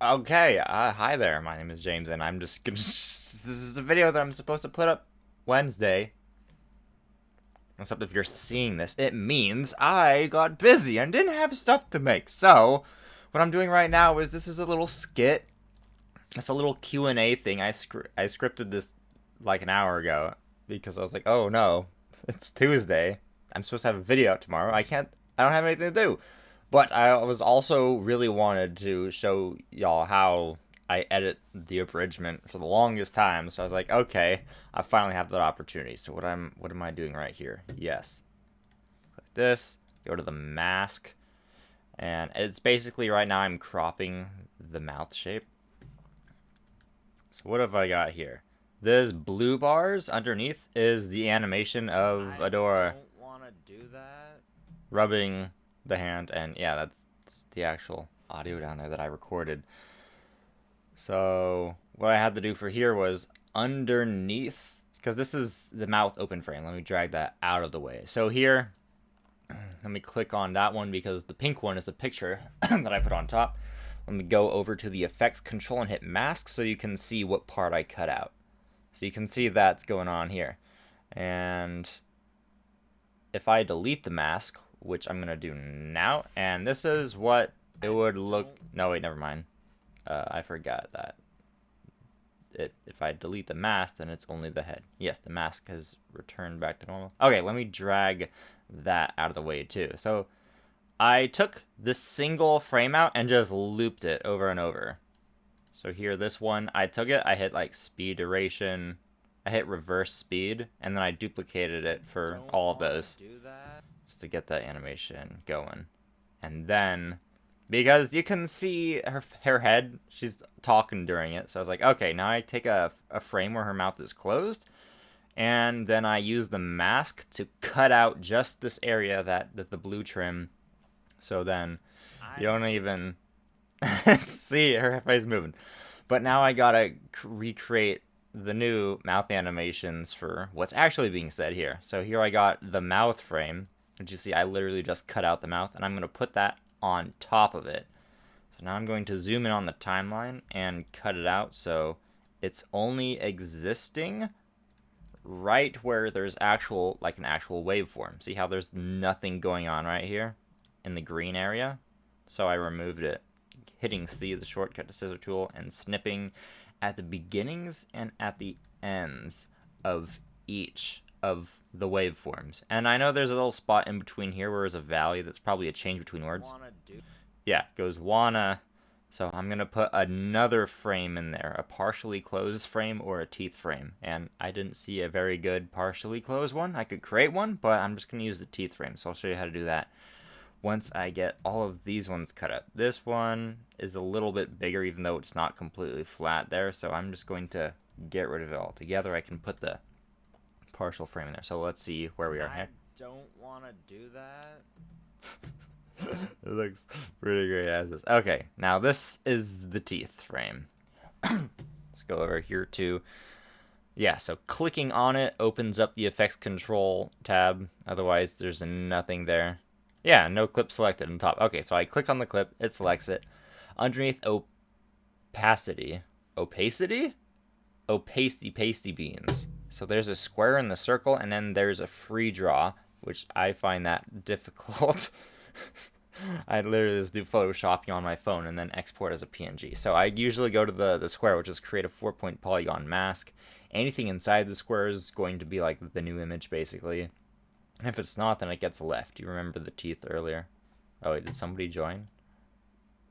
Okay, hi there. My name is James, and I'm just gonna. This is a video that I'm supposed to put up Wednesday. Except if you're seeing this, it means I got busy and didn't have stuff to make. So, what I'm doing right now is this is a little skit. It's a little Q&A thing. I scripted this like an hour ago because I was like, oh no, it's Tuesday. I'm supposed to have a video out tomorrow. I don't have anything to do. But I was also really wanted to show y'all how I edit the abridgment for the longest time. So I was like, okay, I finally have that opportunity. So what am I doing right here? Yes. Click this, go to the mask, and it's basically right now I'm cropping the mouth shape. So what have I got here? This blue bars underneath is the animation of Adora. I don't want to do that. Rubbing the hand, and yeah, that's the actual audio down there that I recorded. So what I had to do for here was underneath, because this is the mouth open frame. Let me drag that out of the way. So here, let me click on that one because the pink one is the picture that I put on top. Let me go over to the effects control and hit mask so you can see what part I cut out. So you can see that's going on here. And if I delete the mask, which I'm going to do now, and this is what it would look... No, wait, never mind. I forgot that. If I delete the mask, then it's only the head. Yes, the mask has returned back to normal. Okay, let me drag that out of the way too. So I took this single frame out and just looped it over and over. So here, this one, I took it, I hit like speed duration, I hit reverse speed, and then I duplicated it for all of those. Just to get that animation going. And then, because you can see her head, she's talking during it, so I was like, okay, now I take a frame where her mouth is closed, and then I use the mask to cut out just this area that the blue trim, so then you don't even see her face moving. But now I gotta recreate the new mouth animations for what's actually being said here. So here I got the mouth frame, which you see I literally just cut out the mouth, and I'm gonna put that on top of it. So now I'm going to zoom in on the timeline and cut it out so it's only existing right where there's an actual waveform. See how there's nothing going on right here in the green area? So I removed it. Hitting C, the shortcut to scissor tool, and snipping at the beginnings and at the ends of each of the waveforms. And I know there's a little spot in between here where there's a valley that's probably a change between words. Yeah, it goes wanna. So I'm going to put another frame in there, a partially closed frame or a teeth frame. And I didn't see a very good partially closed one. I could create one, but I'm just going to use the teeth frame. So I'll show you how to do that once I get all of these ones cut up. This one is a little bit bigger even though it's not completely flat there, so I'm just going to get rid of it altogether. I can put the partial frame in there. So let's see where we are here. I don't want to do that. It looks pretty great as this. Okay, now this is the teeth frame. Let's go over here to... Yeah, so clicking on it opens up the effects control tab. Otherwise, there's nothing there. Yeah, no clip selected on top. Okay, so I click on the clip, it selects it. Underneath opacity. Opacity? Opacity pasty beans. So there's a square in the circle, and then there's a free draw, which I find that difficult. I literally just do photoshopping on my phone and then export as a PNG. So I usually go to the square, which is create a 4-point polygon mask. Anything inside the square is going to be like the new image, basically. And if it's not, then it gets left. Do you remember the teeth earlier? Oh, wait, did somebody join?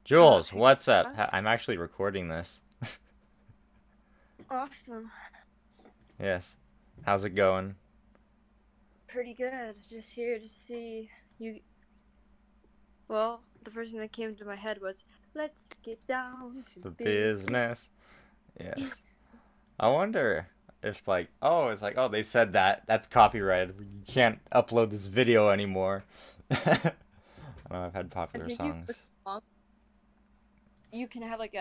Jules, what's up? I'm actually recording this. Awesome. Yes. How's it going? Pretty good. Just here to see you. Well, the first thing that came to my head was, let's get down to The business. business. Yes. I wonder if oh, they said that. That's copyrighted. You can't upload this video anymore. I know I've had I popular think songs. you can have like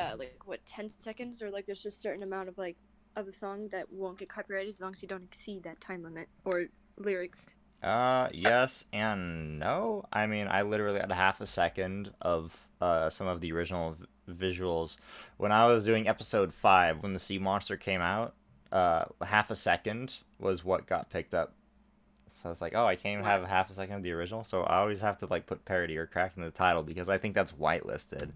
10 seconds, or like there's just a certain amount of the song that won't get copyrighted as long as you don't exceed that time limit or lyrics. Yes and no. I mean, I literally had half a second of some of the original visuals when I was doing episode 5 when the sea monster came out. Half a second was what got picked up. So I was like, oh, I can't even Wow. have half a second of the original. So I always have to like put parody or crack in the title because I think that's whitelisted.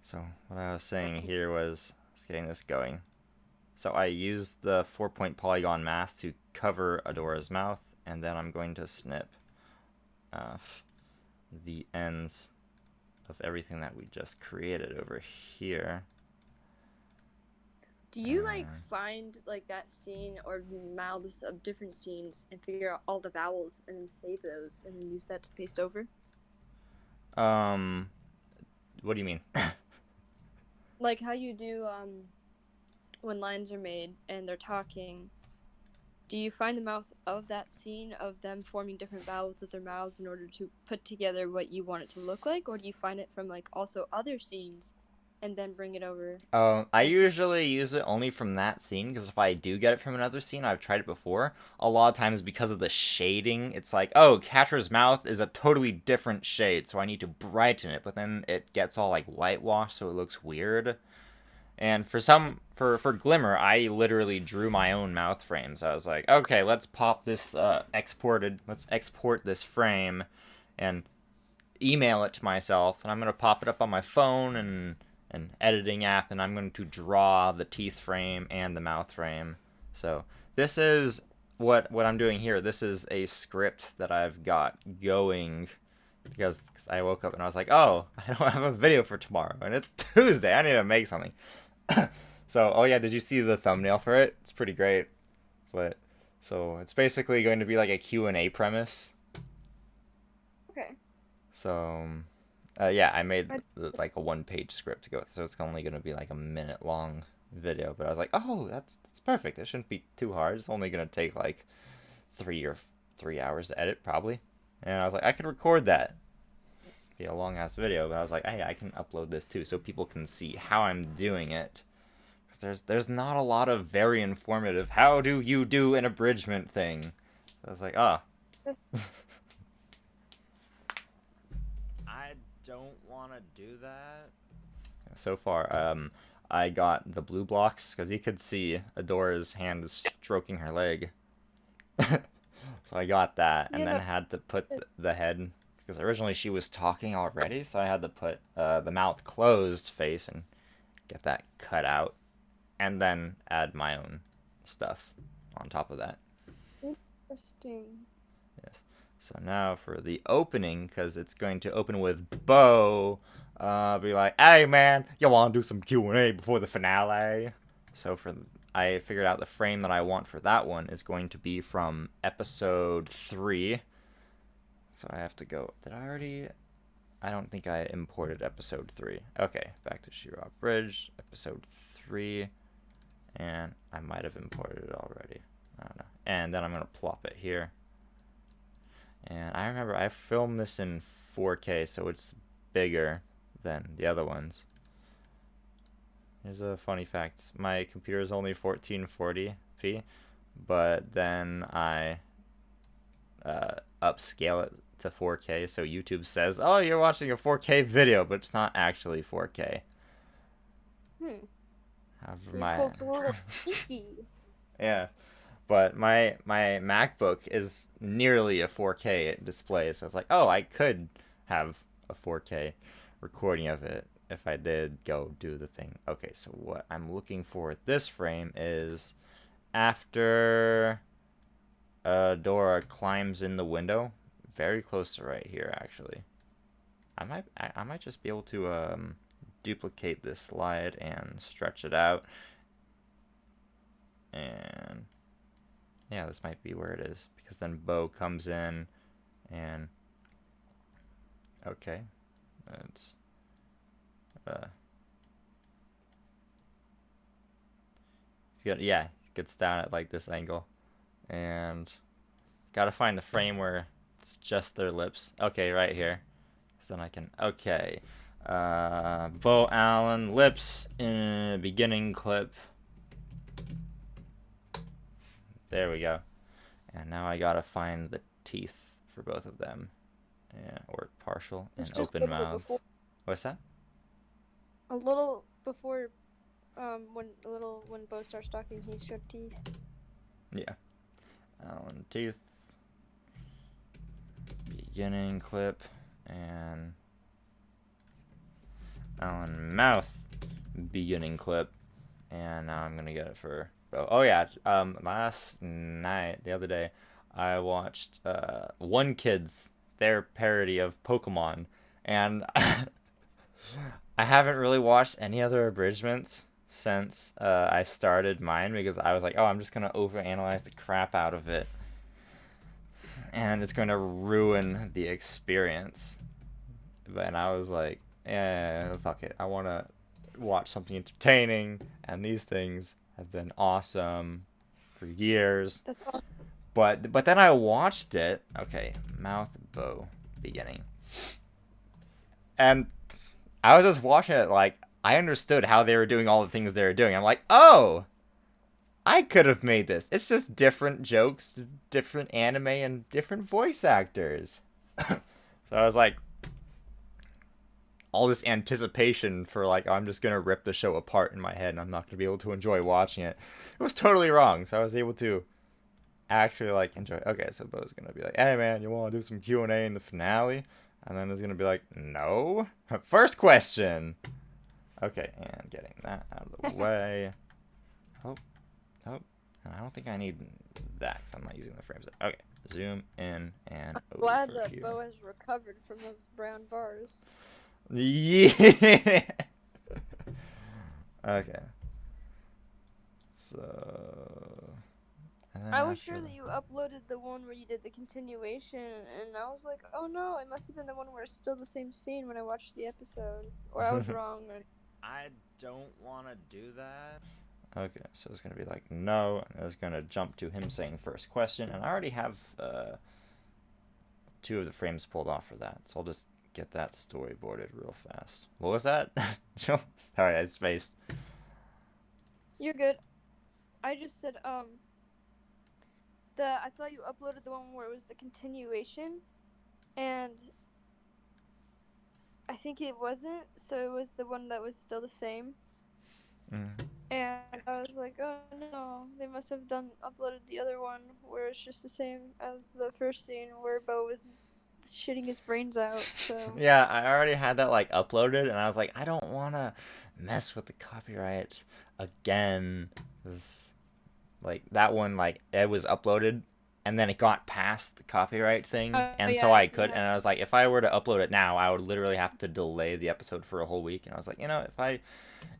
So what I was saying Right. here was getting this going. So I used the 4-point polygon mask to cover Adora's mouth, and then I'm going to snip uh, the ends of everything that we just created over here. Do you like find like that scene or mouths of different scenes and figure out all the vowels and then save those and then use that to paste over? Um, what do you mean? Like how you do when lines are made and they're talking. Do you find the mouth of that scene of them forming different vowels with their mouths in order to put together what you want it to look like, or do you find it from like also other scenes and then bring it over? I And usually use it only from that scene because if I do get it from another scene, I've tried it before. A lot of times because of the shading, it's like, oh, Catra's mouth is a totally different shade, so I need to brighten it. But then it gets all like whitewashed, so it looks weird. And for Glimmer, I literally drew my own mouth frames. I was like, okay, let's pop this let's export this frame, and email it to myself, and I'm gonna pop it up on my phone and an editing app, and I'm going to draw the teeth frame and the mouth frame. So this is what I'm doing here. This is a script that I've got going because I woke up and I was like, oh, I don't have a video for tomorrow, and it's Tuesday. I need to make something. So, oh yeah, did you see the thumbnail for it? It's pretty great. But so it's basically going to be like a Q&A premise. okay. So, yeah, I made like a 1-page script to go with, so it's only going to be like a minute long video. But I was like, oh, that's perfect. It shouldn't be too hard. It's only going to take like 3 hours to edit, probably. And I was like, I could record that. Be a long ass video, but I was like, hey, I can upload this too, so people can see how I'm doing it. Because there's not a lot of very informative. How do you do an abridgment thing? So I was like, ah. Oh. I don't want to do that. So far, I got the blue blocks because you could see Adora's hand is stroking her leg. So I got that, and then Yeah. I had to put the head because originally she was talking already, so I had to put the mouth closed face and get that cut out, and then add my own stuff on top of that. Interesting. Yes. So now for the opening, because it's going to open with Bo, be like, "Hey man, you want to do some Q&A before the finale?" So I figured out the frame that I want for that one is going to be from episode 3. So I have to go. Did I already? I don't think I imported episode 3. Okay, back to She-Ra Abridged, episode 3, and I might have imported it already. I don't know. And then I'm gonna plop it here. And I remember I filmed this in 4K, so it's bigger than the other ones. Here's a funny fact. My computer is only 1440p, but then I upscale it to 4K, so YouTube says, oh, you're watching a 4K video, but it's not actually 4K. However, It's a little sneaky. yeah. But my MacBook is nearly a 4K display, so I was like, oh, I could have a 4K recording of it if I did go do the thing. Okay, so what I'm looking for at this frame is after Dora climbs in the window, very close to right here, actually. I might just be able to duplicate this slide and stretch it out, and yeah, this might be where it is, because then Bo comes in, and okay, it's yeah, gets down at like this angle, and gotta find the frame where it's just their lips. Okay, right here. So then I can, okay, Bo Allen lips in beginning clip. There we go. And now I gotta find the teeth for both of them. Yeah, or partial It's and just a open little bit before. mouths. What's that? A little before, when Bo starts talking, he showed teeth. Yeah. Alan teeth. Beginning clip. And Alan mouth. Beginning clip. And now I'm gonna get it for. Oh yeah. Last night, the other day, I watched One Kids, their parody of Pokemon, and I haven't really watched any other abridgments since I started mine because I was like, oh, I'm just gonna overanalyze the crap out of it, and it's gonna ruin the experience. But I was like, yeah, fuck it. I wanna watch something entertaining, and these things have been awesome for years. That's all. But then I watched it. Okay, mouth bow beginning, and I was just watching it like I understood how they were doing all the things they were doing. I'm like, oh, I could have made this. It's just different jokes, different anime, and different voice actors. So I was like, all this anticipation for like, oh, I'm just gonna rip the show apart in my head, and I'm not gonna be able to enjoy watching it. It was totally wrong. So I was able to actually like enjoy. Okay, so Bo's gonna be like, hey man, you want to do some Q&A in the finale? And then it's gonna be like, no. First question. Okay, and getting that out of the way. Oh. I don't think I need that because I'm not using the frames. Okay, zoom in and I'm over glad that here. Bo has recovered from those brown bars. Yeah. Okay. So. I was sure that you uploaded the one where you did the continuation, and I was like, oh no, it must have been the one where it's still the same scene when I watched the episode. Or I was wrong. I don't want to do that. Okay, so it's going to be like, no, and it's going to jump to him saying first question, and I already have 2 of the frames pulled off for that, so I'll just get that storyboarded real fast. What was that? Sorry, I spaced. You're good. I just said, I thought you uploaded the one where it was the continuation, and I think it wasn't, so it was the one that was still the same. And I was like, oh no, they must have uploaded the other one where it's just the same as the first scene where Bo was shitting his brains out. So yeah, I already had that like uploaded, and I was like, I don't want to mess with the copyright again. Like that one, like it was uploaded, and then it got past the copyright thing, and so I could. And I was like, if I were to upload it now, I would literally have to delay the episode for a whole week. And I was like,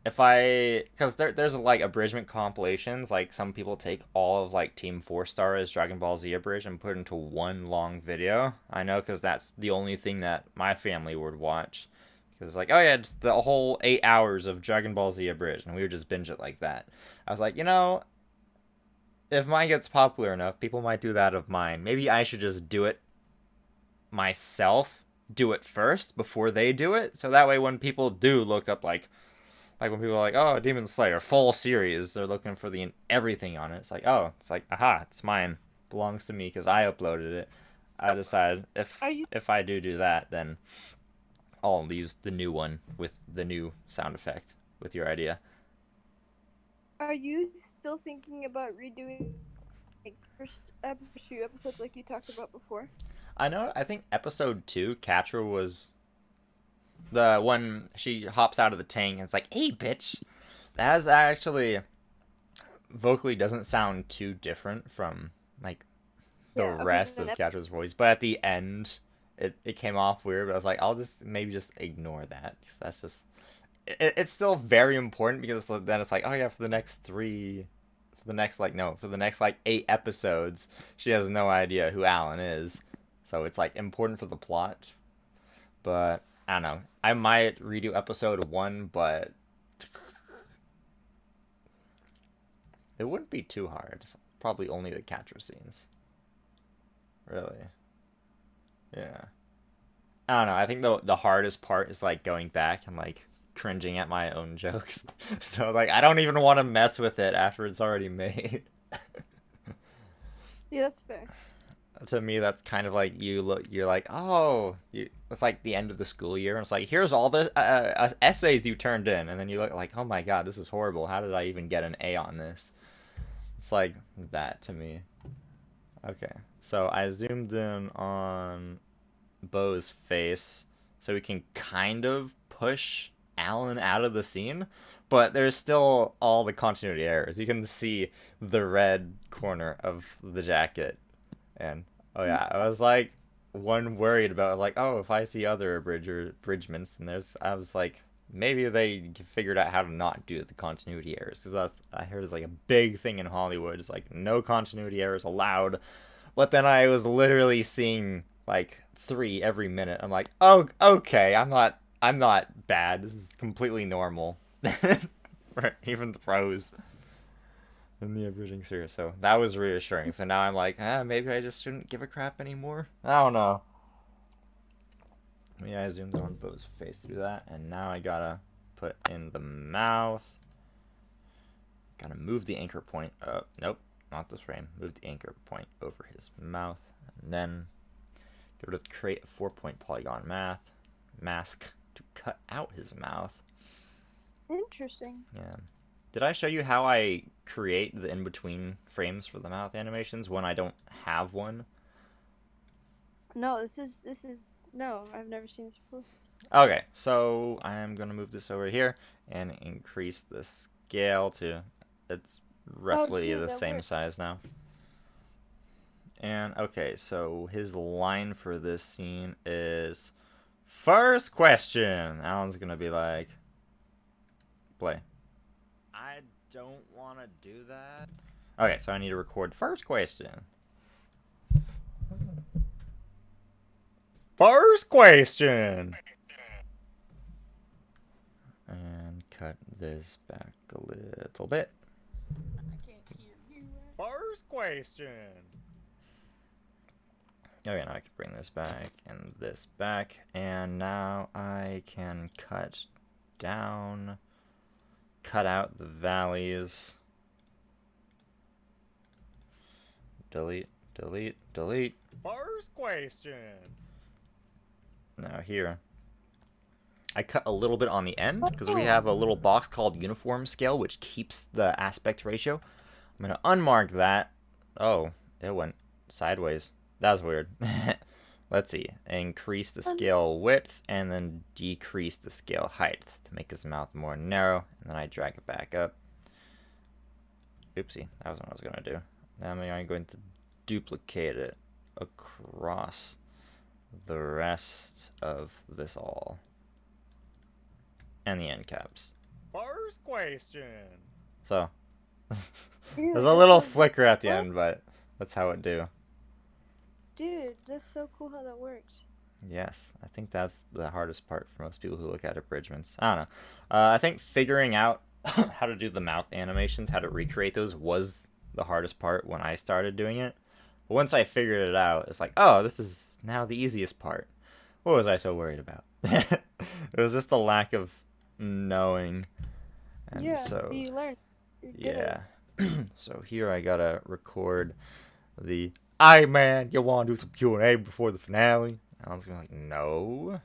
because there's like abridgment compilations, like some people take all of like Team 4-Star's Dragon Ball Z abridged and put it into one long video. I know, because that's the only thing that my family would watch. Because it's like, oh yeah, it's the whole 8 hours of Dragon Ball Z abridged, and we would just binge it like that. I was like, if mine gets popular enough, people might do that of mine. Maybe I should just do it myself, do it first before they do it, so that way when people do look up like when people are like, oh, Demon Slayer full series, they're looking for the everything on it. It's like, oh, it's like, aha, it's mine, belongs to me because I uploaded it. I decided if I do that, then I'll use the new one with the new sound effect with your idea. Are you still thinking about redoing like first few episodes like you talked about before? I know. I think episode 2, Catra was the one she hops out of the tank and it's like, hey, bitch. That is actually vocally doesn't sound too different from like the rest of Catra's voice, but at the end it came off weird. But I was like, I'll just ignore that because that's just it's still very important because then it's like, oh yeah, for the next 8 episodes, she has no idea who Alan is, so it's like important for the plot. But I don't know. I might redo episode 1, but it wouldn't be too hard. It's probably only the Catra scenes. Really. Yeah. I don't know. I think the hardest part is like going back and like cringing at my own jokes. So like I don't even want to mess with it after it's already made. Yeah, that's fair. to me, that's kind of like you're like, oh, it's like the end of the school year, and it's like, here's all the essays you turned in, and then you look like, oh my god, this is horrible. How did I even get an A on this? It's like that to me. Okay, so I zoomed in on Bo's face so we can kind of push Alan out of the scene, but there's still all the continuity errors. You can see the red corner of the jacket, and oh yeah, I was like one worried about like, oh, if I see other abridgments, and I was like, maybe they figured out how to not do the continuity errors, because I heard it's like a big thing in Hollywood. It's like no continuity errors allowed. But then I was literally seeing like 3 every minute. I'm like, oh, okay, I'm not bad. This is completely normal. For even the pros in the abridging series. So that was reassuring. So now I'm like, maybe I just shouldn't give a crap anymore. I don't know. Yeah, I zoomed on Bo's face to do that, and now I gotta put in the mouth. Gotta move the anchor point up. Nope, not this frame. Move the anchor point over his mouth, and then go to create a 4-point polygon mask to cut out his mouth. Interesting. Yeah. Did I show you how I create the in-between frames for the mouth animations when I don't have one? No, this is no, I've never seen this before. Okay, so I'm gonna move this over here and increase the scale to it's roughly dude, the that same works. size now. And okay, so his line for this scene is first question. Alan's gonna be like, play. I don't want to do that. Okay, so I need to record first question. First question. And cut this back a little bit. I can't hear you. First question. Okay, now I can bring this back and this back. And now I can cut down, cut out the valleys. Delete, delete, delete. First question. Now here, I cut a little bit on the end because we have a little box called uniform scale, which keeps the aspect ratio. I'm going to unmark that. Oh, it went sideways. That's weird. Let's see. Increase the scale width and then decrease the scale height to make his mouth more narrow. And then I drag it back up. Oopsie, that was what I was going to do. Now I'm going to duplicate it across the rest of this all. And the end caps. First question. So, there's a little flicker at the end, but that's how it do. Dude, that's so cool how that works. Yes, I think that's the hardest part for most people who look at abridgments. I don't know. I think figuring out how to do the mouth animations, how to recreate those, was the hardest part when I started doing it. But once I figured it out, it's like, oh, this is now the easiest part. What was I so worried about? It was just the lack of knowing. And yeah, so, you learn. yeah. So here I gotta record the, "Hey man, you wanna do some Q&A before the finale?" I was gonna be like, no.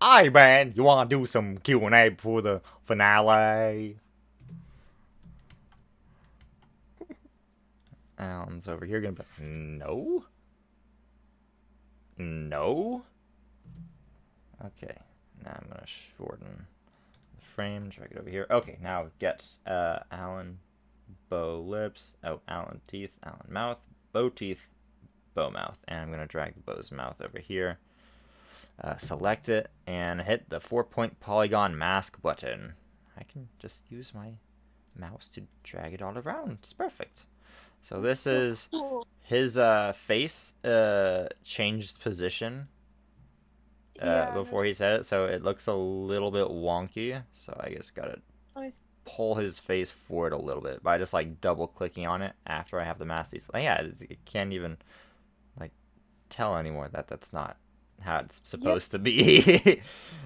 "Hey man, you wanna do some Q&A before the finale?" Alan's over here gonna be like, no. No. Okay, now I'm gonna shorten the frame, drag it over here. Okay, now it gets Alan, Bo lips, oh, Alan teeth, Alan mouth, Bo teeth, Bo mouth. And I'm gonna drag the Bo's mouth over here. Select it and hit the 4-point polygon mask button. I can just use my mouse to drag it all around. It's perfect. So this is his face changed position before he said it, so it looks a little bit wonky. So I just gotta pull his face forward a little bit by just like double clicking on it after I have the mask. Yeah, it can't even like tell anymore that that's not how it's supposed to be.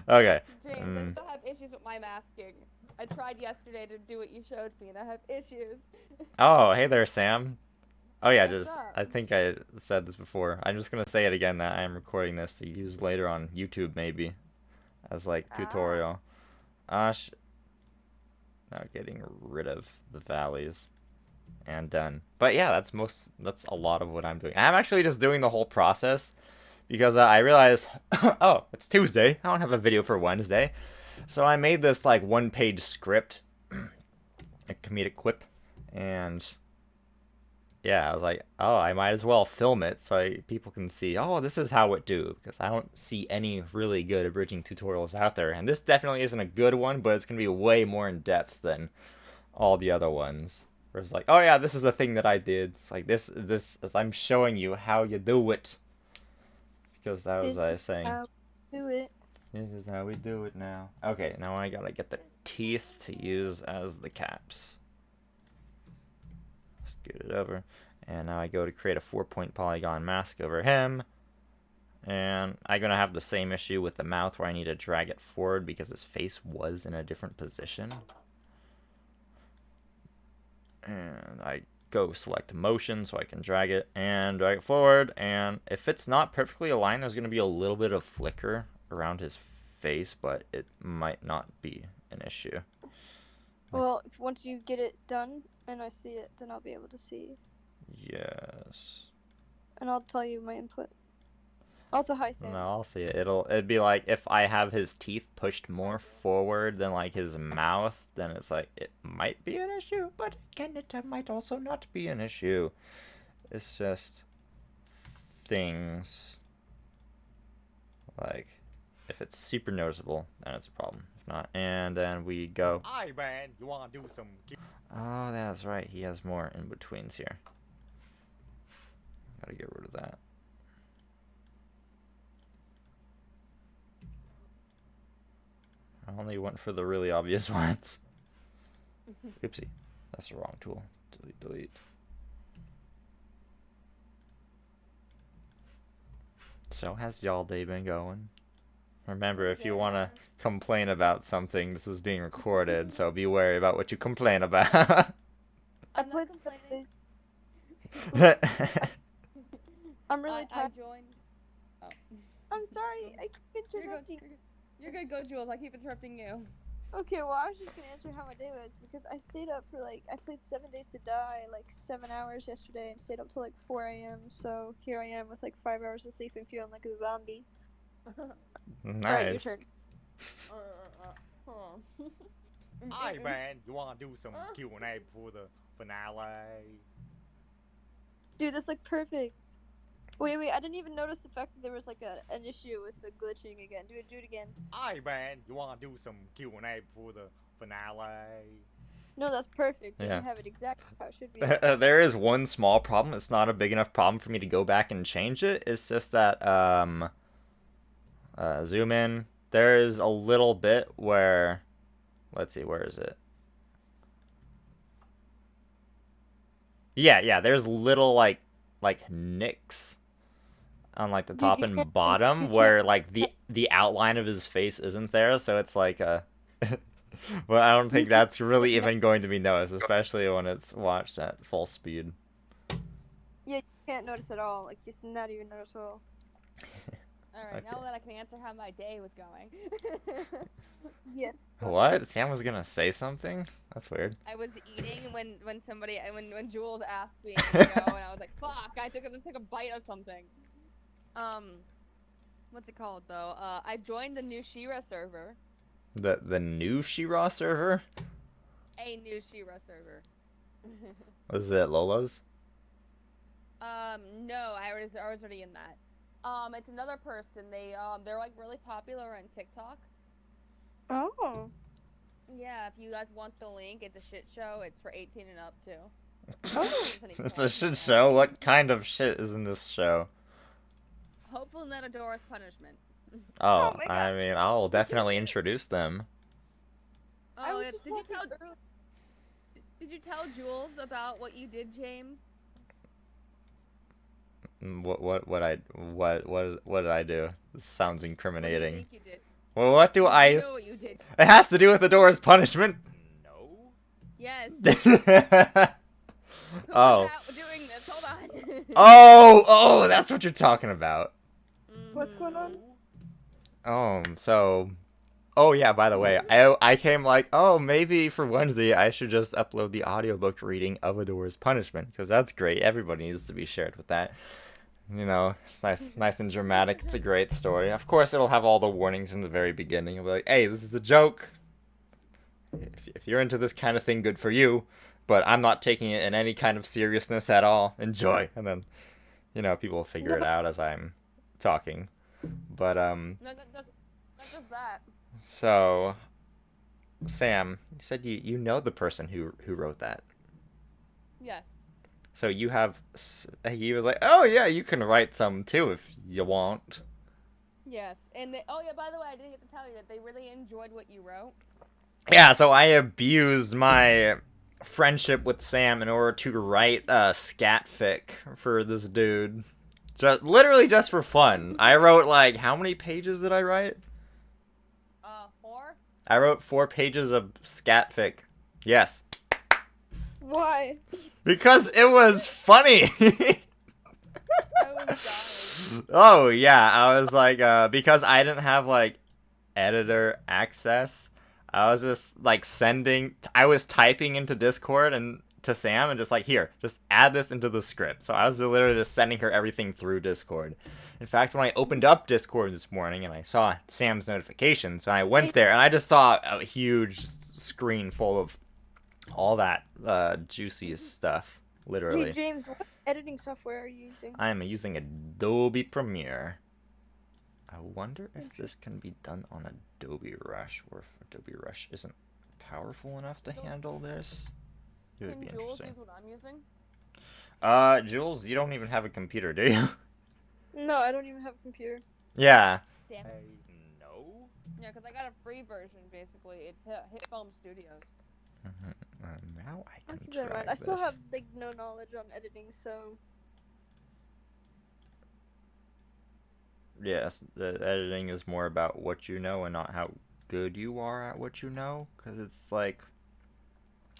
Okay. James, I still have issues with my masking. I tried yesterday to do what you showed me, and I have issues. Oh, hey there, Sam. Oh yeah, What's just up? I think I said this before. I'm just gonna say it again that I am recording this to use later on YouTube maybe as like Ah. tutorial. Now getting rid of the valleys and done. But yeah, that's a lot of what I'm doing. I'm actually just doing the whole process because I realized oh, it's Tuesday. I don't have a video for Wednesday. So I made this like one-page script, a comedic quip, and yeah, I was like, oh, I might as well film it so people can see, oh, this is how it do, because I don't see any really good abridging tutorials out there, and this definitely isn't a good one, but it's going to be way more in depth than all the other ones. Where it's like, oh yeah, this is a thing that I did. It's like this, I'm showing you how you do it. Because that was This what I is was saying. how we do it. This is how we do it now. Okay, now I gotta get the teeth to use as the caps. Scoot it over. And now I go to create a 4-point polygon mask over him. And I'm gonna have the same issue with the mouth where I need to drag it forward because his face was in a different position. And I go select motion so I can drag it and drag it forward. And if it's not perfectly aligned, there's gonna be a little bit of flicker around his face, but it might not be an issue. Well, if once you get it done and I see it, then I'll be able to see. Yes. And I'll tell you my input. Also, hi, Sam. No, I'll see it. It'd be like if I have his teeth pushed more forward than like his mouth, then it's like it might be an issue, but it might also not be an issue. It's just things like if it's super noticeable, then it's a problem. If not, and then we go. Aye, man, you wanna do some? Oh, that's right. He has more in betweens here. Gotta get rid of that. I only went for the really obvious ones. Oopsie. That's the wrong tool. Delete, delete. So, how's y'all day been going? Remember, if you want to complain about something, this is being recorded, so be wary about what you complain about. I I'm played not complaining. I'm really I tired. joined. Oh. I'm sorry. I keep You're good. interrupting. You're good. Go, Jules. I keep interrupting you. Okay, well, I was just gonna answer how my day was because I stayed up for I played 7 Days to Die, 7 hours yesterday, and stayed up till 4 a.m. So here I am with 5 hours of sleep and feeling like a zombie. Alright, your Nice. turn. Aye, man, you wanna do some Q&A before the finale? Dude, that's perfect. Wait, I didn't even notice the fact that there was an issue with the glitching again. Do it again. Aye, man, you wanna do some Q&A before the finale? No, that's perfect. Yeah. You have it exactly how it should be. There is one small problem. It's not a big enough problem for me to go back and change it. It's just that, zoom in. There is a little bit where, let's see, where is it? Yeah, there's little, like nicks on, the top and bottom where, the outline of his face isn't there, so it's a... Well, I don't think that's really even going to be noticed, especially when it's watched at full speed. Yeah, you can't notice at all. It's not even noticeable. Alright, now Okay. that I can answer how my day was going. Yeah. What? Sam was gonna say something? That's weird. I was eating when Jules asked me to go, and I was like, "Fuck!" I took a bite of something. What's it called though? I joined the new She-Ra server. The new She-Ra server? A new She-Ra server. Was it Lolo's? No, I was already in that. It's another person. They're really popular on TikTok. Oh. Yeah, if you guys want the link, it's a shit show. It's for 18 and up too. It's a shit show? What kind of shit is in this show? Hopefully not Adora's punishment. Oh, my God. I mean, I'll definitely introduce them. I Oh, was yeah. just Did you watching tell? earlier. Did you tell Jules about what you did, James? What did I do? This sounds What do you incriminating. think you did? Well, what do I... You know what you did. It has to do with Adora's punishment. Yes. Oh. Who's doing this? Hold on. Oh, that's what you're talking about. What's going on? So, oh yeah, by the way, I came like, oh, maybe for Wednesday I should just upload the audiobook reading of Adore's Punishment, because that's great. Everybody needs to be shared with that. You know, it's nice and dramatic. It's a great story. Of course, it'll have all the warnings in the very beginning. It'll be like, hey, this is a joke. If you're into this kind of thing, good for you. But I'm not taking it in any kind of seriousness at all. Enjoy. And then, people will figure it out as I'm talking. But, No, not just that. So, Sam, you said you know the person who wrote that. Yes. So you have, he was like, oh yeah, you can write some too if you want. Yes. And oh yeah, by the way, I didn't get to tell you that they really enjoyed what you wrote. Yeah, so I abused my friendship with Sam in order to write a scatfic for this dude. Literally just for fun. I wrote like, how many pages did I write? 4? I wrote 4 pages of scatfic. Yes. Why? Because it was funny. I was dying. Oh, yeah. I was like, because I didn't have like editor access, I was just like I was typing into Discord and to Sam and just like, here, just add this into the script. So I was literally just sending her everything through Discord. In fact, when I opened up Discord this morning and I saw Sam's notifications, so I went there and I just saw a huge screen full of all that juicy stuff, literally. Hey James, what editing software are you using? I am using Adobe Premiere. I wonder if this can be done on Adobe Rush, or if Adobe Rush isn't powerful enough to handle this. It would be Can Jules interesting. use what I'm using? Jules, you don't even have a computer, do you? No, I don't even have a computer. Yeah. Damn. No. Yeah, because I got a free version, basically. It's Hit Foam Studios. Now I I'll can keep that in try mind. I still this. have like no knowledge on editing, so Yes, the editing is more about what you know and not how good you are at what you know. Because it's like,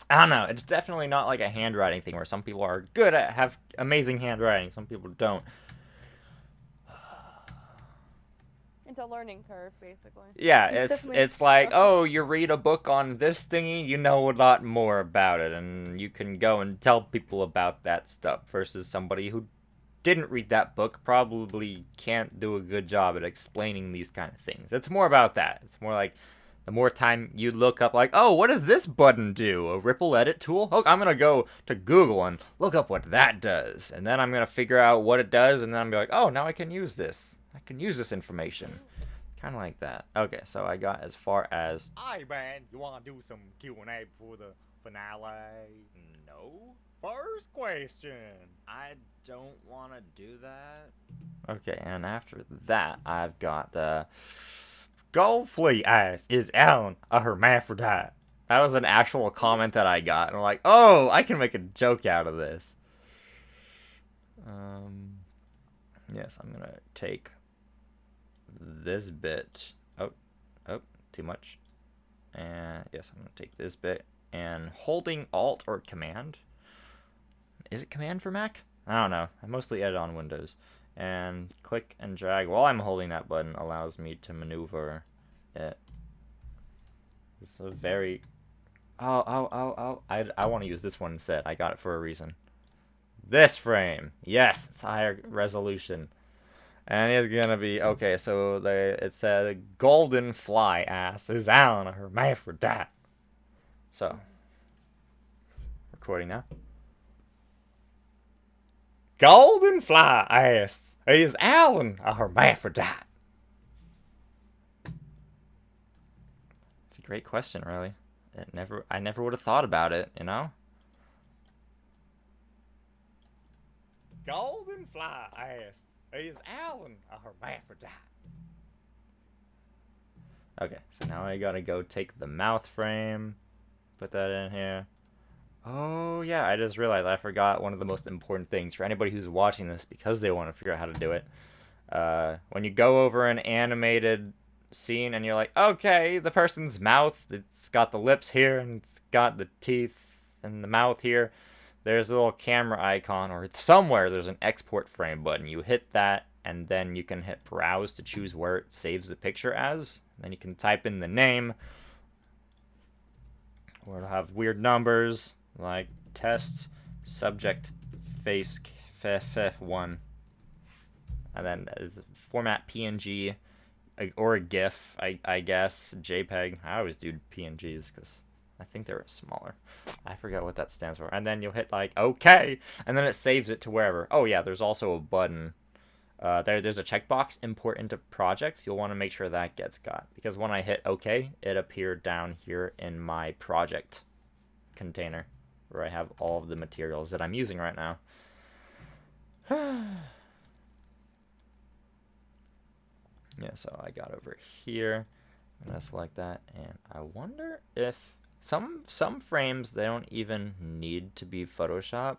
I don't know. It's definitely not like a handwriting thing where some people are good at, have amazing handwriting. Some people don't. It's a learning curve, basically. Yeah, It's it's definitely it's like, process. oh, you read a book on this thingy, you know a lot more about it, and you can go and tell people about that stuff, versus somebody who didn't read that book probably can't do a good job at explaining these kind of things. It's more about that. It's more like the more time you look up, like, oh, what does this button do? A ripple edit tool? Oh, I'm gonna go to Google and look up what that does, and then I'm gonna figure out what it does, and then I'm gonna be like, oh, now I can use this. I can use this information. Kind of like that. Okay, so I got as far as... Hi, man. You want to do some Q&A before the finale? No. First question. I don't want to do that. Okay, and after that, I've got the... Goldfleet asks, is Alan a hermaphrodite? That was an actual comment that I got. And I'm like, oh, I can make a joke out of this. Yes, I'm going to take this bit. Oh, too much. And yes, I'm going to take this bit. And holding Alt or Command. Is it Command for Mac? I don't know. I mostly edit on Windows. And click and drag while I'm holding that button allows me to maneuver it. This is a very... Oh. I want to use this one instead. I got it for a reason. This frame. Yes, it's higher resolution. And it's gonna be... Okay, so it said golden fly ass is Alan a hermaphrodite. So, recording now. Golden fly ass is Alan a hermaphrodite. It's a great question, really. I never would have thought about it, you know? Golden fly ass. Is Alan a hermaphrodite? Okay, so now I gotta go take the mouth frame, put that in here. Oh, yeah, I just realized I forgot one of the most important things for anybody who's watching this because they want to figure out how to do it. When you go over an animated scene and you're like, okay, the person's mouth, it's got the lips here and it's got the teeth And the mouth here, there's a little camera icon, or somewhere there's an export frame button. You hit that, and then you can hit browse to choose where it saves the picture as. Then you can type in the name, or it'll have weird numbers like test subject face 1, and then is format PNG or a GIF, I guess, JPEG. I always do PNGs because I think they're smaller. I forget what that stands for. And then you'll hit like OK, and then it saves it to wherever. Oh yeah, there's also a button. There's a checkbox, import into project. You'll want to make sure that gets got, because when I hit OK, it appeared down here in my project container where I have all of the materials that I'm using right now. Yeah, so I got over here. I'm gonna select that, and I wonder if some frames, they don't even need to be photoshopped,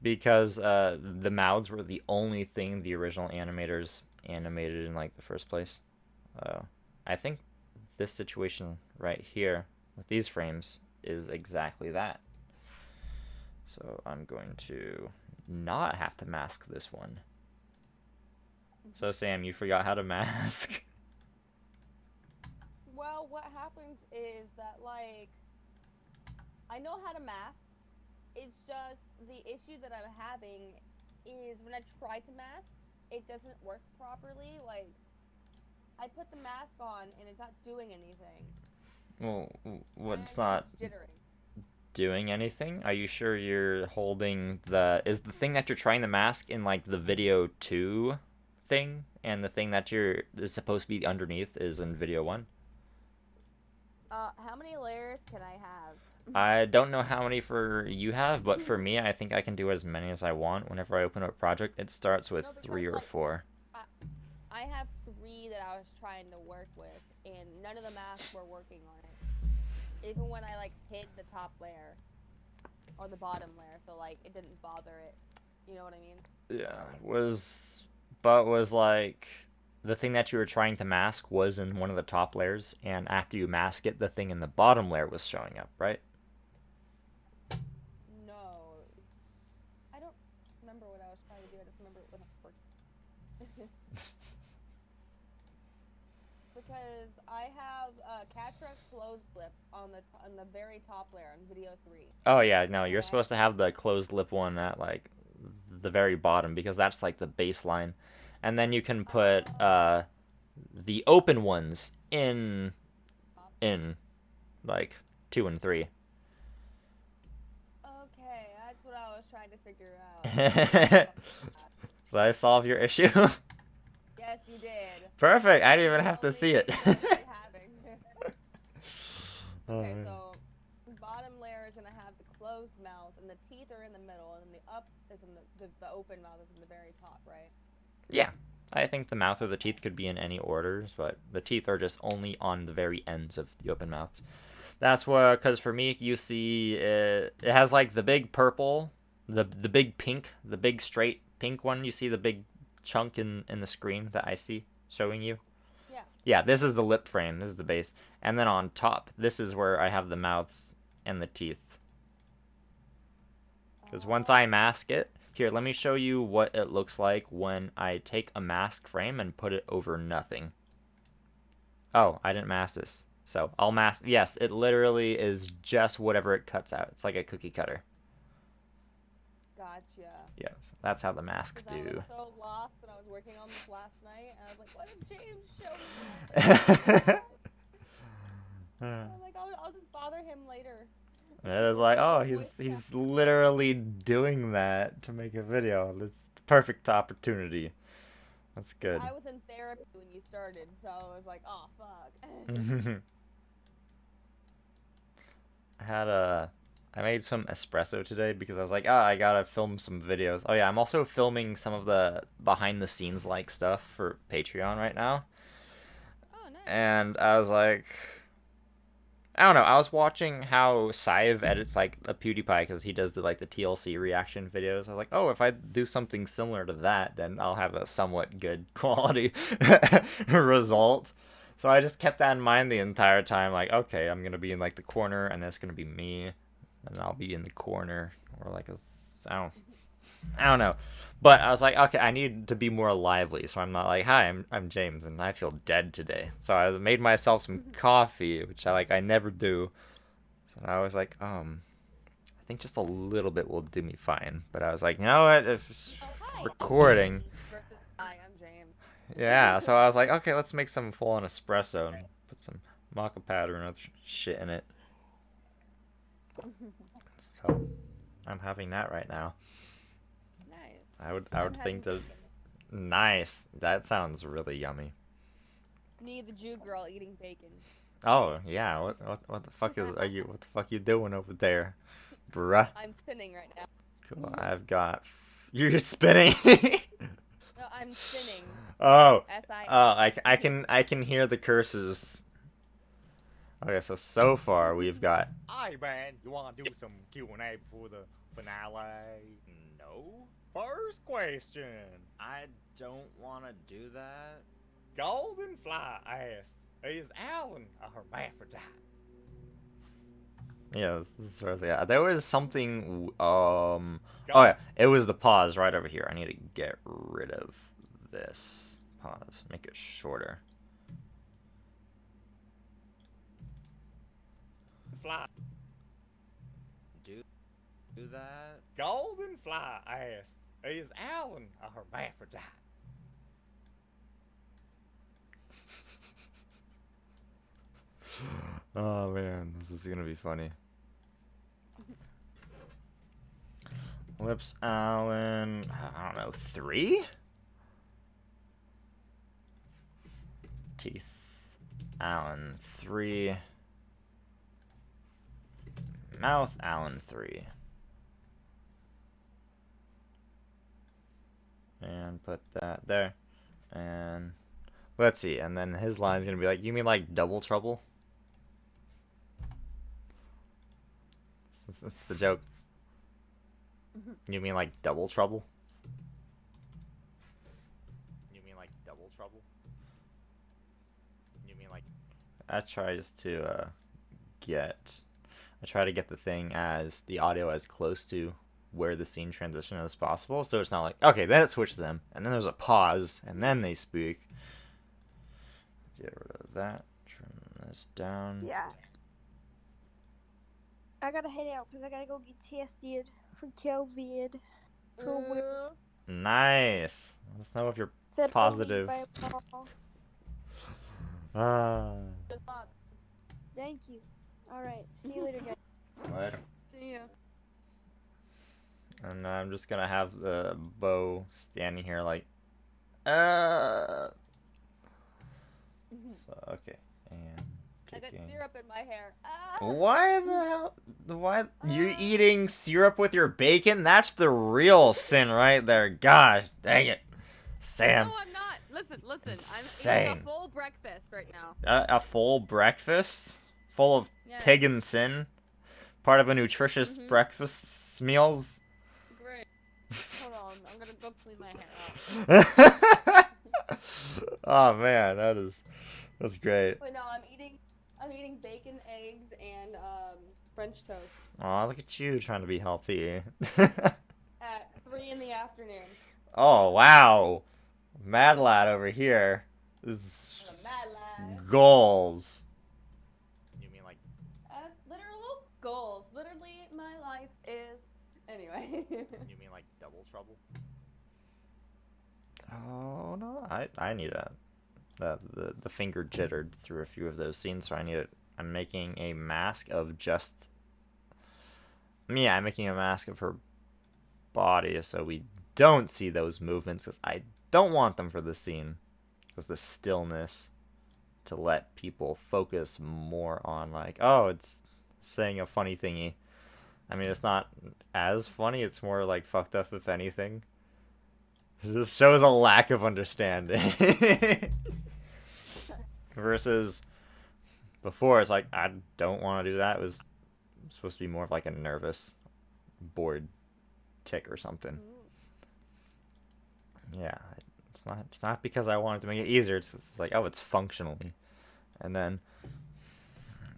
because the mouths were the only thing the original animators animated in like the first place. I think this situation right here with these frames is exactly that. So I'm going to not have to mask this one. So Sam, you forgot how to mask. Well, what happens is that, like, I know how to mask. It's just the issue that I'm having is when I try to mask, it doesn't work properly. Like, I put the mask on and it's not doing anything. Well, what's And not it's jittering. doing anything? Are you sure you're holding the... Is the thing that you're trying to mask in like the video 2 thing, and the thing that is supposed to be underneath is in video 1? How many layers can I have? I don't know how many for you have, but for me, I think I can do as many as I want. Whenever I open up a project, it starts with No, because, 3 or like, 4. I have 3 that I was trying to work with, and none of the masks were working on it. Even when I, like, hid the top layer, or the bottom layer, so, like, it didn't bother it. You know what I mean? Yeah, was like... The thing that you were trying to mask was in one of the top layers, and after you mask it, the thing in the bottom layer was showing up, right? No. I don't remember what I was trying to do. I just remember it wasn't working. Because I have Catra closed lip on the very top layer on video 3. Oh yeah, no, you're supposed to have the closed lip one at like the very bottom, because that's like the baseline. And then you can put the open ones in like 2 and 3. Okay, that's what I was trying to figure out. Did I solve your issue? Yes, you did. Perfect. I didn't even have to see it. Okay, so bottom layer is gonna have the closed mouth, and the teeth are in the middle, and then the up is in the open mouth is in the very top, right? Yeah, I think the mouth or the teeth could be in any orders, but the teeth are just only on the very ends of the open mouths. That's what, because for me, you see it has like the big purple, the big pink, the big straight pink one. You see the big chunk in the screen that I see showing you? Yeah. Yeah, this is the lip frame. This is the base. And then on top, this is where I have the mouths and the teeth. Because once I mask it, here, let me show you what it looks like when I take a mask frame and put it over nothing. Oh, I didn't mask this. So I'll mask. Yes, it literally is just whatever it cuts out. It's like a cookie cutter. Gotcha. Yes, that's how the masks I do. was so lost when I was working on this last night, and I was like, "What did James show me?" I'm like, "I'll just bother him later." And it was like, oh, he's literally doing that to make a video. That's the perfect opportunity. That's good. I was in therapy when you started, so I was like, "Oh fuck." I made some espresso today because I was like, I gotta film some videos. Oh yeah, I'm also filming some of the behind the scenes like stuff for Patreon right now. Oh, nice. And I was like, I don't know, I was watching how Saiv edits like a PewDiePie, because he does the TLC reaction videos. I was like, oh, if I do something similar to that, then I'll have a somewhat good quality result. So I just kept that in mind the entire time, like, okay, I'm gonna be in like the corner, and that's gonna be me. and I'll be in the corner or like I don't know. But I was like, okay, I need to be more lively, so I'm not like, hi, I'm James, and I feel dead today. So I made myself some coffee, which I never do. So I was like, I think just a little bit will do me fine. But I was like, you know what, if it's Hi, recording, versus hi, I'm James. yeah. So I was like, okay, let's make some full-on espresso and put some maca powder and other shit in it. So I'm having that right now. Nice. I would I'm think that. having Nice. That sounds really yummy. me, the Jew girl, eating bacon. Oh yeah. What the fuck is what the fuck you doing over there, bruh? I'm spinning right now. Cool. I've got. You're spinning. No, I'm spinning. Oh. S-I. Oh. I can hear the curses. Okay. So far we've got. Alright, man, you wanna do some Q&A before the finale? No? First question. I don't want to do that. Golden Fly asks, is Alan a hermaphrodite? Yeah. Yeah. There was something. Oh yeah. It was the pause right over here. I need to get rid of this pause. Make it shorter. Fly. Do that. Golden Fly asks, is Alan a hermaphrodite? Oh man, this is gonna be funny. Lips Allen, I don't know, 3? Teeth Allen 3. Mouth Allen 3. And put that there. And let's see, and then his line's gonna be like, you mean like double trouble? That's the joke. You mean like double trouble? You mean like double trouble? You mean like... I try just to I try to get the thing as the audio as close to where the scene transition as possible, so it's not like, okay, then it switches them, and then there's a pause, and then they speak. Get rid of that. Trim this down. Yeah. I gotta head out because I gotta go get tested for COVID. Nice. Let us know if you're Said positive. only by Paul. Good luck. Thank you. Alright, see you later, guys. Later. See ya. And I'm just gonna have the bow standing here like, So okay, and I got kicking. syrup in my hair. Ah! Why the hell? Why you eating syrup with your bacon? That's the real sin right there. Gosh, dang it, Sam. No, I'm not. Listen. I'm Insane. eating a full breakfast right now. A full breakfast full of Yeah. pagan sin, part of a nutritious breakfast meals. Great. Hold on, I'm gonna go clean my hair out. Oh man, that's great. Wait, no, I'm eating bacon, eggs, and French toast Aw, look at you trying to be healthy. at 3 in the afternoon. Oh wow, mad lad over here. This I'm a mad lad. goals. You mean like Literal goals. Literally, my life is. Anyway. you mean like double trouble? Oh no, I need the finger jittered through a few of those scenes, so I need it. I'm making a mask of just. Yeah, I'm making a mask of her body so we don't see those movements, because I don't want them for the scene. Because the stillness, to let people focus more on like, oh, it's saying a funny thingy. I mean, it's not as funny, it's more like fucked up if anything. It just shows a lack of understanding. Versus before, it's like, I don't want to do that. It was supposed to be more of like a nervous, bored tick or something. Yeah, it's not because I wanted to make it easier. It's like, oh, it's functionally. And then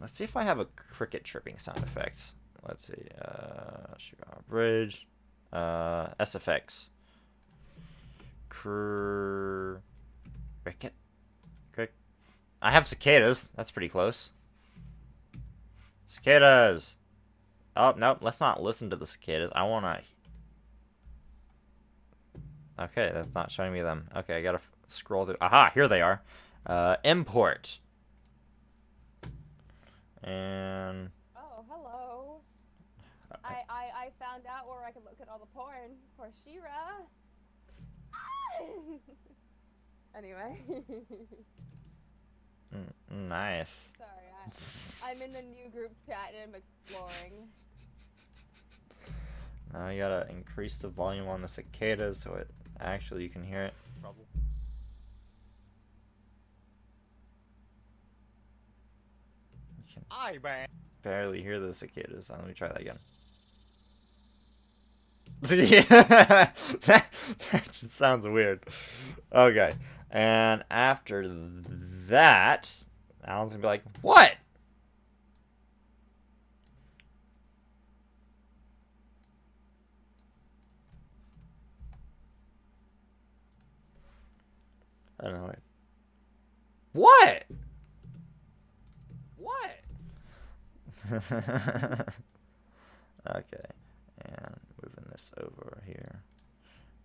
let's see if I have a cricket chirping sound effect. let's see. She-Ra Abridged. SFX. Cricket. I have cicadas. That's pretty close. Cicadas. Oh, nope. Let's not listen to the cicadas. I want to... Okay, that's not showing me them. Okay, I gotta scroll through. Aha, here they are. Import. And... Oh, hello. I found out where I can look at all the porn for She-Ra. Anyway. Nice. Sorry, I'm in the new group chat and I'm exploring. Now you gotta increase the volume on the cicadas so it actually you can hear it. Trouble. You can I man. barely hear the cicadas. Let me try that again. that just sounds weird. Okay, and after that, Alan's gonna be like, "What?" I don't know. What? What? Okay, and moving this over here,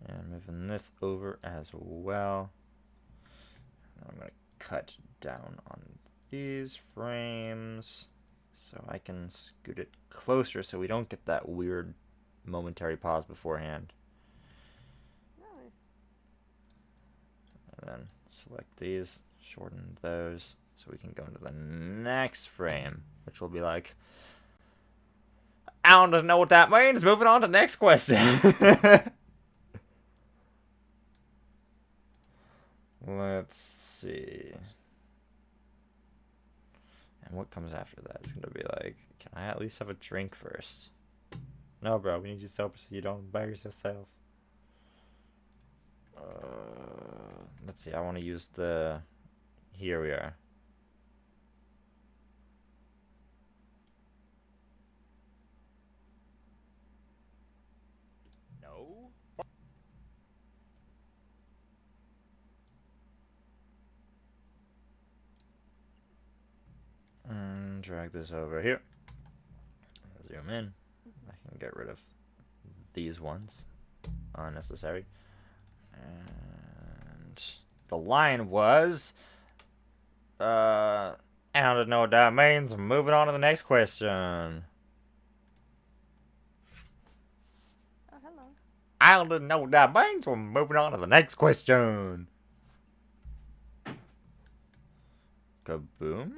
and moving this over as well. And I'm gonna cut down on these frames so I can scoot it closer so we don't get that weird momentary pause beforehand. Nice. And then select these, shorten those, so we can go into the next frame, which will be like, I don't know what that means. Moving on to the next question. Let's see. And what comes after that? It's gonna be like, can I at least have a drink first? No, bro, we need you sober so you don't embarrass yourself. Let's see, I want to use the... Here we are. No. And drag this over here. Zoom in. I can get rid of these ones. Unnecessary. And the line was... I don't know what that means. I'm moving on to the next question. Oh, hello. I don't know what that means. We're moving on to the next question. Kaboom.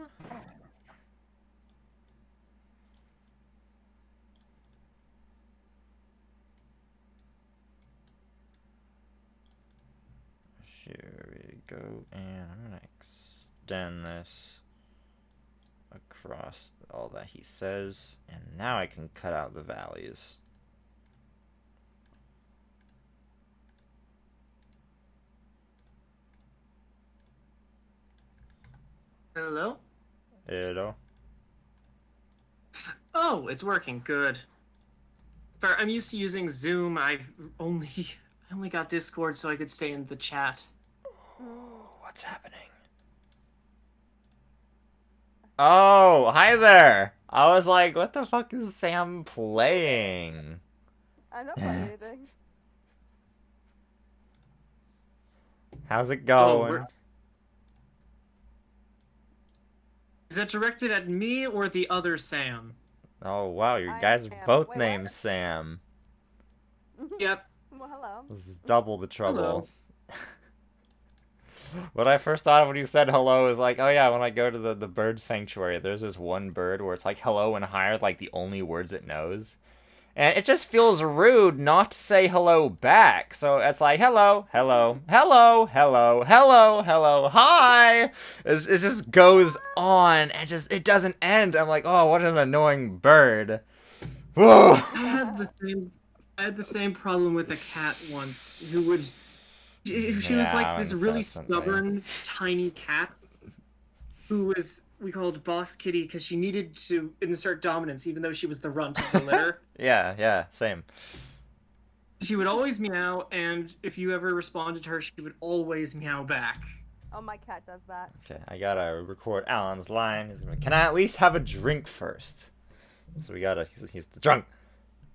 Here we go, and I'm gonna extend this across all that he says, and now I can cut out the valleys. Hello? Hello. Oh, it's working. Good. Sorry, I'm used to using Zoom. I only got Discord so I could stay in the chat. What's happening? Oh, hi there. I was like, what the fuck is Sam playing? I'm not playing anything. How's it Oh, going? is that directed at me or the other Sam? Oh, wow, you I guys am. both Wait, named what? Sam. Yep. Well, hello. This is double the trouble. Hello. What I first thought of when you said hello is like, oh yeah, when I go to the bird sanctuary, there's this one bird where it's like hello and hi are like the only words it knows. And it just feels rude not to say hello back. So it's like, hello, hello, hello, hello, hello, hello, hi. It just goes on and it doesn't end. I'm like, oh, what an annoying bird. Whoa. I had the same problem with a cat once who would. She was like this really incessantly. stubborn, tiny cat who was we called Boss Kitty because she needed to insert dominance, even though she was the runt of the litter. Yeah, same. She would always meow, and if you ever responded to her, she would always meow back. Oh, my cat does that. Okay, I gotta record Alan's line. Can I at least have a drink first? So we gotta, he's the drunk.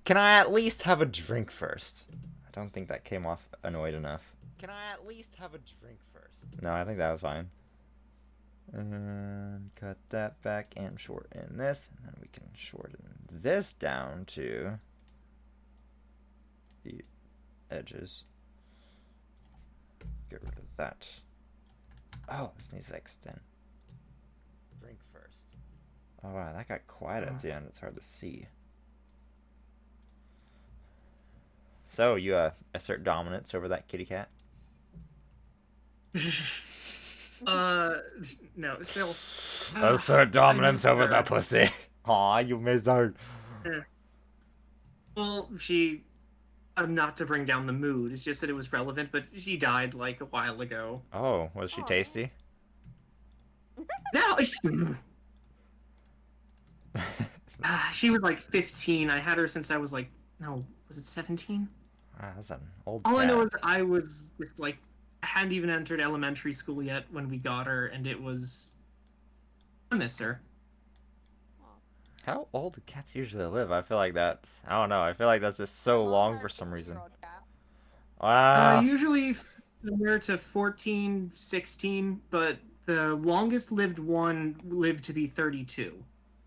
Can I at least have a drink first? I don't think that came off annoyed enough. Can I at least have a drink first? No, I think that was fine. And cut that back and shorten this. And then we can shorten this down to the edges. Get rid of that. Oh, this needs to extend. Drink first. Oh wow, that got quiet at the end. It's hard to see. So you assert dominance over that kitty cat? No, still. Assert dominance over that pussy. Aw, you missed her. Well, she. Not to bring down the mood, it's just that it was relevant, but she died like a while ago. Oh, was she Aw. tasty? No! She was like 15. I had her since I was like, no, was it 17? Ah, that's an old All I know sap. is I was just like, I hadn't even entered elementary school yet when we got her, and it was. I miss her. How old do cats usually live? I feel like that's, I don't know, I feel like that's just so long for some reason. Wow. Usually somewhere to 14, 16, but the longest lived one lived to be 32.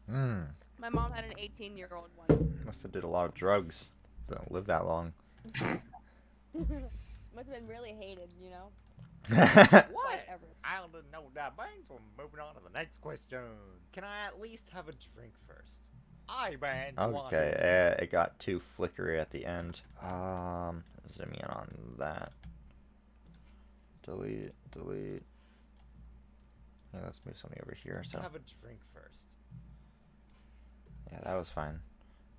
Hmm. My mom had an 18-year-old one. Must have did a lot of drugs. Don't live that long. Must have been really hated, you know? What? Whatever. I don't know that bang, so I'm moving on to the next question. Can I at least have a drink first? I ban. Okay, it got too flickery at the end. Zoom in on that. Delete. Yeah, let's move something over here. So Have a drink first. yeah, that was fine.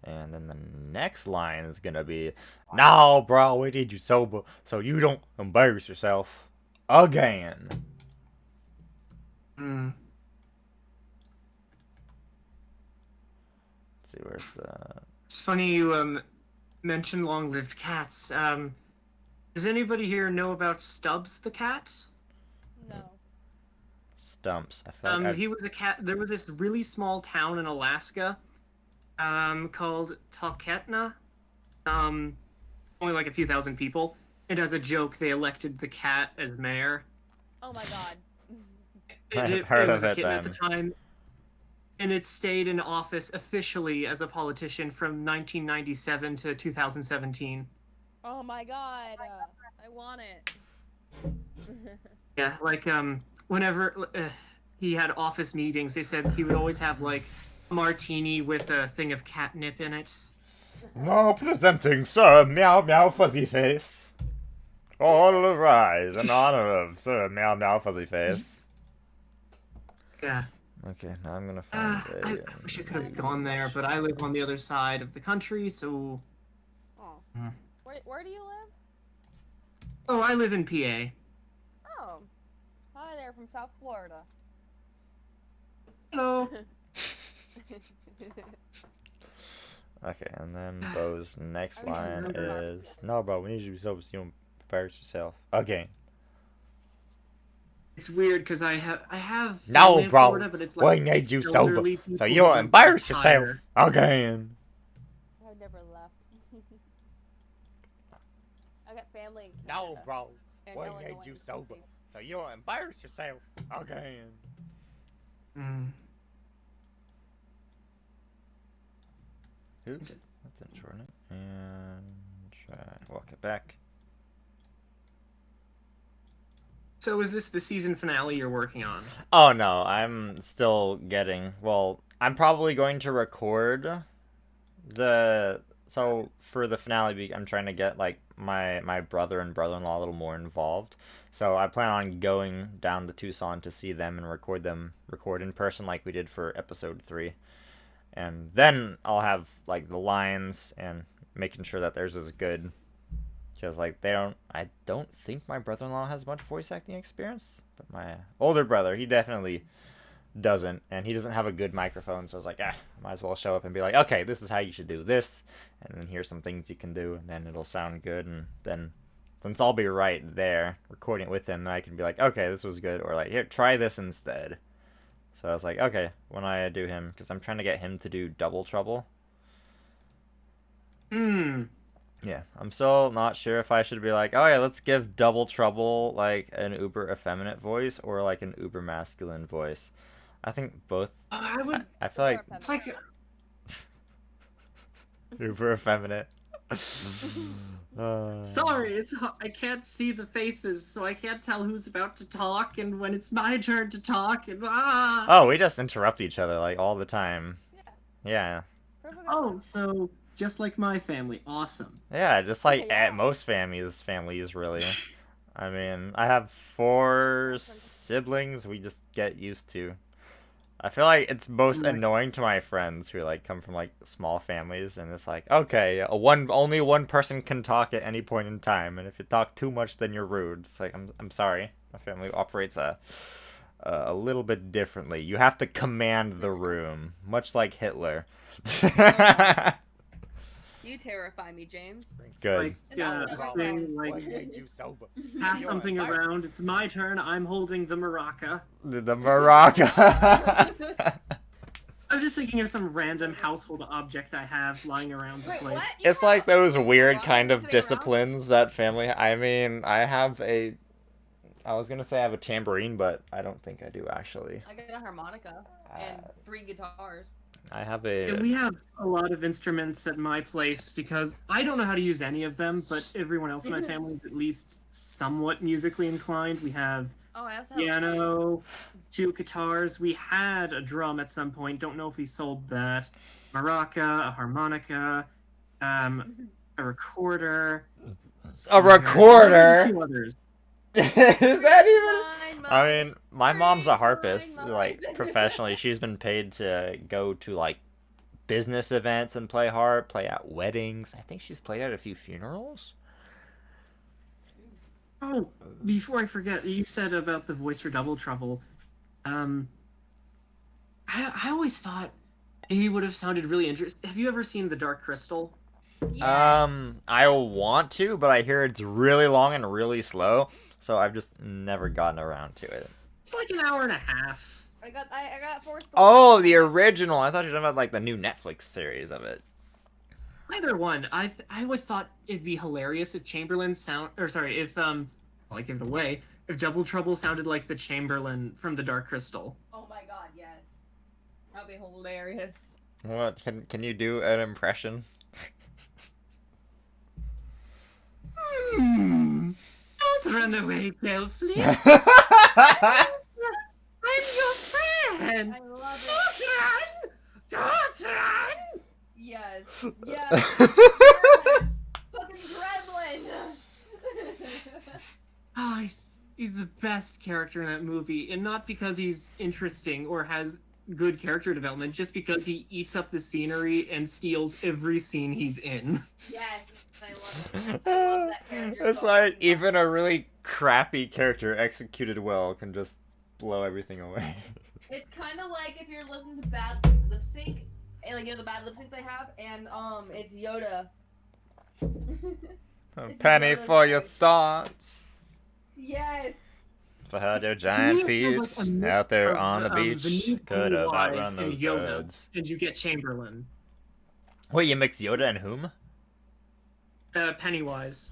And then the next line is gonna be, "No, bro, we need you sober so you don't embarrass yourself again." Hmm. Let's see, where's the... It's funny you mentioned long-lived cats. Does anybody here know about Stubbs the cat? No. Stumps? I feel like He was a cat. There was this really small town in Alaska, called Talkeetna. Only like a few thousand people. And as a joke, they elected the cat as mayor. Oh my god. I've heard it was of a it kitten at the then. time. And it stayed in office officially as a politician from 1997 to 2017. Oh my god. I want it. Yeah, like whenever he had office meetings, they said he would always have like a martini with a thing of catnip in it. Now presenting Sir Meow Meow Fuzzy Face. All rise in honor of Sir Meow Meow Fuzzy Face. Yeah. Okay, now I'm gonna find I wish I could have gone there, but I live on the other side of the country, so. Oh. Hmm. Where do you live? Oh, I live in PA. Oh. Hi there from South Florida. Hello. Okay, and then Bo's next I don't line remember. is, "No, bro, we need you to be sober so you don't embarrass yourself again." It's weird because I have No, family in bro. Florida, but it's We like need it's you sober elderly so people you who don't don't embarrass yourself retire. again. I've never left. I got family in No, Canada. bro. and We Illinois need and you Kentucky. sober so you don't embarrass yourself again. Mm. Oops, that's unfortunate. And try walk it back. So is this the season finale you're working on? Oh no, I'm still getting. Well, I'm probably going to record the. So for the finale, I'm trying to get like my brother and brother-in-law a little more involved. So I plan on going down to Tucson to see them and record in person like we did for episode 3. And then I'll have like the lines and making sure that theirs is good. Because like I don't think my brother-in-law has much voice acting experience, but my older brother, he definitely doesn't, and he doesn't have a good microphone, so I was like, might as well show up and be like, okay, this is how you should do this, and then here's some things you can do, and then it'll sound good, and then since I'll be right there recording it with him, then I can be like, okay, this was good, or like, here, try this instead. So I was like, okay, when I do him, because I'm trying to get him to do Double Trouble. Yeah, I'm still not sure if I should be like, oh yeah, let's give Double Trouble like an uber effeminate voice or like an uber masculine voice. I think both. I would. I feel like It's like uber effeminate. sorry, I can't see the faces, so I can't tell who's about to talk and when it's my turn to talk. And Oh, we just interrupt each other like all the time. Yeah. Perfect. Oh, so just like my family, awesome. Yeah, just like Okay, at yeah. most families really. I mean, I have 4 siblings. We just get used to. I feel like it's most Right. annoying to my friends who like come from like small families, and it's like, okay, only one person can talk at any point in time, and if you talk too much, then you're rude. It's like I'm sorry, my family operates a little bit differently. You have to command the room, much like Hitler. You terrify me, James. Good. Like, thing, like, What made you sober? pass You're something a fire- around. It's my turn. I'm holding the maraca. The maraca. I'm just thinking of some random household object I have lying around the Wait, place. what? You It's like have those a weird maraca kind of sitting around? disciplines that family. I mean, I was gonna say I have a tambourine, but I don't think I do actually. I got a harmonica and 3 guitars. I have Yeah, a. we have a lot of instruments at my place because I don't know how to use any of them, but everyone else in my family is at least somewhat musically inclined. We have Oh, I also have piano, 2 guitars. We had a drum at some point. Don't know if we sold that. Maraca, a harmonica, a recorder. A recorder? There's a few others. Is that even? Mine, I mean, my mom's a mine, harpist, mine. like professionally. She's been paid to go to like business events and play harp, play at weddings. I think she's played at a few funerals. Oh, before I forget, you said about the voice for Double Trouble. I always thought he would have sounded really interesting. Have you ever seen The Dark Crystal? Yes. I want to, but I hear it's really long and really slow, so I've just never gotten around to it. It's like an hour and a half. I got forced. Oh, the original. I thought you were talking about like the new Netflix series of it. Either one. I always thought it'd be hilarious if Chamberlain if I'll give it away. If Double Trouble sounded like the Chamberlain from The Dark Crystal. Oh my god, yes. That'd be hilarious. What can you do an impression? Don't run away, Belflix. I'm your friend. I love Don't it. run! Don't run! Yes. Yes. Yes. Fucking gremlin. Oh, he's the best character in that movie, and not because he's interesting or has good character development, just because he eats up the scenery and steals every scene he's in. Yes. I love it. I love that character. It's so like much. even a really crappy character executed well can just blow everything away. It's kind of like if you're listening to bad lip sync, and like the bad lip syncs they have, and it's Yoda. A It's penny Yoda's for your voice. thoughts. Yes. For her their To giant me, it feet feels like a mix out there of, on the the beach new could have Pennywise outrun and those Yoda, birds. and you get Chamberlain. Wait, you mix Yoda and whom? Pennywise.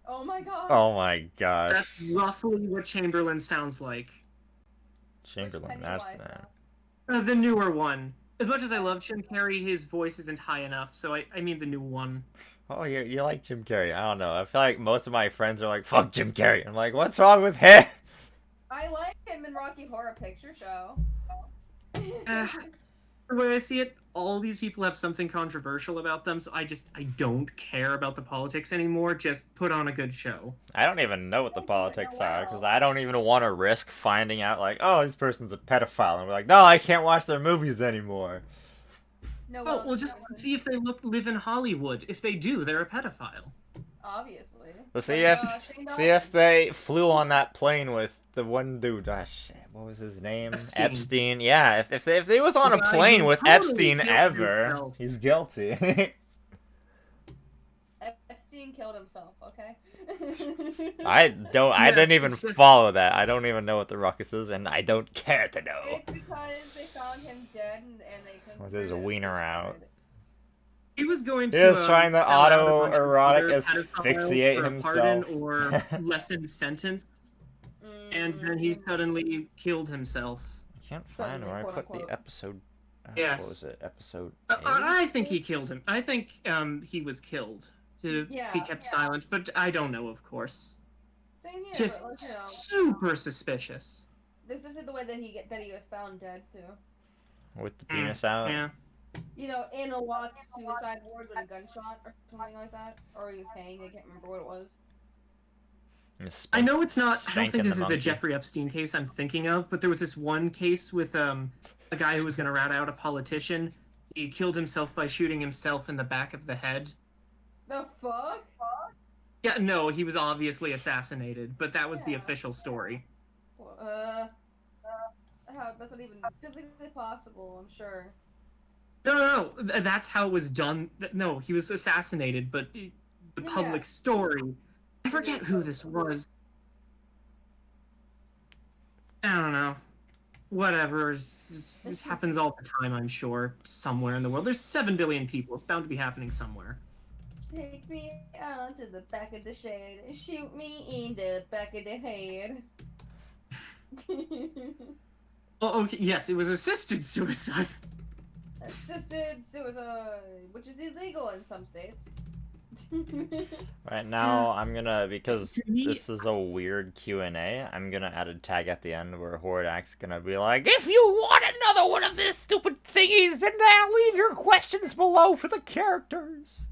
Oh my god. Oh my gosh. That's roughly what Chamberlain sounds like. Chamberlain, that's that. The newer one. As much as I love Jim Carrey, his voice isn't high enough, so I mean the new one. Oh, you like Jim Carrey. I don't know. I feel like most of my friends are like, fuck Jim Carrey. I'm like, what's wrong with him? I like him in Rocky Horror Picture Show. The way I see it, all these people have something controversial about them, so I don't care about the politics anymore. Just put on a good show. I don't even know what the politics are, because well. I don't even want to risk finding out, like, oh, this person's a pedophile. And we're like, no, I can't watch their movies anymore. No. Oh, well, just see if they live in Hollywood. If they do, they're a pedophile. Obviously. Let's see Like, if Shane see if they flew on that plane with the one dude. Ah, shit. what was his name? Epstein. Yeah, if he was on a The guy plane who with totally Epstein killed ever, himself. he's guilty. Epstein killed himself. Okay. I didn't even it's just- follow that. I don't even know what the ruckus is, and I don't care to know. It's because they found him dead and they couldn't. With his prove it, wiener so they out. tried. He was going He to was trying to sell out a bunch of autoerotic other pedophiles asphyxiate for a pardon himself. or lessened sentence, and then he Mm, suddenly killed himself. I can't find Suddenly, where I quote, put the unquote. episode. Yes. What was it? Episode. I think he killed him. I think he was killed. He Yeah, kept yeah. silent, but I don't know, of course. Same here. Just but, like, super suspicious. this is the way that he was found dead too. With the penis out. Yeah. You know, in a walk suicide ward with a gunshot or something like that, or he was hanged. I can't remember what it was. I know it's not. I don't Spanking think this the is the monkey. Jeffrey Epstein case I'm thinking of, but there was this one case with a guy who was going to rat out a politician. He killed himself by shooting himself in the back of the head. The fuck? Yeah, no, he was obviously assassinated, but that was the Yeah. official story. How, that's not even physically possible. I'm sure. No, that's how it was done. No, he was assassinated, but the Yeah. public story. I forget who this was. I don't know. Whatever. This happens all the time, I'm sure, somewhere in the world. There's 7 billion people. It's bound to be happening somewhere. Take me out to the back of the shed and shoot me in the back of the head. Oh, okay. Yes, it was assisted suicide. Assisted suicide, which is illegal in some states. Right now, I'm gonna, because To me- this is a weird Q&A, I'm gonna add a tag at the end where Hordak's gonna be like, if you want another one of these stupid thingies, then leave your questions below for the characters.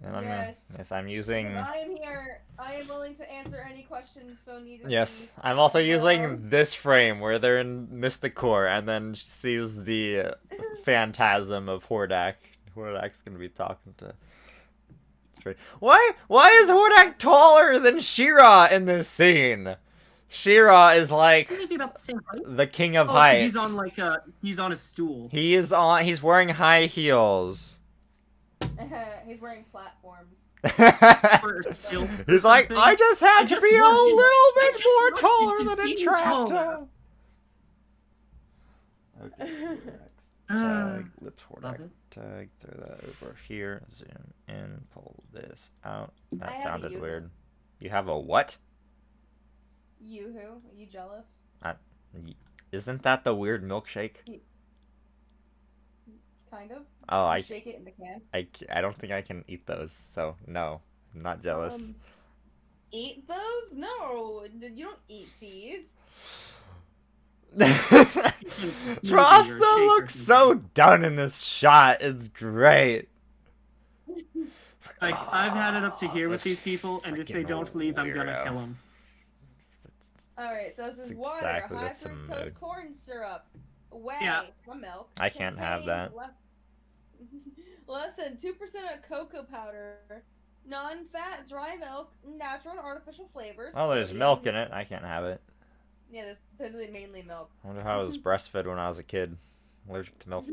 And Yes. I'm using... I am here. I am willing to answer any questions so needed. Yes, I'm also Yeah. using this frame where they're in Mystic Core and then sees the phantasm of Hordak. Hordak's gonna be talking to... It's right. Why is Hordak taller than She-Ra in this scene? She-Ra is like Maybe about the same height. the king of Oh, heights. he's on a stool. He's wearing high heels. He's wearing platforms. Or stilts or He's like, something. I just had I to just be a wanted- little I bit just more wanted taller to than seem a tractor. taller. Okay, Ah, tag, lips love Hordak, it. tag, throw that over here, zoom in, pull this out. I That have a sounded Yoo-hoo. weird. You have a what? You who? Are you jealous? Isn't that the weird milkshake? Kind of. Oh, You shake it in the can. I don't think I can eat those, so no, I'm not jealous. Eat those? No, you don't eat these. Frosta looks so done in this shot. It's great. Like, I've had it up to here with This these people, and if they freaking don't leave, I'm gonna weirdo. kill them. Alright, so this is That's water, exactly high what's the fructose mood. corn syrup, whey, Yeah. from milk. I can't have contains that. Less than 2% of cocoa powder, non-fat dry milk, natural and artificial flavors. Oh, there's sodium- milk in it. I can't have it. Yeah, there's literally mainly milk. I wonder how I was breastfed when I was a kid. Allergic to milk.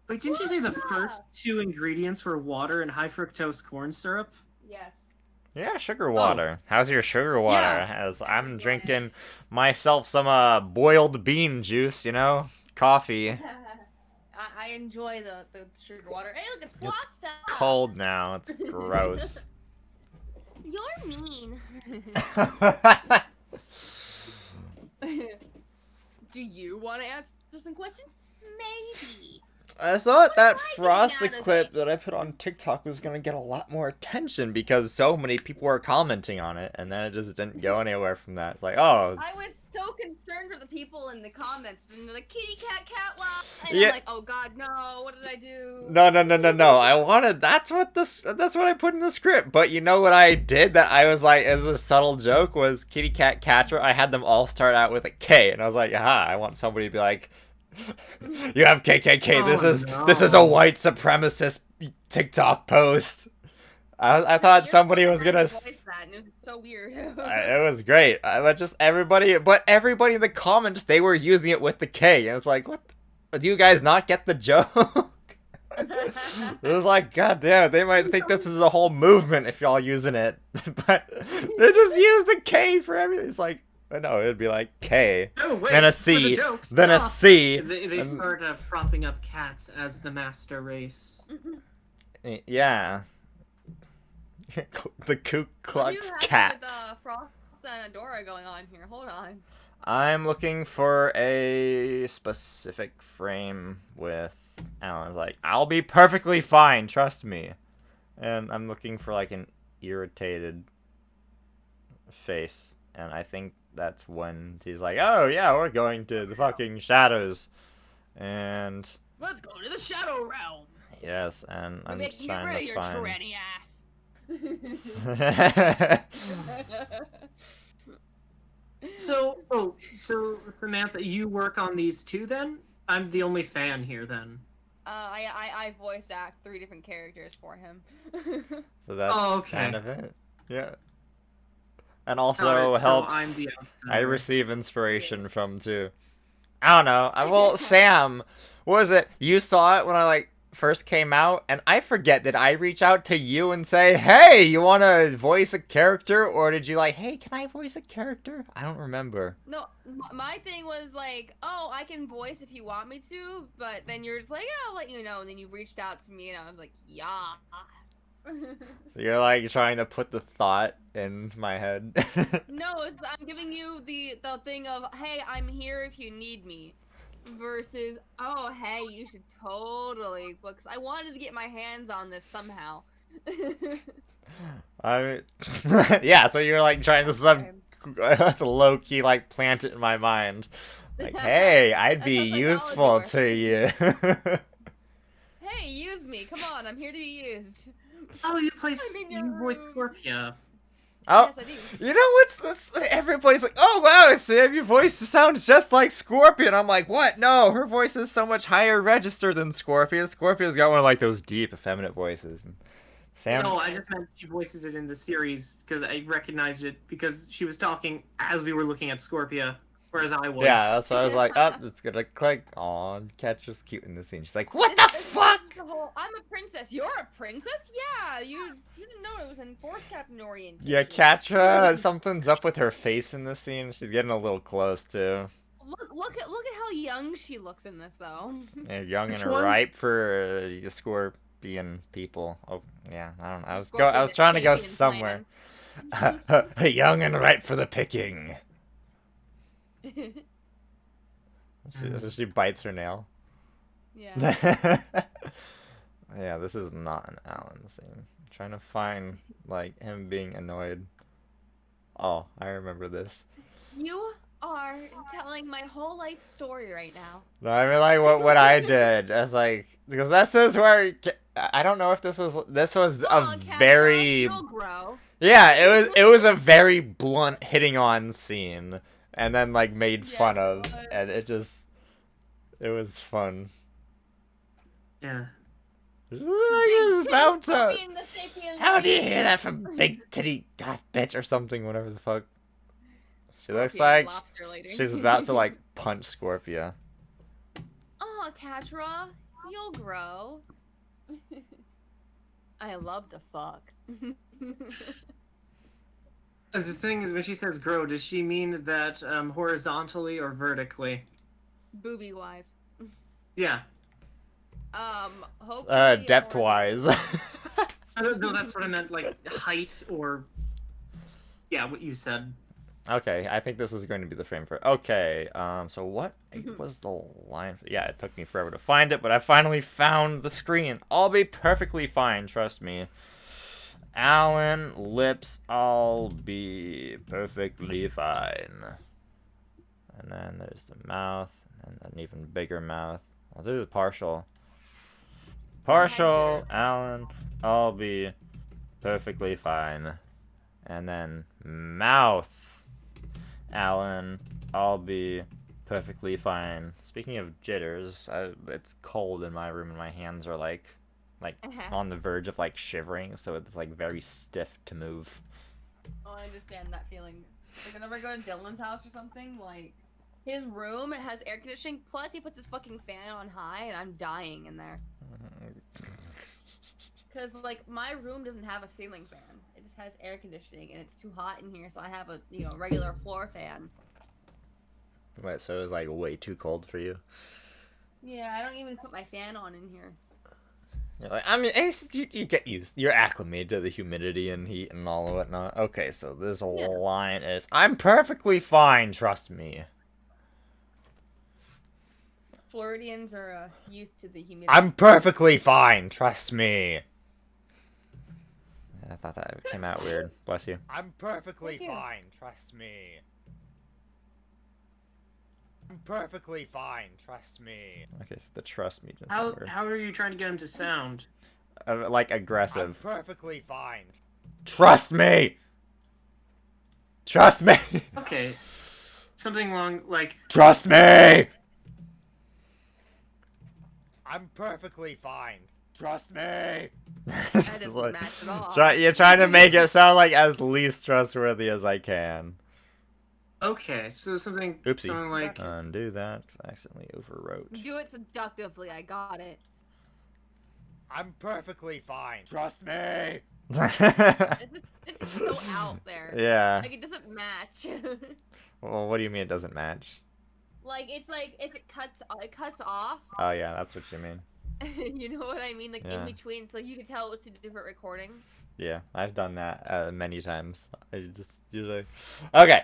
Wait, didn't you say the first 2 ingredients were water and high fructose corn syrup? Yes. Yeah, sugar water. How's your sugar water? Yeah. As I'm drinking myself some boiled bean juice, you know, coffee. I enjoy the sugar water. Hey, look, it's Frosta! Cold now. It's gross. You're mean. Do you want to answer some questions? Maybe. I thought that am I getting Frosta out of clip it? that I put on TikTok was gonna get a lot more attention because so many people were commenting on it, and then it just didn't go anywhere from that. It's like, oh, I was so concerned for the people in the comments, and they're like, kitty cat wow, and Yeah. I'm like, oh god, no, what did I do? no. I wanted that's what I put in the script. But you know what I did that I was like as a subtle joke was kitty cat catcher. I had them all start out with a K, and I was like, aha, I want somebody to be like, you have KKK. Oh, This is a no. white supremacist TikTok post. I thought somebody was gonna. Voice that, and it was so weird. It was great. But just everybody in the comments, they were using it with the K, and it's like, what? Do you guys not get the joke? It was like, god damn, they might think this is a whole movement if y'all using it, but they just use the K for everything. It's like, no, it'd be like K, Oh, wait, then a this was C, joke. then a Stop. C. They start propping up cats as the master race. Yeah. The Ku Klux Cats. With Frost and Adora going on here. Hold on. I'm looking for a specific frame with Alan's like, I'll be perfectly fine, trust me. And I'm looking for like an irritated face. And I think that's when he's like, oh yeah, we're going to the fucking shadows. And Let's go to the Shadow Realm. yes, and I'm Get trying rid of to your find. tranny ass. So Samantha, you work on these too then? I'm the only fan here then. I voice act 3 different characters for him. So that's Oh, okay. kind of it. Yeah. And Got also it, so helps. I'm the I outsider. receive inspiration from too. I don't know. Well, Sam, what was it? You saw it when I like first came out, and I forget, did I reach out to you and say, hey, you want to voice a character, or did you like, hey, can I voice a character? I don't remember. No, my thing was like, oh, I can voice if you want me to, but then you're just like, yeah, I'll let you know, and then you reached out to me, and I was like, yeah. So you're like trying to put the thought in my head. No, I'm giving you the thing of, hey, I'm here if you need me. Versus, oh, hey, you should totally, because I wanted to get my hands on this somehow. I yeah, so you're like trying to that's a low key like plant it in my mind. Like, hey, I'd be useful to you. Hey, use me. Come on, I'm here to be used. Oh, you play you're you voice rude. Scorpia. Oh, Yes, I do. you know what's everybody's like, oh wow, Sam, your voice sounds just like Scorpion. I'm like, what? No, her voice is so much higher register than Scorpion. Scorpion's got one of like those deep, effeminate voices. And Sam, No, I just meant she voices it in the series because I recognized it because she was talking as we were looking at Scorpia, whereas I was. yeah, that's why I was like, oh, it's gonna click. Aw, Catra's cute in the scene. She's like, what the fuck? This is the whole, I'm a princess. You're a princess? Yeah, you didn't know it was in Force Captain orientation. Yeah, Catra, something's up with her face in this scene. She's getting a little close too. Look at how young she looks in this though. Yeah, young Which and one? ripe for Scorpion people. Oh, yeah, I don't know. I was Scorpion trying to go Sabian somewhere. Young and ripe for the picking. She bites her nail. Yeah. Yeah, this is not an Alan scene. I'm trying to find like him being annoyed. Oh, I remember this. You are telling my whole life story right now. No, I mean like what I did. I was like, because this is where I don't know if this was Come a on, Catra, very you'll grow. yeah, it was a very blunt hitting on scene, and then like made Yeah, fun of, it was. and it was fun. Yeah. It was about to. Scorpion the sapien How do you lady. hear that from Big Titty Goth Bitch or something? Whatever the fuck. She looks Scorpion like lobster lady. she's about to like punch Scorpia. Oh, Catra, you'll grow. I love to fuck. As the thing is, when she says grow, does she mean that horizontally or vertically? Booby wise. Yeah. Hopefully. Depth wise. No, that's what I meant, like height or. Yeah, what you said. Okay, I think this is going to be the frame for. Okay, so what was the line? Yeah, it took me forever to find it, but I finally found the screen. I'll be perfectly fine, trust me. Alan, lips, I'll be perfectly fine. And then there's the mouth, and an even bigger mouth. I'll do the partial. Partial, Alan, I'll be perfectly fine. And then mouth, Alan, I'll be perfectly fine. Speaking of jitters, it's cold in my room and my hands are like like on the verge of like shivering, so it's like very stiff to move. Oh, I understand that feeling. Like whenever I go to Dylan's house or something, like his room has air conditioning, plus he puts his fucking fan on high, and I'm dying in there. Cause like my room doesn't have a ceiling fan; it just has air conditioning, and it's too hot in here, so I have a regular floor fan. Wait, so it was like way too cold for you? Yeah, I don't even put my fan on in here. You're like, I mean, you get used. You're acclimated to the humidity and heat and all and whatnot. Okay, so this line is, I'm perfectly fine, trust me. Floridians are used to the humidity. I'm perfectly fine, trust me. I thought that came out weird. Bless you. I'm perfectly Thank you. fine, trust me. I'm perfectly fine, trust me. Okay, so the trust me just sound weird. How are you trying to get him to sound? Like I'm aggressive. perfectly fine. Trust me! Trust me! Okay. Something along like Trust me! I'm perfectly fine. Trust me. That doesn't match at all. You're trying to make it sound like as least trustworthy as I can. okay, so something Oopsie. something like Undo that, 'cause I accidentally overwrote. Do it seductively. I got it. I'm perfectly fine. Trust me. It's just so out there. Yeah. Like it doesn't match. Well, what do you mean it doesn't match? Like it's like if it cuts off. Oh yeah, that's what you mean. You know what I mean? Like Yeah. in between, so you can tell it was two different recordings. Yeah, I've done that many times. I just usually. Okay.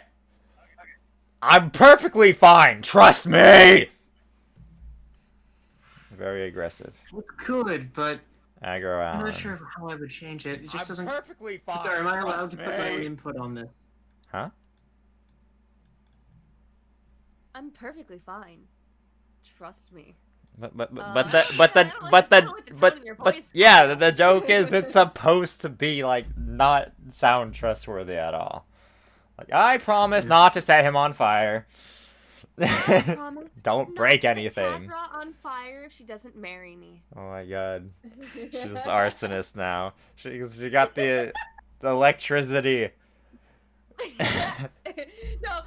I'm perfectly fine. Trust me. Very aggressive. it's good, but Aggro I'm Alan. not sure how I would change it. It just I'm doesn't. perfectly fine. Sorry, am I allowed trust to put my own me. input on this? Huh? I'm perfectly fine. Trust me. But I don't like the tone in your voice, yeah, Kyle. the joke is it's supposed to be like not sound trustworthy at all. Like I promise not to set him on fire. I promise Don't not break to set anything. Kadra on fire if she doesn't marry me. Oh my god, she's an arsonist now. She got the electricity. no,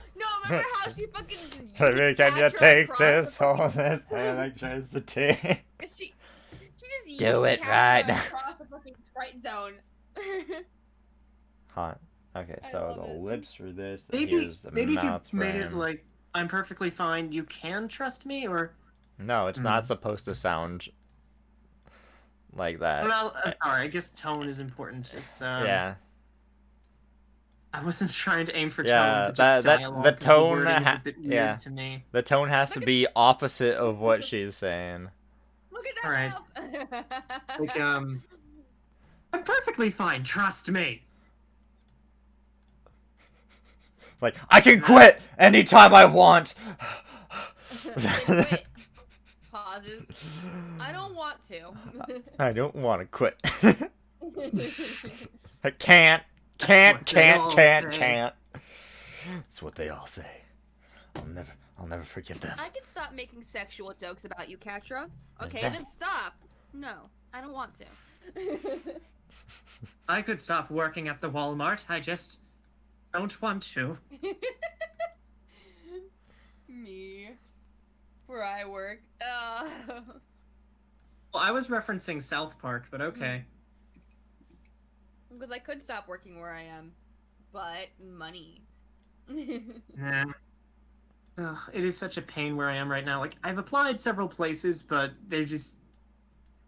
remember how she fucking Baby, yeets can you Kadra take across this? the All fucking- this electricity. She just Do yeets it Kadra right now. across the fucking sprite zone. Hot. Okay, I so love the it. lips for this. And Maybe here's the maybe if you mouth made it frame. like I'm perfectly fine. You can trust me, or No, it's not supposed to sound like that. well, sorry. I guess tone is important. It's Yeah. I wasn't trying to aim for Yeah, tone, but just that- dialogue. the 'cause tone wording is ha- a bit weird yeah. to me. The tone has to be opposite of what she's saying. Look at Alright. that Like mouth. I'm perfectly fine. Trust me. Like, I can quit anytime I want! Wait. Pauses. I don't want to. I don't want to quit. I can't. what they all say. That's what they all say. I'll never forgive them. I can stop making sexual jokes about you, Katra. Okay, that- then stop. No, I don't want to. I could stop working at the Walmart. I just don't want to. Me. Where I work. Well, I was referencing South Park, but okay. Because I could stop working where I am. But money. Nah. Ugh, it is such a pain where I am right now. Like, I've applied several places, but they're just,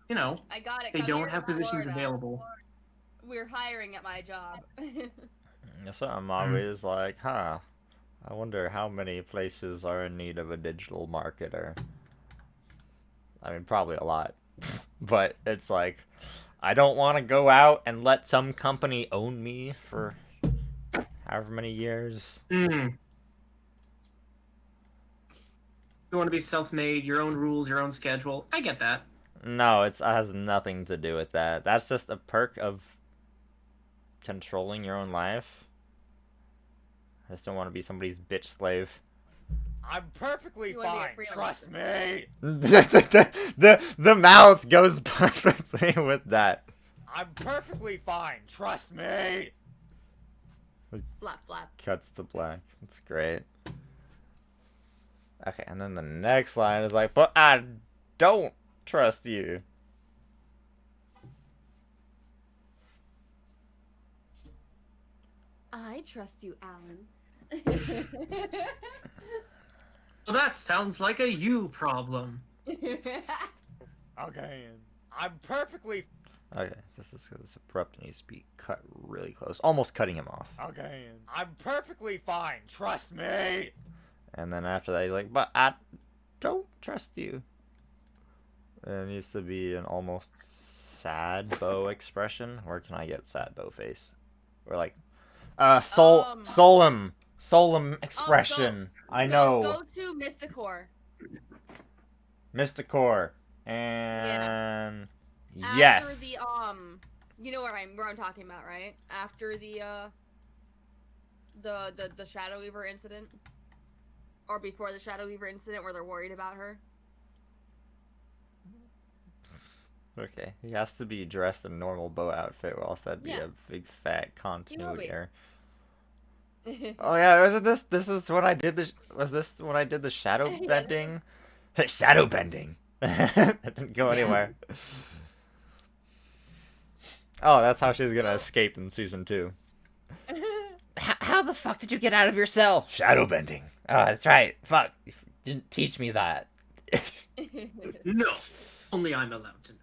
you know, I got it. they come don't here have to positions Florida. available. We're hiring at my job. So I'm always like, huh. I wonder how many places are in need of a digital marketer. I mean, probably a lot. But it's like, I don't want to go out and let some company own me for however many years. Mm. You want to be self-made, your own rules, your own schedule. I get that. No, it has nothing to do with that. That's just a perk of controlling your own life. I just don't want to be somebody's bitch slave. I'm perfectly You wanna be a fine. freelancer. Trust me. The mouth goes perfectly with that. I'm perfectly fine. Trust me. Flap, flap. Cuts to black. That's great. Okay, and then the next line is like, but I don't trust you. I trust you, Alan. Well, that sounds like a you problem. Okay. And I'm perfectly. Okay, this is because it's abrupt and needs to be cut really close. Almost cutting him off. Okay. And I'm perfectly fine. Trust me. And then after that, he's like, but I don't trust you. There needs to be an almost sad bow expression. Where can I get sad bow face? Or like, solemn expression. I know. Go to Mysticore. Mysticore. And After yes. the you know where I'm talking about, right? After the Shadow Weaver incident, or before the Shadow Weaver incident, where they're worried about her. Okay, he has to be dressed in a normal bow outfit, or else that'd be Yeah. a big fat continuity be. error. Oh yeah, wasn't this? This is when I did the. Was this when I did the shadow Yeah. bending? Shadow bending. That didn't go Yeah. anywhere. Oh, that's how she's gonna So- escape in season 2. How the fuck did you get out of your cell? Shadow bending. Oh, that's right. Fuck, you didn't teach me that. No, only I'm allowed to know.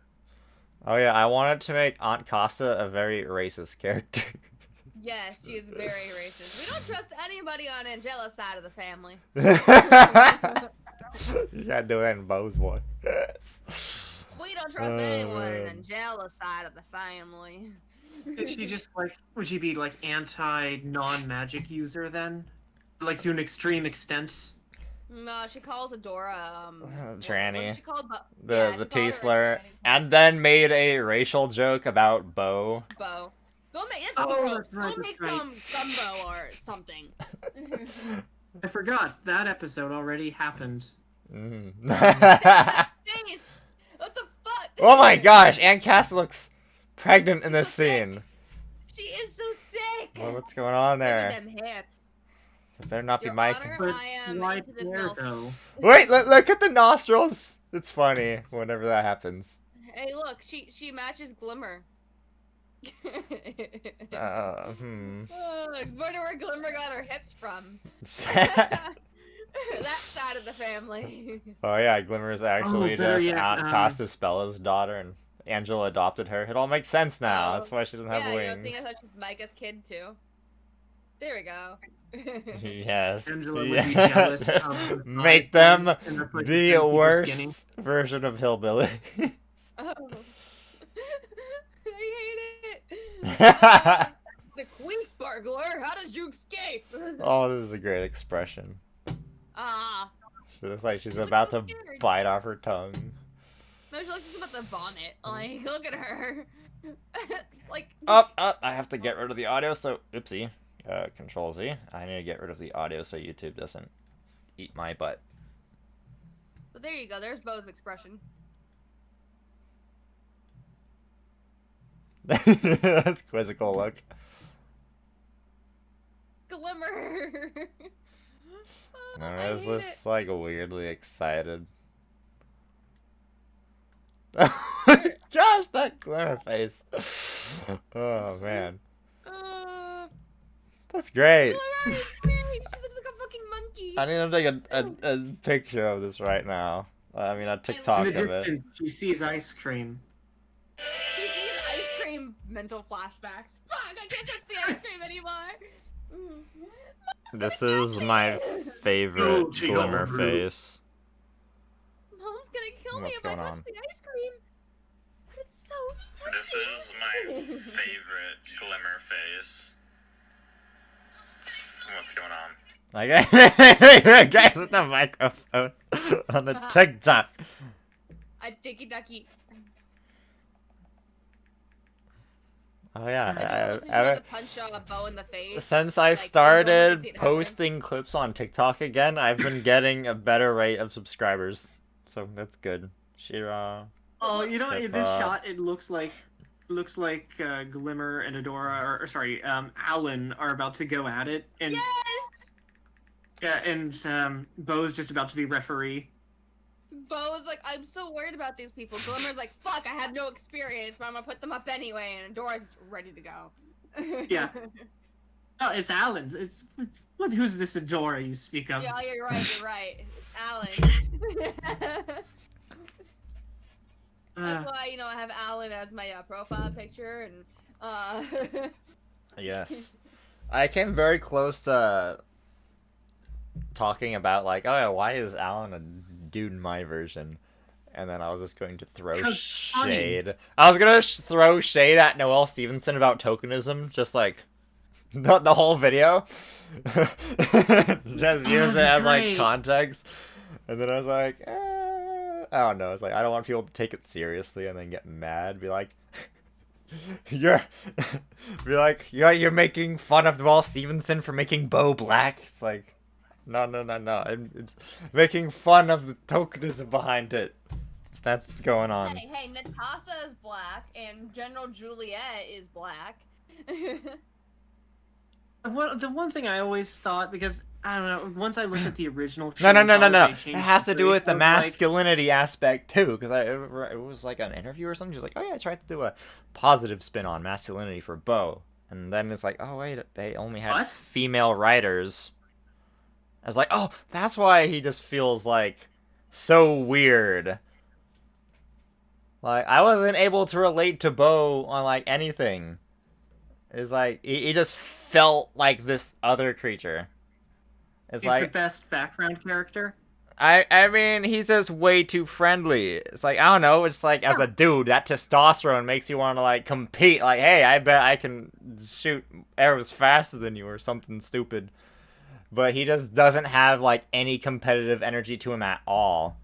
Oh yeah, I wanted to make Aunt Costa a very racist character. Yes, she is very racist. We don't trust anybody on Angela's side of the family. You gotta do it in Bo's voice. We don't trust Oh, anyone man. on Angela's side of the family. Is she just like, would she be like anti non-magic user then? Like to an extreme extent? No, she calls Adora Tranny. What is she called? The she called her a Teesler, tranny. and then made a racial joke about Bo. Bo. Go make it's Oh, gross. that's right, Go make that's right. some gumbo or something. I forgot, that episode already happened. Mm. Face. What the fuck? Oh my gosh, Aunt Cass looks pregnant in She's this so thick. scene. She is so thick. What's going on Look at there? them hips. It better not be Your Mike. Honor, But I am right into this there, milk. though. Wait, look at the nostrils. It's funny whenever that happens. Hey, look, she matches Glimmer. Wonder where Glimmer got her hips from. That side of the family. Oh yeah, Glimmer is actually better just yet, Aunt Costas Bella's daughter, and Angela adopted her. It all makes sense now. Oh, That's why she doesn't have yeah, you know, wings. seeing as how she's Micah's kid too. There we go. Yes. Angela would be yes. jealous of the Make five them ones and replace the them with skinny. worst version of hillbilly. Oh. I hate it. The queef burglar. How did you escape? Oh, this is a great expression. Ah. She looks like she's She looks about so to scared. bite off her tongue. No, she looks just about to vomit. Like, look at her. Like. Up, I have to get rid of the audio, so oopsie. Control Z. I need to get rid of the audio so YouTube doesn't eat my butt. But there you go. There's Bo's expression. That's quizzical look. Glimmer. Oh, I Is hate this it. like weirdly excited? Gosh, that glimmer face. Oh man, that's great. Glimmer is great. She looks like a fucking monkey. I need to take a picture of this right now. I mean, a In TikTok the of it. distance, she sees ice cream. She sees ice cream mental flashbacks. Fuck, I can't touch the ice cream anymore. This is my favorite Gucci glimmer on face. Mom's gonna kill me What's if I going touch on? the ice cream. But it's so touchy. This is my favorite glimmer face. What's going on? Like, guys with the microphone on the TikTok. A dicky ducky. Oh yeah. I just wanted to punch a bow in the face. Since I like, started see it happen. posting clips on TikTok again, I've been getting a better rate of subscribers. So that's good. She-Ra. Oh, you know, in this Pippa. shot, it looks like Glimmer and Adora, or sorry, Alan are about to go at it, and Yes! yeah, and Bo's just about to be referee. Bo's like, I'm so worried about these people. Glimmer's like, fuck, I have no experience, but I'm gonna put them up anyway, and Adora's ready to go. Yeah. Oh, it's Alan's. Who's this Adora you speak of? Yeah, you're right. Alan. That's why, you know, I have Alan as my profile picture, and, Yes. I came very close to talking about, like, oh yeah, why is Alan a dude in my version? And then I was just going to throw shade. I was gonna throw shade at Noelle Stevenson about tokenism, just like the whole video. Just use it as like context. And then I was like, I don't know. It's like I don't want people to take it seriously and then get mad. Be like, you're making fun of Noelle Stevenson for making Bo black. It's like, no. It's making fun of the tokenism behind it. That's what's going on. Hey, Natasha is black, and General Juliet is black. The one thing I always thought, because I don't know, once I looked at the original, No. they It changed has to do with the of, masculinity aspect too, because it was like an interview or something. She was like, "Oh yeah, I tried to do a positive spin on masculinity for Bo," and then it's like, "Oh wait, they only had What? female writers." I was like, "Oh, that's why he just feels like so weird." Like I wasn't able to relate to Bo on like anything. It's like he just felt like this other creature. It's He's like the best background character. I mean, he's just way too friendly. It's like, I don't know, it's like, as a dude, that testosterone makes you want to, like, compete. Like, hey, I bet I can shoot arrows faster than you or something stupid. But he just doesn't have, like, any competitive energy to him at all.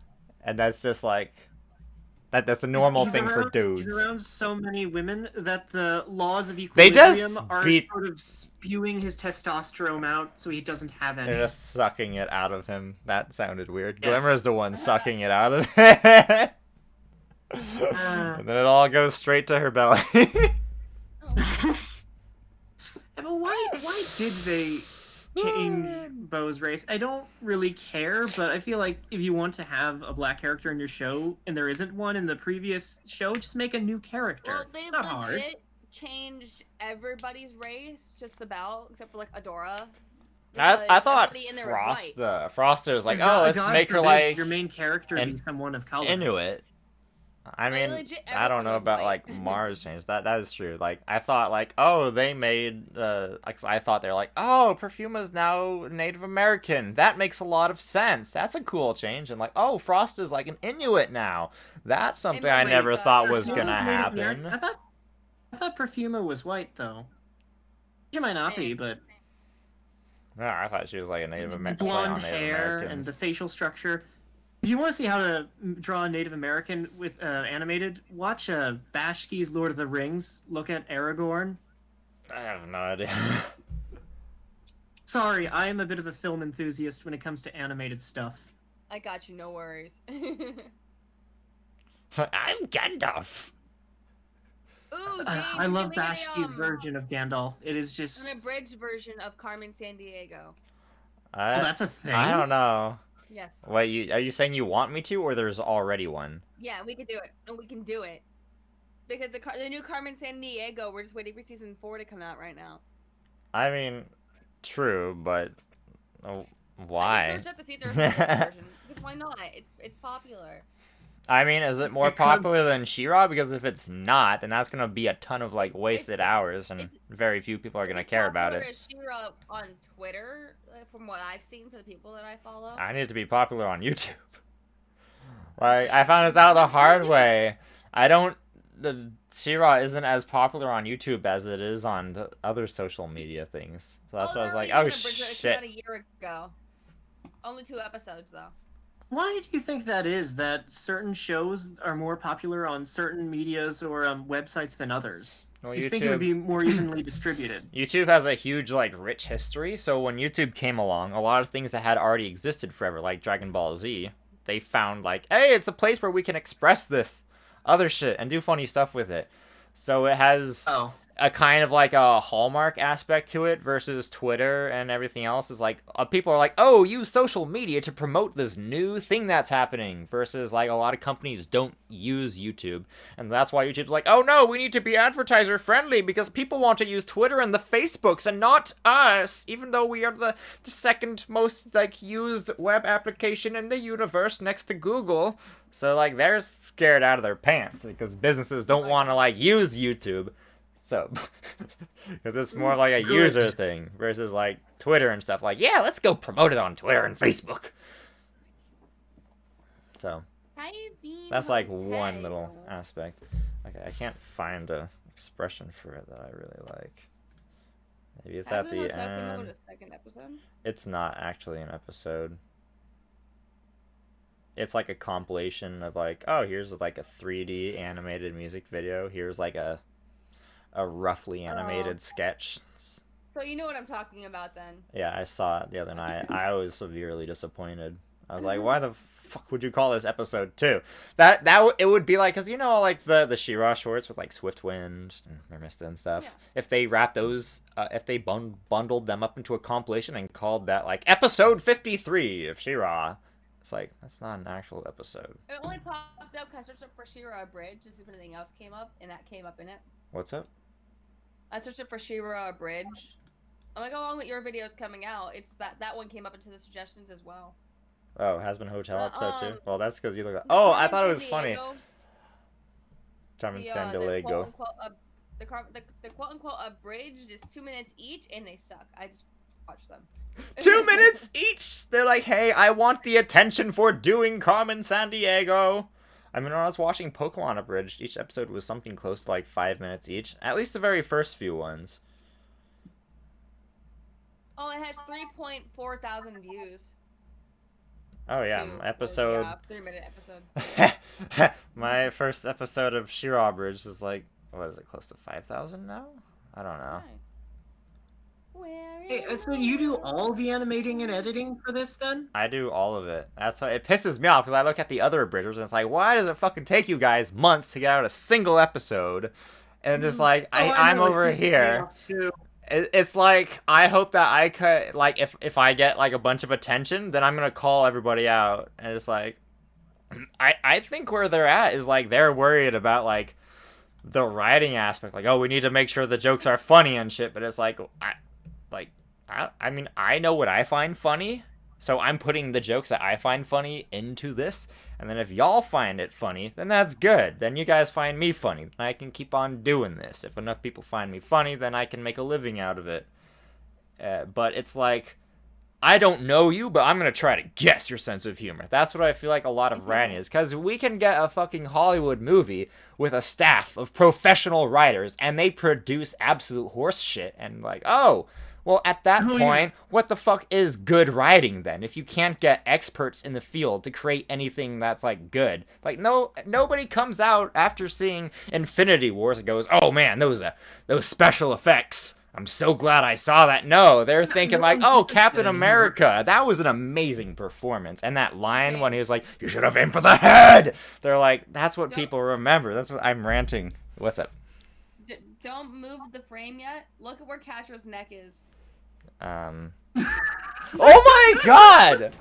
And that's just, like, that's a normal He's thing for around- dudes. He's around so many women that the laws of They equilibrium just are beat- sort of spewing his testosterone out so he doesn't have any. They're just sucking it out of him. That sounded weird. Yes. Glimmer's the one sucking it out of him. And then it all goes straight to her belly. Yeah, but why did they change Bo's race? I don't really care, but I feel like if you want to have a black character in your show and there isn't one in the previous show, just make a new character. Well, they It's not hard. legit changed everybody's race, just about, except for, like, Adora. I Because thought everybody in there was white. Froster was like, God- oh, let's God make her forbid like your main character an be someone of color. Inuit. I mean, legit, I don't everyone know was about white. like Mars change. That is true. Like I thought, like oh, they made. I thought they're like, oh, Perfuma's now Native American. That makes a lot of sense. That's a cool change. And like, oh, Frost is like an Inuit now. That's something I wait, never thought was Perfuma gonna Native American- happen. I thought Perfuma was white though. She might not be, but No, I thought she was like a Native the American. blonde hair and the facial structure. If you want to see how to draw a Native American with animated, watch Bashki's Lord of the Rings. Look at Aragorn. I have no idea. Sorry, I am a bit of a film enthusiast when it comes to animated stuff. I got you, no worries. I'm Gandalf. Ooh, James, I you love can make Bashki's version of Gandalf. It is just... an abridged version of Carmen Sandiego. Oh, that's a thing? I don't know. Yes. Wait, are you saying you want me to, or there's already one? Yeah, we could do it. And we can do it. Because the new Carmen Sandiego, we're just waiting for season 4 to come out right now. I mean, true, but I why? can search up to see if there's a different version. Because why not? It's popular. I mean, is it more It could- popular than She-Ra? Because if it's not, then that's gonna be a ton of like wasted hours, and it's- very few people are gonna It's care about popular it. as She-Ra on Twitter, from what I've seen for the people that I follow. I need it to be popular on YouTube. Like, I found this out the hard way. The She-Ra isn't as popular on YouTube as it is on the other social media things. So that's why I was like, oh It came shit. out a year ago. Only 2 episodes though. Why do you think that is? That certain shows are more popular on certain medias or websites than others? Well, You'd think it would YouTube be more evenly distributed. YouTube has a huge like rich history, so when YouTube came along, a lot of things that had already existed forever, like Dragon Ball Z, they found like, hey, it's a place where we can express this other shit and do funny stuff with it. So it has Oh. a kind of like a hallmark aspect to it versus Twitter and everything else is like people are like, oh, use social media to promote this new thing that's happening versus like a lot of companies don't use YouTube, and that's why YouTube's like, oh no, we need to be advertiser friendly because people want to use Twitter and the Facebooks and not us, even though we are the second most like used web application in the universe next to Google. So like they're scared out of their pants because businesses don't want to like use YouTube. So, because it's more like a user thing versus like Twitter and stuff. Like, yeah, let's go promote it on Twitter and Facebook. So, that's like one little aspect. Okay, I can't find a expression for it that I really like. Maybe it's at the end. It's not actually an episode. It's like a compilation of like, oh, here's like a 3D animated music video. Here's like a roughly animated sketch. So you know what I'm talking about then. Yeah, I saw it the other night. I was severely disappointed. I was like, why the fuck would you call this episode 2? That it would be like, because you know, like the She-Ra shorts with like Swiftwind and Mermista and stuff. Yeah. If they wrapped those, if they bundled them up into a compilation and called that like episode 53 of She-Ra, it's like, that's not an actual episode. It only popped up because I searched up for She-Ra Abridged to see if anything else came up, and that came up in it. What's up? I searched up for She-Ra Abridged. I'm like, along with your videos coming out, it's that one came up into the suggestions as well. Oh, Has Been Hotel episode 2? Well, that's because you look like... Oh, I thought it was funny. Carmen Sandiego. The quote-unquote abridged is 2 minutes each, and they suck. I just watched them. 2 minutes each? They're like, hey, I want the attention for doing Carmen Sandiego. I mean, when I was watching Pokemon Abridged, each episode was something close to like 5 minutes each. At least the very first few ones. Oh, it has 3.4 thousand views. Oh yeah, episode... Yeah, 3-minute episode. My first episode of She-Ra Abridged is like, what is it, close to 5,000 now? I don't know. Hey, so you do all the animating and editing for this then? I do all of it. That's why it pisses me off, because I look at the other abridgers and it's like, why does it fucking take you guys months to get out a single episode? And just like, I'm over here. It's like, I hope that I could, like, if I get like a bunch of attention, then I'm gonna call everybody out. And it's like, I think where they're at is like, they're worried about like the writing aspect. Like, oh, we need to make sure the jokes are funny and shit. But it's like, I mean, I know what I find funny, so I'm putting the jokes that I find funny into this, and then if y'all find it funny, then that's good. Then you guys find me funny, then I can keep on doing this. If enough people find me funny, then I can make a living out of it. But it's like, I don't know you, but I'm gonna try to guess your sense of humor. That's what I feel like a lot of writing is, because we can get a fucking Hollywood movie with a staff of professional writers, and they produce absolute horse shit, and like, oh... Well, at that point, what the fuck is good writing then? If you can't get experts in the field to create anything that's like good, like nobody comes out after seeing Infinity Wars and goes, "Oh man, those special effects. I'm so glad I saw that." No, they're thinking like, "Oh, Captain America, that was an amazing performance." And that line when he was like, "You should have aimed for the head." They're like, that's what people remember. That's what I'm ranting. What's up? Don't move the frame yet. Look at where Catro's neck is. Oh my god!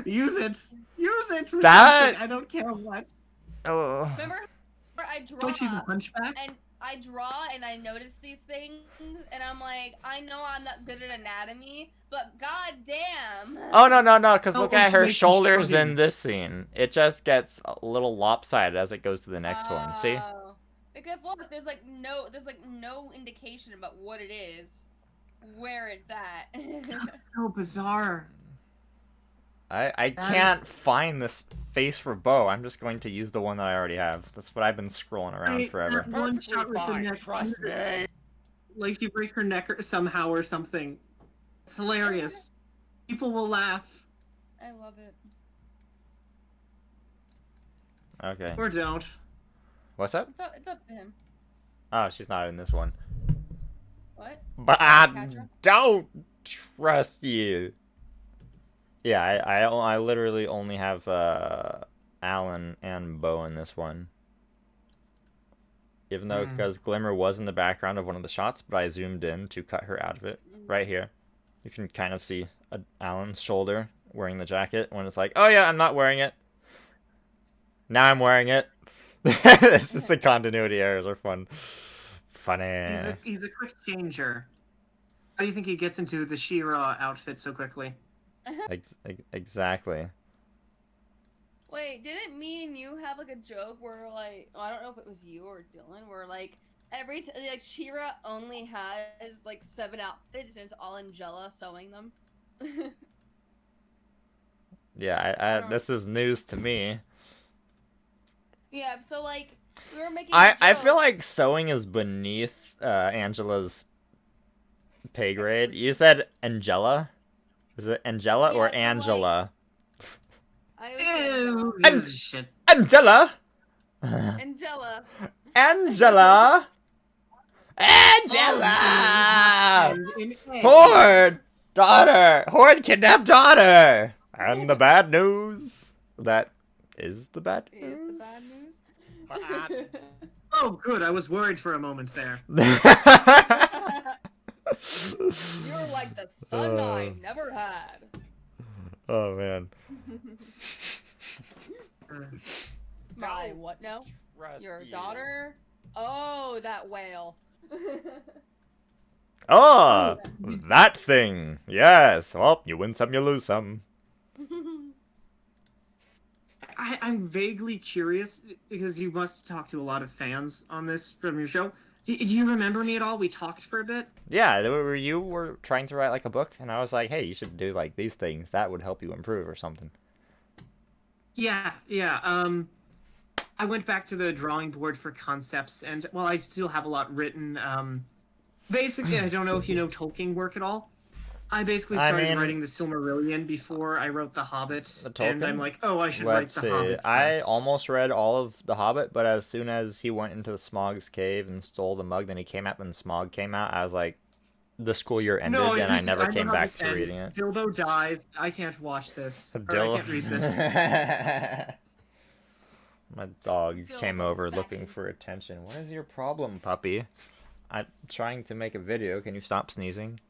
Use it for that... something. I don't care what. Oh. Remember, I draw. It's like she's a hunchback. And I draw and I notice these things, and I'm like, I know I'm not good at anatomy, but goddamn. Oh no! Because look at her shoulders in this scene. It just gets a little lopsided as it goes to the next one. See? Because look, there's like no indication about what it is, where it's at. That's so bizarre. I can't find this face for Bo. I'm just going to use the one that I already have. That's what I've been scrolling around forever. That one shot with the neck. Trust me. Like she breaks her neck somehow or something. It's hilarious. People will laugh. I love it. Okay. Or don't. What's up? It's up to him. Oh, she's not in this one. What? But I Catra? don't trust you. Yeah, I literally only have Alan and Bo in this one. Even though, because Glimmer was in the background of one of the shots, but I zoomed in to cut her out of it. Right here. You can kind of see Alan's shoulder wearing the jacket when it's like, oh yeah, I'm not wearing it. Now I'm wearing it. It's just the continuity errors are fun. Funny. He's a quick changer. How do you think he gets into the She-Ra outfit so quickly? Exactly. Wait, didn't me and you have like a joke where like I don't know if it was you or Dylan, where like like She-Ra only has like 7 outfits and it's all Angela sewing them. Yeah, this is news to me. Yeah, so like we were making. I feel like sewing is beneath Angela's pay grade. You said Angela? Is it Angela or Yeah, so, Angela? I Ew, was this is shit. Angela! Angela. Angela! Angela! Angela! Horde! Daughter! Horde kidnapped daughter! And the bad news. That is the bad news. Is the bad news? Oh, good. I was worried for a moment there. You're like the son I never had. Oh, man. My what now? Your daughter? Oh, that whale. Oh, that thing. Yes. Well, you win some, you lose some. I'm vaguely curious, because you must talk to a lot of fans on this from your show. Do you remember me at all? We talked for a bit? Yeah, you were trying to write like a book, and I was like, hey, you should do like these things. That would help you improve or something. Yeah. I went back to the drawing board for concepts, and while I still have a lot written, basically, I don't know if you know Tolkien work at all. I basically started writing the Silmarillion before I wrote The Hobbit, and I'm like, oh, I should write The Hobbit first. I almost read all of The Hobbit, but as soon as he went into the Smaug's cave and stole the mug, then he came out, then Smaug came out, I was like, the school year ended, and I never came back to reading it. Bilbo dies. I can't watch this. Or I can't read this. My dog came over looking for attention. What is your problem, puppy? I'm trying to make a video. Can you stop sneezing?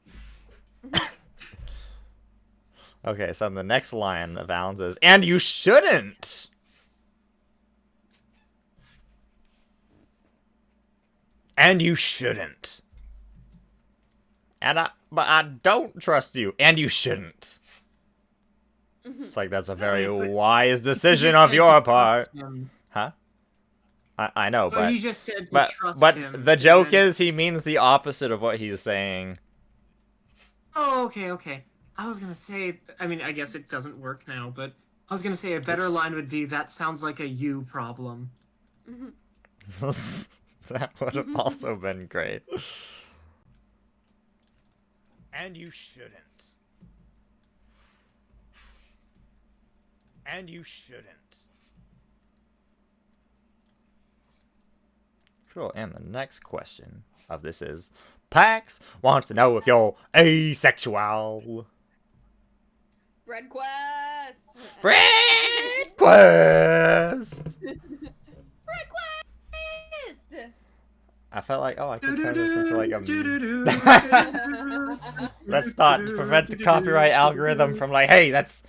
Okay, so the next line of Alan's is, and you shouldn't! And you shouldn't. But I don't trust you, and you shouldn't. It's like, that's a very wise decision of your part. Huh? I know, but... you just said but trust him. The joke is he means the opposite of what he's saying. Oh, okay. I was gonna say, I mean, I guess it doesn't work now, but I was gonna say a better line would be, that sounds like a you problem. That would have also been great. And you shouldn't. And you shouldn't. Cool, and the next question of this is, Pax wants to know if you're asexual. Bread quest. Bread quest. Bread quest. I felt like, oh, I could turn this into like a... Let's not prevent the copyright algorithm from like, hey, that's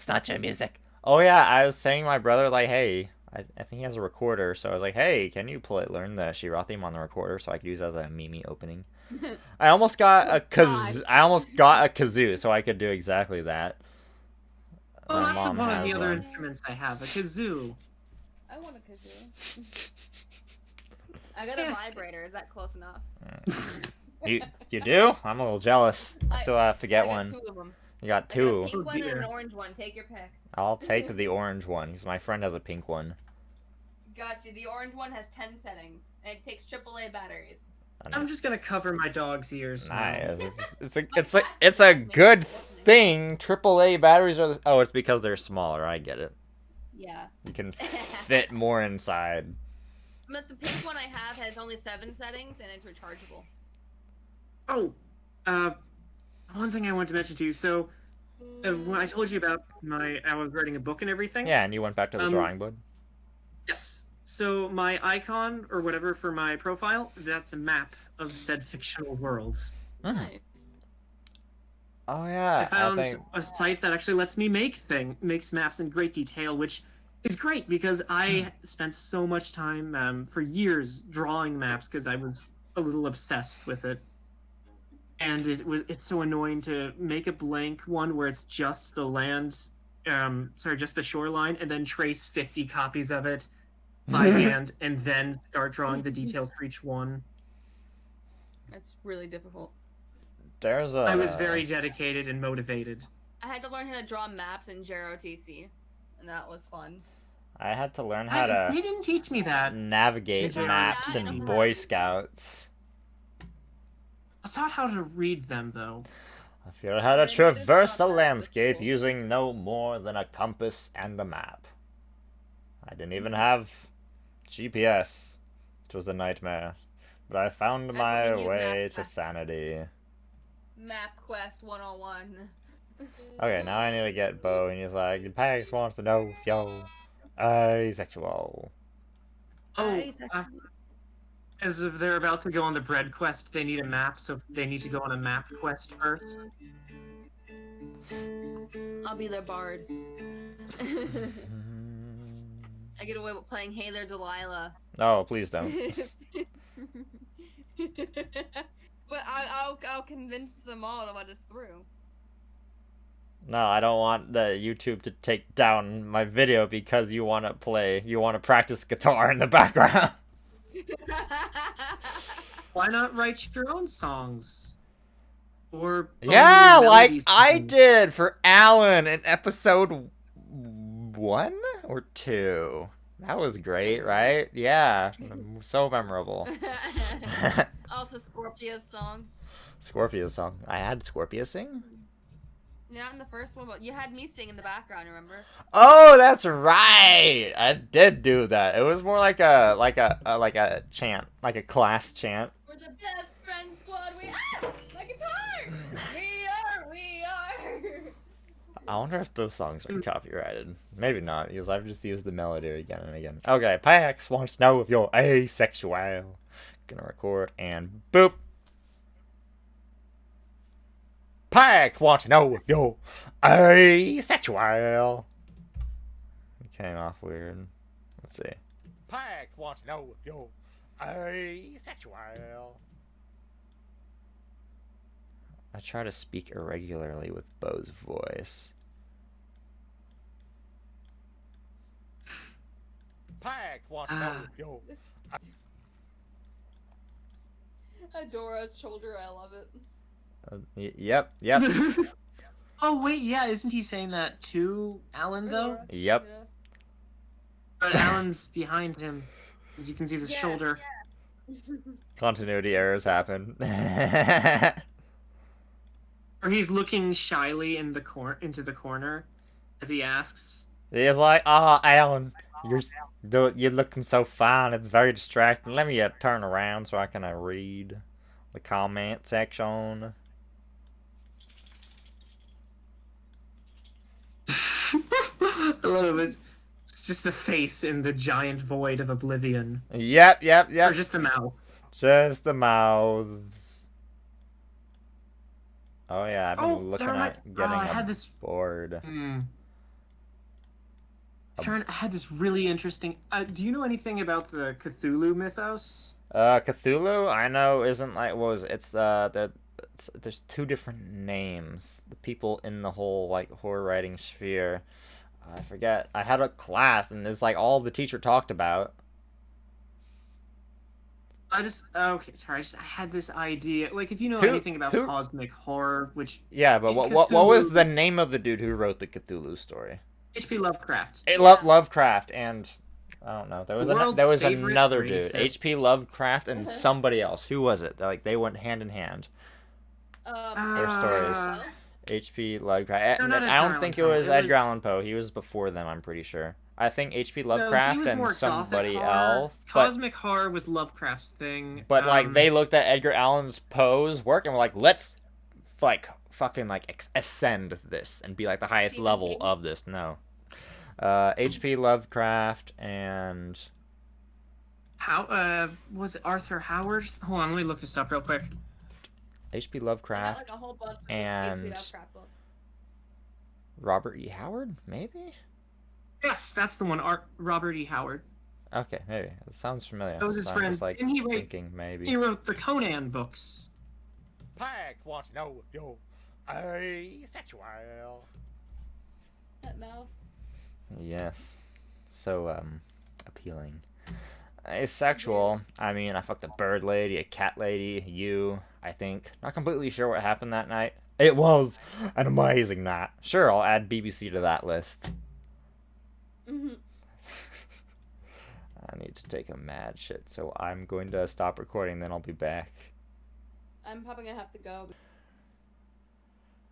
not your music. Oh yeah, I was saying to my brother, like, hey, I think he has a recorder, so I was like, hey, can you learn the She-Ra theme on the recorder so I could use it as a Mimi opening? I almost got a kazoo, so I could do exactly that. Oh, that's one of the other instruments I have, a kazoo. I want a kazoo. I got a vibrator. Is that close enough? You do? I'm a little jealous. I still have to get I got one. 2 of them. You got 2. A pink one and an orange one. Take your pick. I'll take the orange one, because my friend has a pink one. Gotcha. The orange one has 10 settings, and it takes AAA batteries. I'm just gonna cover my dog's ears now. Nice. It's a My it's a cat's it's a amazing, good wasn't it? thing. AAA batteries are. Oh, it's because they're smaller. I get it. Yeah. You can fit more inside. But the pink one I have has only 7 settings and it's rechargeable. Oh, one thing I wanted to mention to you. So, when I told you about I was writing a book and everything. Yeah, and you went back to the drawing board. Yes. So my icon or whatever for my profile, that's a map of said fictional worlds. Nice. Oh yeah, I found think a site that actually lets me makes maps in great detail, which is great because I spent so much time for years drawing maps because I was a little obsessed with it. And it's so annoying to make a blank one where it's just the land, just the shoreline, and then trace 50 copies of it by hand, and then start drawing the details for each one. That's really difficult. there's a. I was very dedicated and motivated. I had to learn how to draw maps in JROTC, and that was fun. I had to learn how to They didn't teach me that. navigate They maps didn't. in Boy Scouts. I was taught how to read them, though. I figured how to They did traverse draw a maps, landscape cool. using no more than a compass and a map. I didn't even have GPS, which was a nightmare. But I found That's my when you use way map to quest. sanity. Map Quest 101. Okay, now I need to get Bo, and he's like, Pax wants to know if you're asexual. Oh, as if they're about to go on the bread quest, they need a map, so they need to go on a map quest first. I'll be their bard. I get away with playing Hey There Delilah. No, please don't. But I'll convince them all to let us through. No, I don't want the YouTube to take down my video because you want to practice guitar in the background. Why not write your own songs? Or Yeah, own like melodies I from- did for Alan in episode 1 or 2. That was great, right? Yeah, so memorable. Also, Scorpia's song. Scorpio's song. I had Scorpio sing? Not in the first one, but you had me sing in the background, remember? Oh, that's right. I did do that. It was more like a chant, like a class chant. We're the best friend squad. My guitar. We are. I wonder if those songs are copyrighted. Maybe not, because I've just used the melody again and again. Okay, Pax wants to know if you're asexual. Gonna record and boop. Pax wants to know if you're asexual. It came off weird. Let's see. Pax wants to know if you're asexual. I try to speak irregularly with Bo's voice. Pax wants to know if you're... Adora's shoulder. I love it. Yep. Oh wait, yeah, isn't he saying that to Alan though? Yep. Yeah. But Alan's behind him, as you can see the Yeah, shoulder. Continuity errors happen. Or he's looking shyly in the into the corner as he asks. He's like, Alan, you're looking so fine. It's very distracting. Let me turn around so I can read the comment section. I love it. It's just the face in the giant void of oblivion. Yep. Or just the mouth. Just the mouths. Oh yeah, I've been looking at getting I a had this board. I had this really interesting. Do you know anything about the Cthulhu mythos? Cthulhu, I know, isn't like there's 2 different names. The people in the whole like horror writing sphere. I forget. I had a class and it's like all the teacher talked about. I had this idea. Like, if you know Who- anything about who- cosmic horror, which Yeah, but in what was Cthulhu- the name of the dude who wrote the Cthulhu story? H.P. Lovecraft. Lovecraft, and I don't know. There was World's favorite another dude, racist. H.P. Lovecraft, and somebody else. Who was it? Like they went hand in hand. Their stories. Uh, H.P. Lovecraft. No, not I don't Edgar think it Allan Poe. was It was- Edgar Allan Poe. He was before them. I'm pretty sure. I think H.P. No, he Lovecraft was and more somebody gothic horror. else. But Cosmic horror was Lovecraft's thing. But like they looked at Edgar Allan Poe's work and were like, let's like fucking like ascend this and be like the highest Stephen level King? of this. No. H.P. Lovecraft and How was it Arthur Howard? Hold on, let me look this up real quick. H.P. I got Lovecraft like a whole bunch of and- H.P. Lovecraft books. Robert E. Howard, maybe? Yes, that's the one. Robert E. Howard. Okay, maybe. It sounds familiar. That was his So I'm friend. just like Didn't he write? thinking maybe. He wrote the Conan books. Pax wants to know if you're asexual. That mouth. Yes. So appealing. Asexual. I mean, I fucked a bird lady, a cat lady, you, I think. Not completely sure what happened that night. It was an amazing night. Sure, I'll add BBC to that list. Mhm. I need to take a mad shit, so I'm going to stop recording, then I'll be back. I'm probably gonna have to go.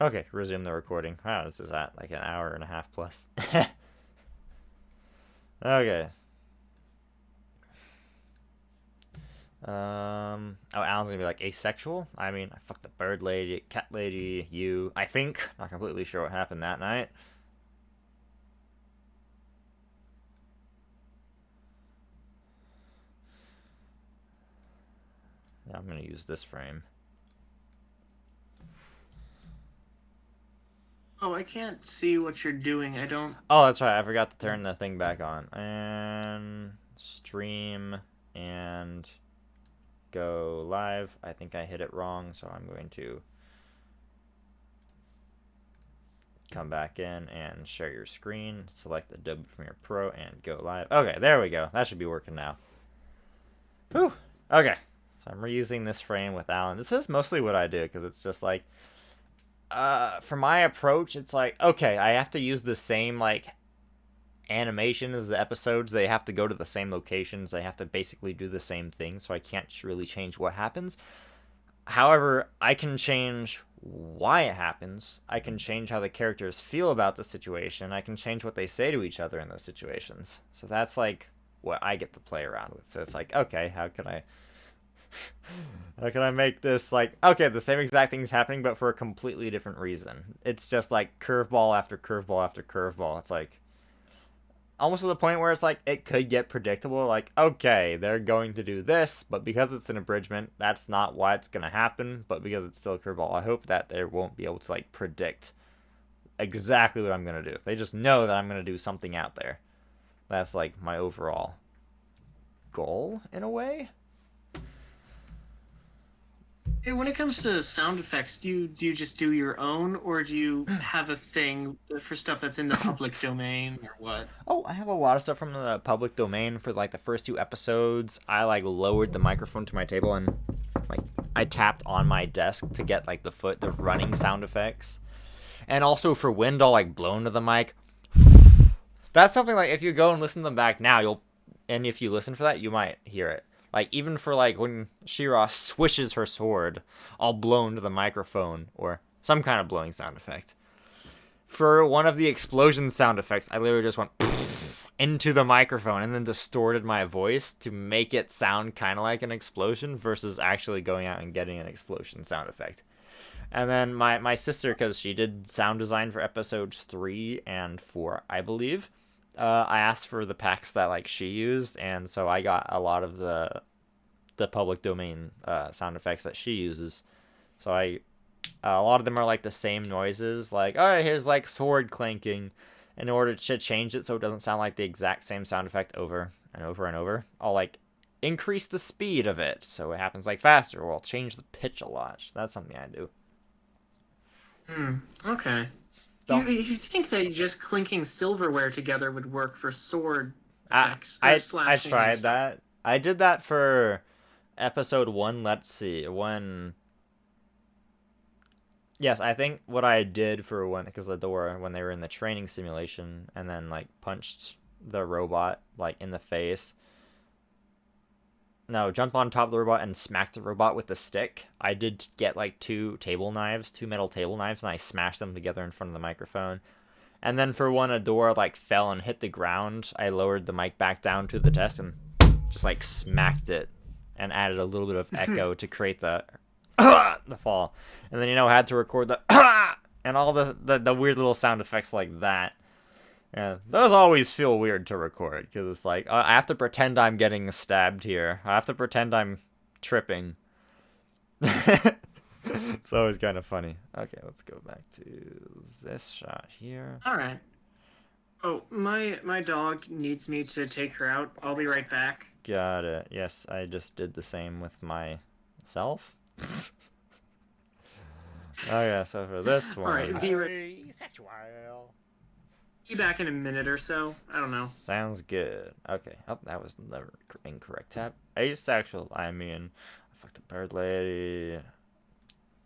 Okay, resume the recording. Wow, this is at like an hour and a half plus. Okay. Oh, Alan's gonna be like asexual. I mean, I fucked a bird lady, cat lady, you. I think. Not completely sure what happened that night. Yeah, I'm gonna use this frame. Oh, I can't see what you're doing. I don't. Oh, that's right. I forgot to turn the thing back on. And stream and go live. I think I hit it wrong, so I'm going to come back in and share your screen. Select Adobe Premiere Pro and go live. Okay, there we go. That should be working now. Whew. Okay. So I'm reusing this frame with Alan. This is mostly what I do because it's just like for my approach, it's like, okay, I have to use the same, like, animation as the episodes. They have to go to the same locations. They have to basically do the same thing, so I can't really change what happens. However, I can change why it happens. I can change how the characters feel about the situation. I can change what they say to each other in those situations. So that's, like, what I get to play around with. So it's like, okay, how can I make this like, okay, the same exact thing's happening, but for a completely different reason. It's just like curveball after curveball after curveball. It's like almost to the point where it's like it could get predictable. Like, okay, they're going to do this, but because it's an abridgment, that's not why it's going to happen. But because it's still a curveball, I hope that they won't be able to like predict exactly what I'm going to do. They just know that I'm going to do something out there. That's like my overall goal in a way. Hey, when it comes to sound effects, do you just do your own, or do you have a thing for stuff that's in the public domain, or what? Oh, I have a lot of stuff from the public domain for like the first 2 episodes. I like lowered the microphone to my table and like I tapped on my desk to get like the running sound effects. And also for wind, I'll like blow into the mic. That's something like if you go and listen to them back now, and if you listen for that, you might hear it. Like, even for, like, when She-Ra swishes her sword, I'll blow into the microphone, or some kind of blowing sound effect. For one of the explosion sound effects, I literally just went into the microphone and then distorted my voice to make it sound kind of like an explosion versus actually going out and getting an explosion sound effect. And then my sister, because she did sound design for episodes 3 and 4, I believe, I asked for the packs that like she used, and so I got a lot of the public domain sound effects that she uses. So a lot of them are like the same noises, like, oh, here's like sword clanking. In order to change it so it doesn't sound like the exact same sound effect over and over and over, I'll like increase the speed of it so it happens like faster, or I'll change the pitch a lot. That's something I do. Okay. You think that just clinking silverware together would work for sword effects? I slashing tried and stuff? that. I did that for episode 1. Let's see. Yes, I think what I did for when, because the door, when they were in the training simulation and then like punched the robot, like, in the face. No, jump on top of the robot and smack the robot with the stick. I did get, like, two metal table knives, and I smashed them together in front of the microphone. And then for one, a door, like, fell and hit the ground. I lowered the mic back down to the desk and just, like, smacked it and added a little bit of echo to create the the fall. And then, I had to record the and all the weird little sound effects like that. Yeah, those always feel weird to record, because it's like, I have to pretend I'm getting stabbed here. I have to pretend I'm tripping. It's always kind of funny. Okay, let's go back to this shot here. All right. Oh, my dog needs me to take her out. I'll be right back. Got it. Yes, I just did the same with myself. Oh yeah, so for this one. All right, be right. Sexual. Be back in a minute or so. I don't know. Sounds good. Okay. Oh, that was the incorrect tab. Asexual. I mean, I fucked a bird lady.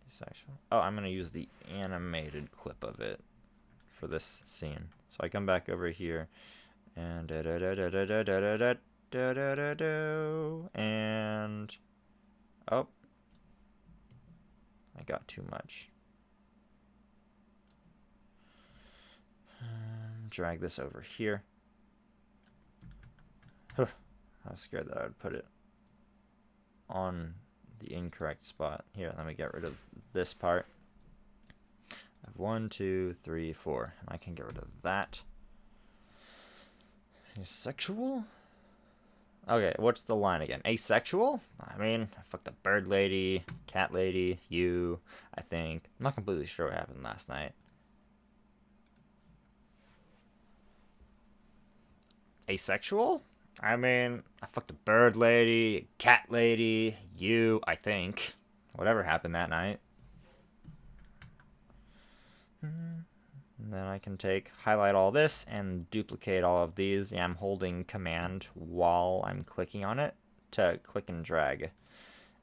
Asexual. Oh, I'm gonna use the animated clip of it for this scene. So I come back over here, and and oh, I got too much. Drag this over here. I was scared that I would put it on the incorrect spot. Here, let me get rid of this part. I have 1, 2, 3, 4, and I can get rid of that. Asexual? Okay, what's the line again? Asexual? I mean, I fucked a bird lady, cat lady, you, I think. I'm not completely sure what happened last night. Asexual? I mean, I fucked a bird lady, cat lady, you, I think. Whatever happened that night. And then I can highlight all this and duplicate all of these. Yeah, I'm holding command while I'm clicking on it to click and drag.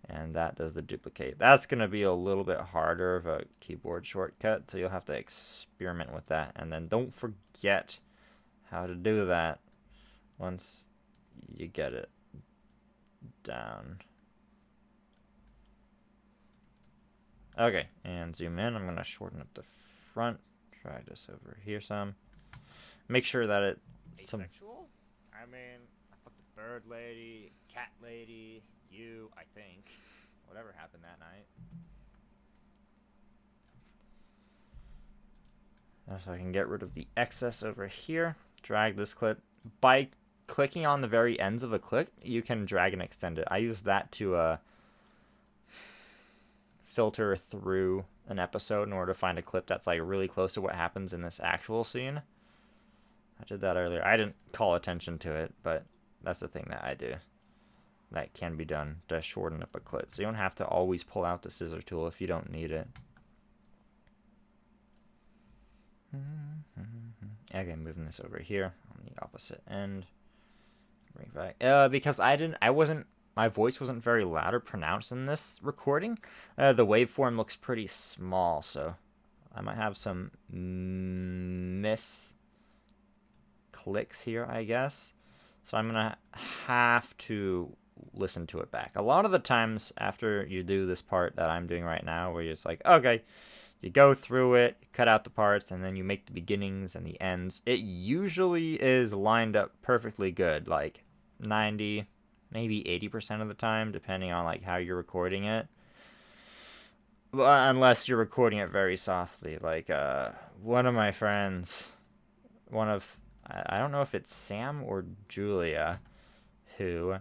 And that does the duplicate. That's going to be a little bit harder of a keyboard shortcut, so you'll have to experiment with that. And then don't forget how to do that once you get it down. Okay, and zoom in. I'm going to shorten up the front. Drag this over here some. Make sure that it's Asexual? I mean, I fucked a bird lady, cat lady, you, I think. Whatever happened that night. So I can get rid of the excess over here. Drag this clip. By clicking on the very ends of a clip, you can drag and extend it. I use that to filter through an episode in order to find a clip that's like really close to what happens in this actual scene. I did that earlier. I didn't call attention to it, but that's the thing that I do. That can be done to shorten up a clip. So you don't have to always pull out the scissor tool if you don't need it. Okay, moving this over here on the opposite end. Bring it back. Because my voice wasn't very loud or pronounced in this recording. The waveform looks pretty small, so I might have some miss clicks here, I guess. So I'm gonna have to listen to it back. A lot of the times after you do this part that I'm doing right now, where you're just like, okay, you go through it, cut out the parts, and then you make the beginnings and the ends. It usually is lined up perfectly good, like 90, maybe 80% of the time, depending on like how you're recording it. Well, unless you're recording it very softly, like one of my friends, I don't know if it's Sam or Julia, who,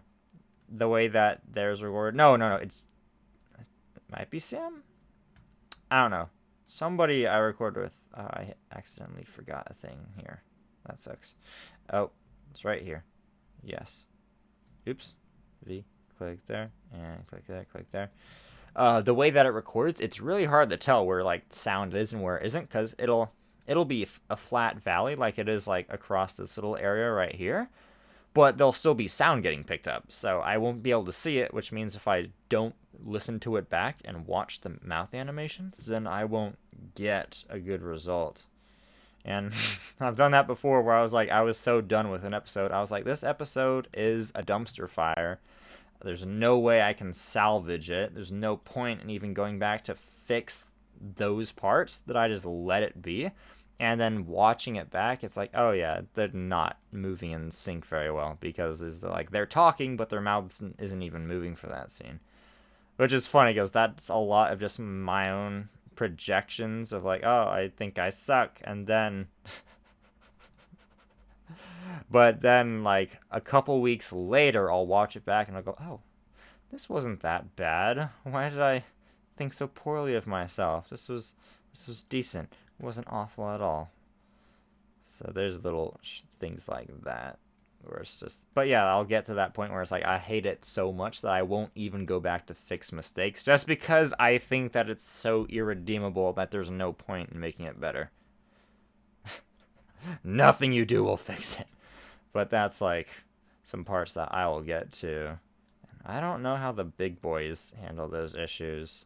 the way that theirs recorded, no, it might be Sam? I don't know. Somebody I recorded with, I accidentally forgot a thing here. That sucks. Oh, it's right here. Yes. Oops. V, click there, and click there, click there. The way that it records, it's really hard to tell where like sound is and where it isn't, because it'll be a flat valley like it is like across this little area right here, but there'll still be sound getting picked up, so I won't be able to see it, which means if I don't listen to it back and watch the mouth animations, then I won't get a good result. And I've done that before where I was so done with an episode. I was like, this episode is a dumpster fire. There's no way I can salvage it. There's no point in even going back to fix those parts, that I just let it be. And then watching it back, it's like, oh yeah, they're not moving in sync very well, because it's like they're talking, but their mouths isn't even moving for that scene. Which is funny, because that's a lot of just my own projections of like, oh, I think I suck, and then but then like a couple weeks later I'll watch it back and I'll go, oh, this wasn't that bad. Why did I think so poorly of myself? This was decent. It wasn't awful at all. So there's little things like that where it's just, but yeah, I'll get to that point where it's like I hate it so much that I won't even go back to fix mistakes, just because I think that it's so irredeemable that there's no point in making it better. Nothing you do will fix it. But that's like some parts that I will get to. I don't know how the big boys handle those issues.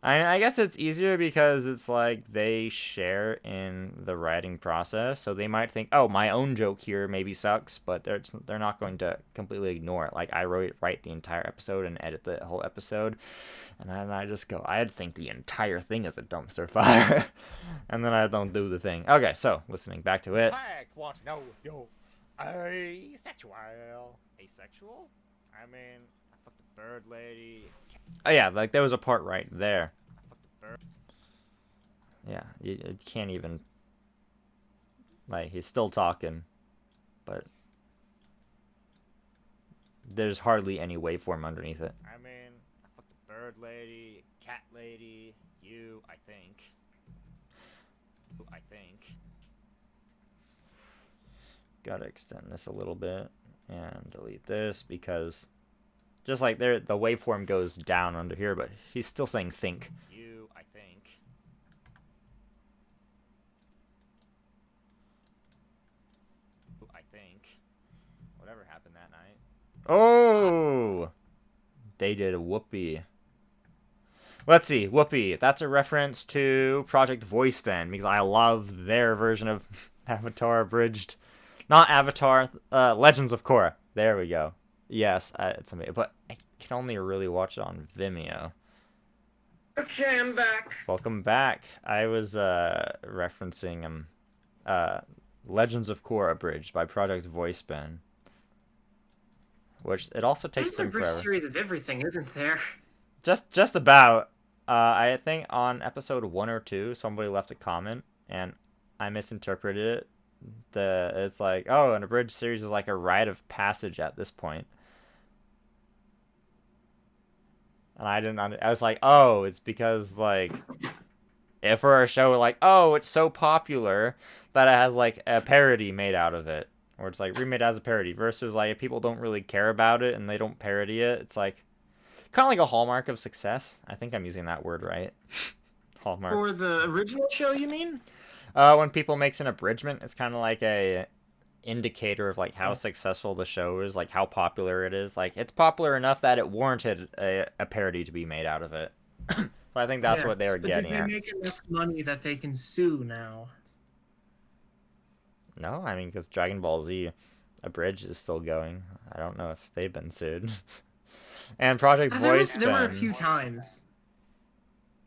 I guess it's easier because it's like they share in the writing process, so they might think, oh, my own joke here maybe sucks, but they're not going to completely ignore it. Like, I write the entire episode and edit the whole episode, and then I just go, I'd think the entire thing is a dumpster fire, and then I don't do the thing. Okay, so, listening back to it. I want to know if you're asexual. Asexual? I mean, I fucked a bird lady. Oh yeah, like there was a part right there. I fucked a bird. Yeah, you can't even, like, he's still talking, but there's hardly any waveform underneath it. I mean, I fucked a bird lady, cat lady, you, I think. Gotta extend this a little bit and delete this, because just like there, the waveform goes down under here, but he's still saying think. You, I think. Whatever happened that night. Oh! They did a whoopee. Let's see, whoopee. That's a reference to Project Voice Bend, because I love their version of Avatar Abridged. Not Avatar, Legends of Korra. There we go. Yes, it's amazing, but I can only really watch it on Vimeo. Okay, I'm back. Welcome back. I was referencing Legends of Korra Abridged by Project Voice Bend, which it also takes them There's a forever. series of everything, isn't there? Just about. I think on episode 1 or 2, somebody left a comment, and I misinterpreted it. It's like, oh, an abridged series is like a rite of passage at this point. And I was like, oh, it's because, like, if for a show, like, oh, it's so popular that it has, like, a parody made out of it. Or it's, like, remade as a parody. Versus, like, if people don't really care about it and they don't parody it, it's, like, kind of like a hallmark of success. I think I'm using that word right. Hallmark. For the original show, you mean? When people makes an abridgment, it's kind of like a indicator of like how successful the show is, like how popular it is. Like it's popular enough that it warranted a parody to be made out of it. So I think that's what they were getting Did at. they make enough money that they can sue now? No, I mean, because Dragon Ball Z Abridged is still going. I don't know if they've been sued. And Project Voice There were a Bend, few times.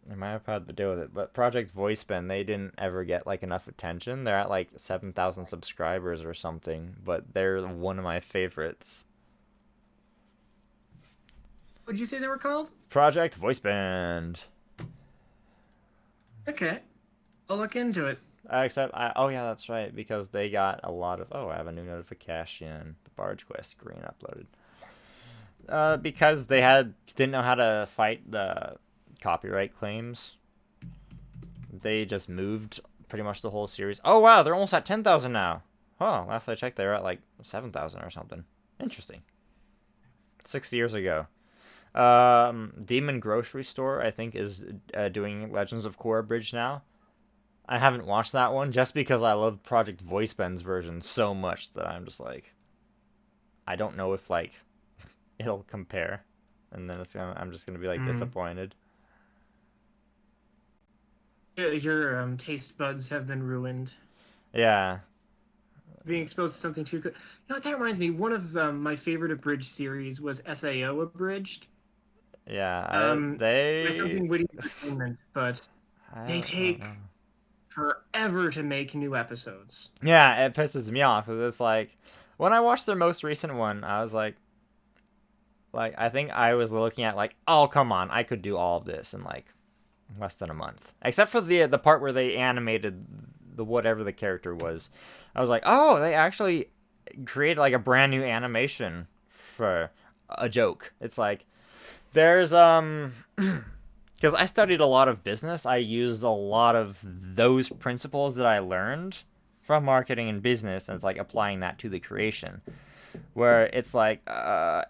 they might have had to deal with it, but Project Voice Bend, they didn't ever get like enough attention. They're at like 7,000 subscribers or something, but they're one of my favorites. What'd you say they were called? Project Voice Bend. Okay. I'll look into it. Oh yeah, that's right, because they got a lot of, oh, I have a new notification. The Barge Quest screen uploaded. Because they didn't know how to fight the copyright claims. They just moved pretty much the whole series. Oh wow, they're almost at 10,000 now. Oh, last I checked, they were at like 7,000 or something. Interesting. 6 years ago. Demon Grocery Store, I think, is doing Legends of Korra Bridge now. I haven't watched that one just because I love Project Voice Bend's version so much that I'm just like, I don't know if like it'll compare, and then I'm just gonna be like disappointed. Your taste buds have been ruined. Yeah. Being exposed to something too good. You know what, that reminds me. One of my favorite abridged series was SAO Abridged. Yeah. By something witty entertainment, but they I don't take know. forever to make new episodes. Yeah, it pisses me off. 'Cause it's like when I watched their most recent one, I was like I think I was looking at like, oh come on, I could do all of this in like less than a month, except for the part where they animated the whatever the character was. I was like, oh, they actually created like a brand new animation for a joke. It's like there's because I studied a lot of business, I used a lot of those principles that I learned from marketing and business, and it's like applying that to the creation. Where it's like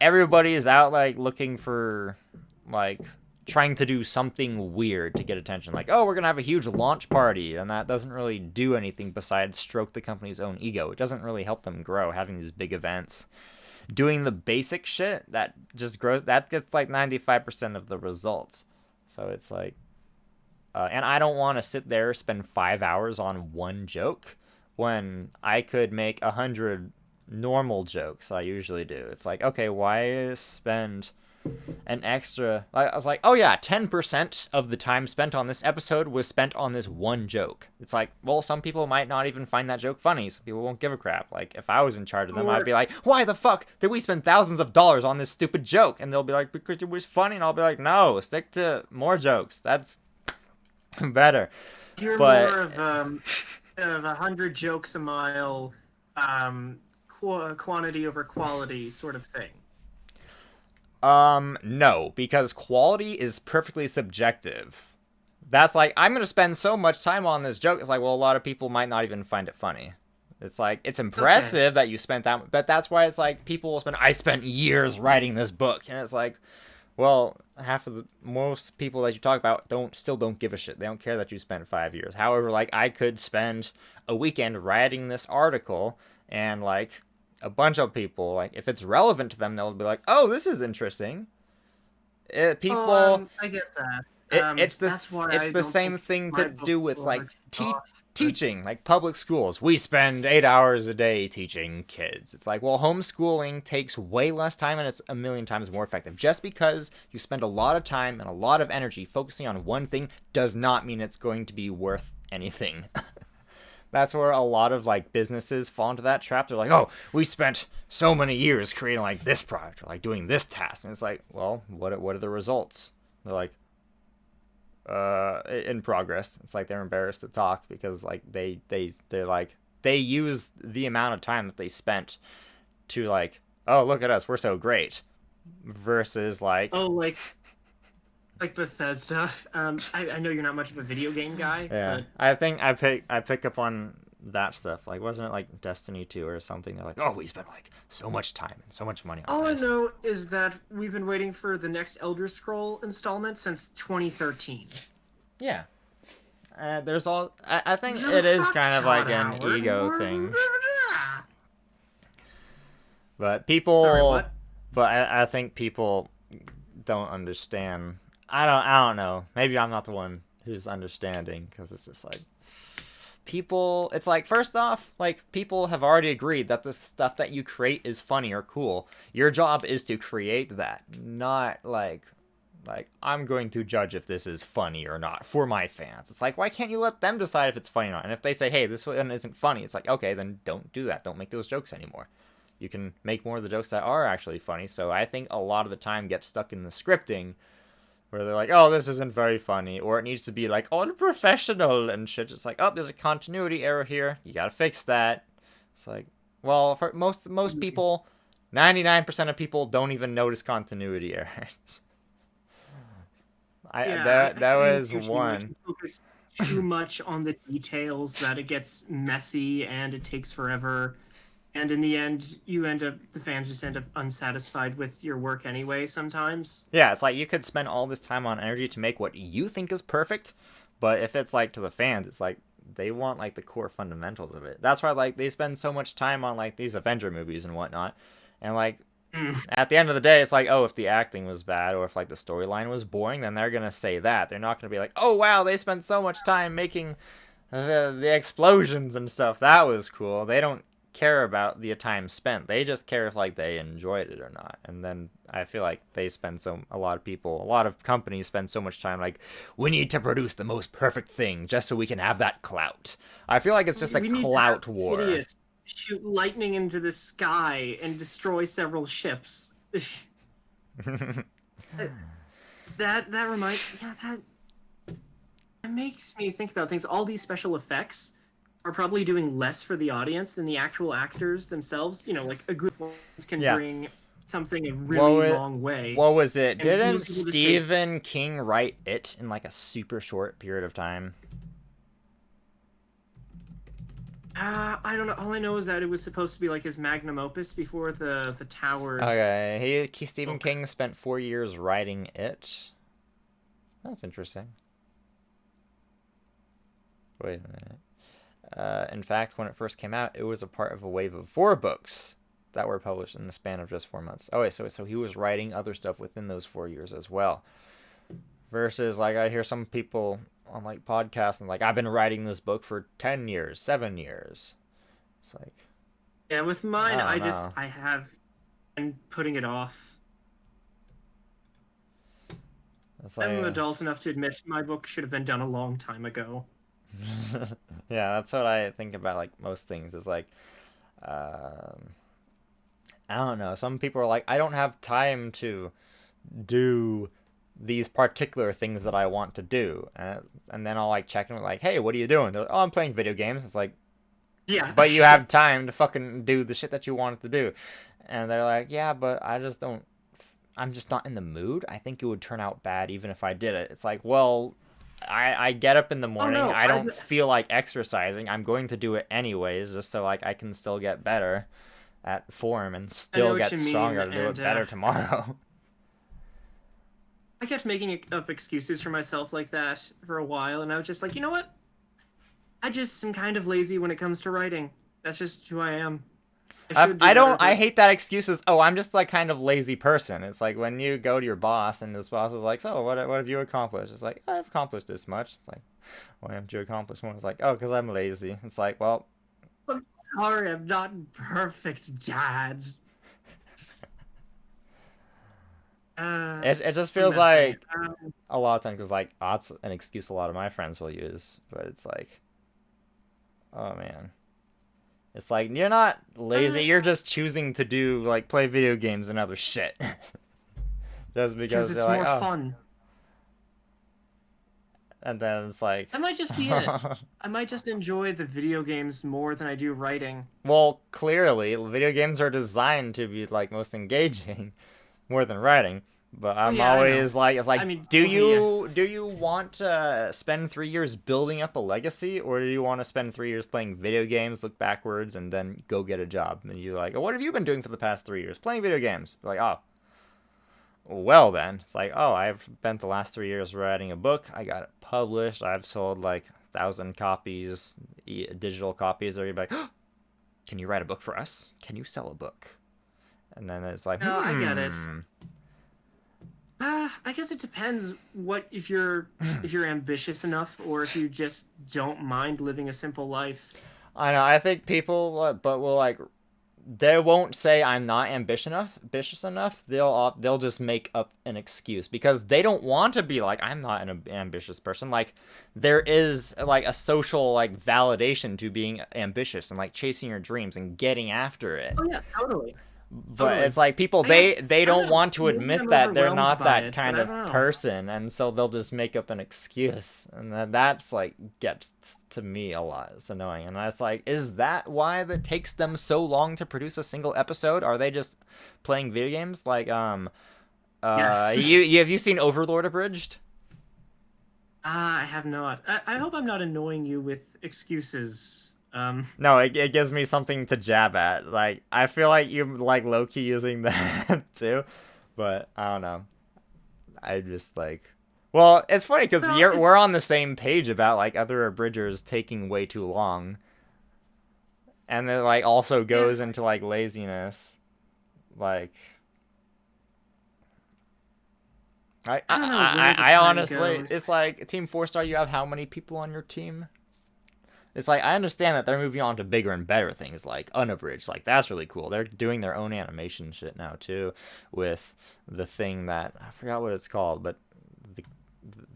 everybody is out like looking for like trying to do something weird to get attention. Like, oh, we're gonna have a huge launch party, and that doesn't really do anything besides stroke the company's own ego. It doesn't really help them grow having these big events. Doing the basic shit that just grows, that gets like 95% of the results. So it's like, and I don't want to sit there spend 5 hours on one joke when I could make 100 normal jokes. I usually do. It's like, okay, why spend an extra? I was like, oh yeah, 10% of the time spent on this episode was spent on this one joke. It's like, well, some people might not even find that joke funny. Some people won't give a crap. Like, if I was in charge of them, I'd be like, why the fuck did we spend thousands of dollars on this stupid joke? And they'll be like, because it was funny. And I'll be like, no, stick to more jokes. That's better. You're But more of 100 jokes a mile, quantity over quality sort of thing. no, because quality is perfectly subjective. That's like, I'm gonna spend so much time on this joke. It's like, well, a lot of people might not even find it funny. It's like, it's impressive that you spent that, but that's why it's like, people will spend, I spent years writing this book, and it's like, well, most people that you talk about still don't give a shit. They don't care that you spent 5 years. However, like, I could spend a weekend writing this article, and like, a bunch of people, like, if it's relevant to them, they'll be like, oh, this is interesting. I get that. It's the same thing to do with like teaching, like public schools. We spend 8 hours a day teaching kids. It's like, well, homeschooling takes way less time and it's a million times more effective. Just because you spend a lot of time and a lot of energy focusing on one thing does not mean it's going to be worth anything. That's where a lot of like businesses fall into that trap. They're like, oh, we spent so many years creating like this product or like doing this task. And it's like, well, what are the results? They're like, in progress. It's like they're embarrassed to talk because like they're like, they use the amount of time that they spent to like, oh, look at us, we're so great. Versus like, oh, like Bethesda. I know you're not much of a video game guy. Yeah, but... I think I pick up on that stuff. Like, wasn't it like Destiny 2 or something? They're like, oh, we spent like so much time and so much money on all this. I know is that we've been waiting for the next Elder Scroll installment since 2013. Yeah. There's all. I think it is kind of like an ego thing. But people. Sorry, what? But I think people don't understand. I don't know. Maybe I'm not the one who's understanding, because it's just like people. It's like, first off, like, people have already agreed that the stuff that you create is funny or cool. Your job is to create that, not like I'm going to judge if this is funny or not for my fans. It's like, why can't you let them decide if it's funny or not? And if they say, hey, this one isn't funny, it's like, okay, then don't do that. Don't make those jokes anymore. You can make more of the jokes that are actually funny. So I think a lot of the time gets stuck in the scripting, where they're like, oh, this isn't very funny, or it needs to be like unprofessional and shit. It's like, oh, there's a continuity error here, you gotta fix that. It's like, well, for most people, 99% of people don't even notice continuity errors. That was one. You focus too much on the details that it gets messy and it takes forever. And in the end, the fans just end up unsatisfied with your work anyway sometimes. Yeah, it's like you could spend all this time on energy to make what you think is perfect, but if it's like to the fans, it's like they want like the core fundamentals of it. That's why like they spend so much time on like these Avenger movies and whatnot. And like at the end of the day, it's like, oh, if the acting was bad or if like the storyline was boring, then they're gonna say that. They're not gonna be like, oh wow, they spent so much time making the explosions and stuff, that was cool. They don't care about the time spent. They just care if like they enjoyed it or not. And then I feel like they spend a lot of companies spend so much time like, we need to produce the most perfect thing just so we can have that clout. I feel like it's just a clout war. Sidious shoot lightning into the sky and destroy several ships. that makes me think about things. All these special effects are probably doing less for the audience than the actual actors themselves. You know, like a good performance can bring something a really long way. What was it? Didn't Stephen King write it in like a super short period of time? I don't know. All I know is that it was supposed to be like his magnum opus before the Towers. Okay, Stephen King spent 4 years writing it. That's interesting. Wait a minute. In fact, when it first came out, it was a part of a wave of 4 books that were published in the span of just 4 months. Oh wait, so he was writing other stuff within those 4 years as well. Versus, like, I hear some people on, like, podcasts and, like, I've been writing this book for 10 years, 7 years. It's like... Yeah, with mine, I have been putting it off. Like, I'm adult enough to admit my book should have been done a long time ago. Yeah, that's what I think about, like, most things. Is like, I don't know. Some people are like, I don't have time to do these particular things that I want to do. And then I'll, like, check in with, like, hey, what are you doing? They're like, oh, I'm playing video games. It's like, yeah. But you have time to fucking do the shit that you wanted to do. And they're like, yeah, but I'm just not in the mood. I think it would turn out bad even if I did it. It's like, well... I get up in the morning, I don't feel like exercising, I'm going to do it anyways, just so like I can still get better at form and still get stronger to do it better tomorrow. I kept making up excuses for myself like that for a while, and I was just like, you know what? I just am kind of lazy when it comes to writing. That's just who I am. I hate that excuses. Oh, I'm just like kind of lazy person. It's like when you go to your boss and this boss is like, so what have you accomplished? It's like, I've accomplished this much. It's like, why haven't you accomplished more? It's like, oh, because I'm lazy. It's like, well, I'm sorry, I'm not perfect, Dad. It just feels like a lot of times, because like that's an excuse a lot of my friends will use, but it's like, oh man. It's like, you're not lazy, you're just choosing to do, like, play video games and other shit. Just because it's they're like, more fun. And then it's like... That might just be it. I might just enjoy the video games more than I do writing. Well, clearly, video games are designed to be, like, most engaging more than writing. But I'm always like, it's like, I mean, do you want to spend 3 years building up a legacy, or do you want to spend 3 years playing video games, look backwards, and then go get a job? And you're like, oh, what have you been doing for the past 3 years? Playing video games. You're like, oh, well then. It's like, oh, I've spent the last 3 years writing a book. I got it published. I've sold like 1,000 copies, digital copies. Or you're like, oh, can you write a book for us? Can you sell a book? And then it's like, I get it. I guess it depends if you're ambitious enough, or if you just don't mind living a simple life. I know. I think people, but will like, they won't say I'm not ambitious enough. They'll just make up an excuse because they don't want to be like, I'm not an ambitious person. Like, there is like a social like validation to being ambitious and like chasing your dreams and getting after it. Oh yeah, totally. But it's like people, they don't want to admit that they're not that kind of person, and so they'll just make up an excuse, and that's like gets to me a lot. It's annoying, and it's like, is that why it takes them so long to produce a single episode? Are they just playing video games? Like, yes. Have you seen Overlord Abridged? I have not. I hope I'm not annoying you with excuses. No, it gives me something to jab at. Like, I feel like you're like low-key using that too, but I don't know. I just like, well, it's funny because we're on the same page about like other abridgers taking way too long, and it like also goes into like laziness. Like, I honestly, it's like Team 4-star. You have how many people on your team? It's like, I understand that they're moving on to bigger and better things like Unabridged. Like, that's really cool. They're doing their own animation shit now, too, with the thing that, I forgot what it's called, but the,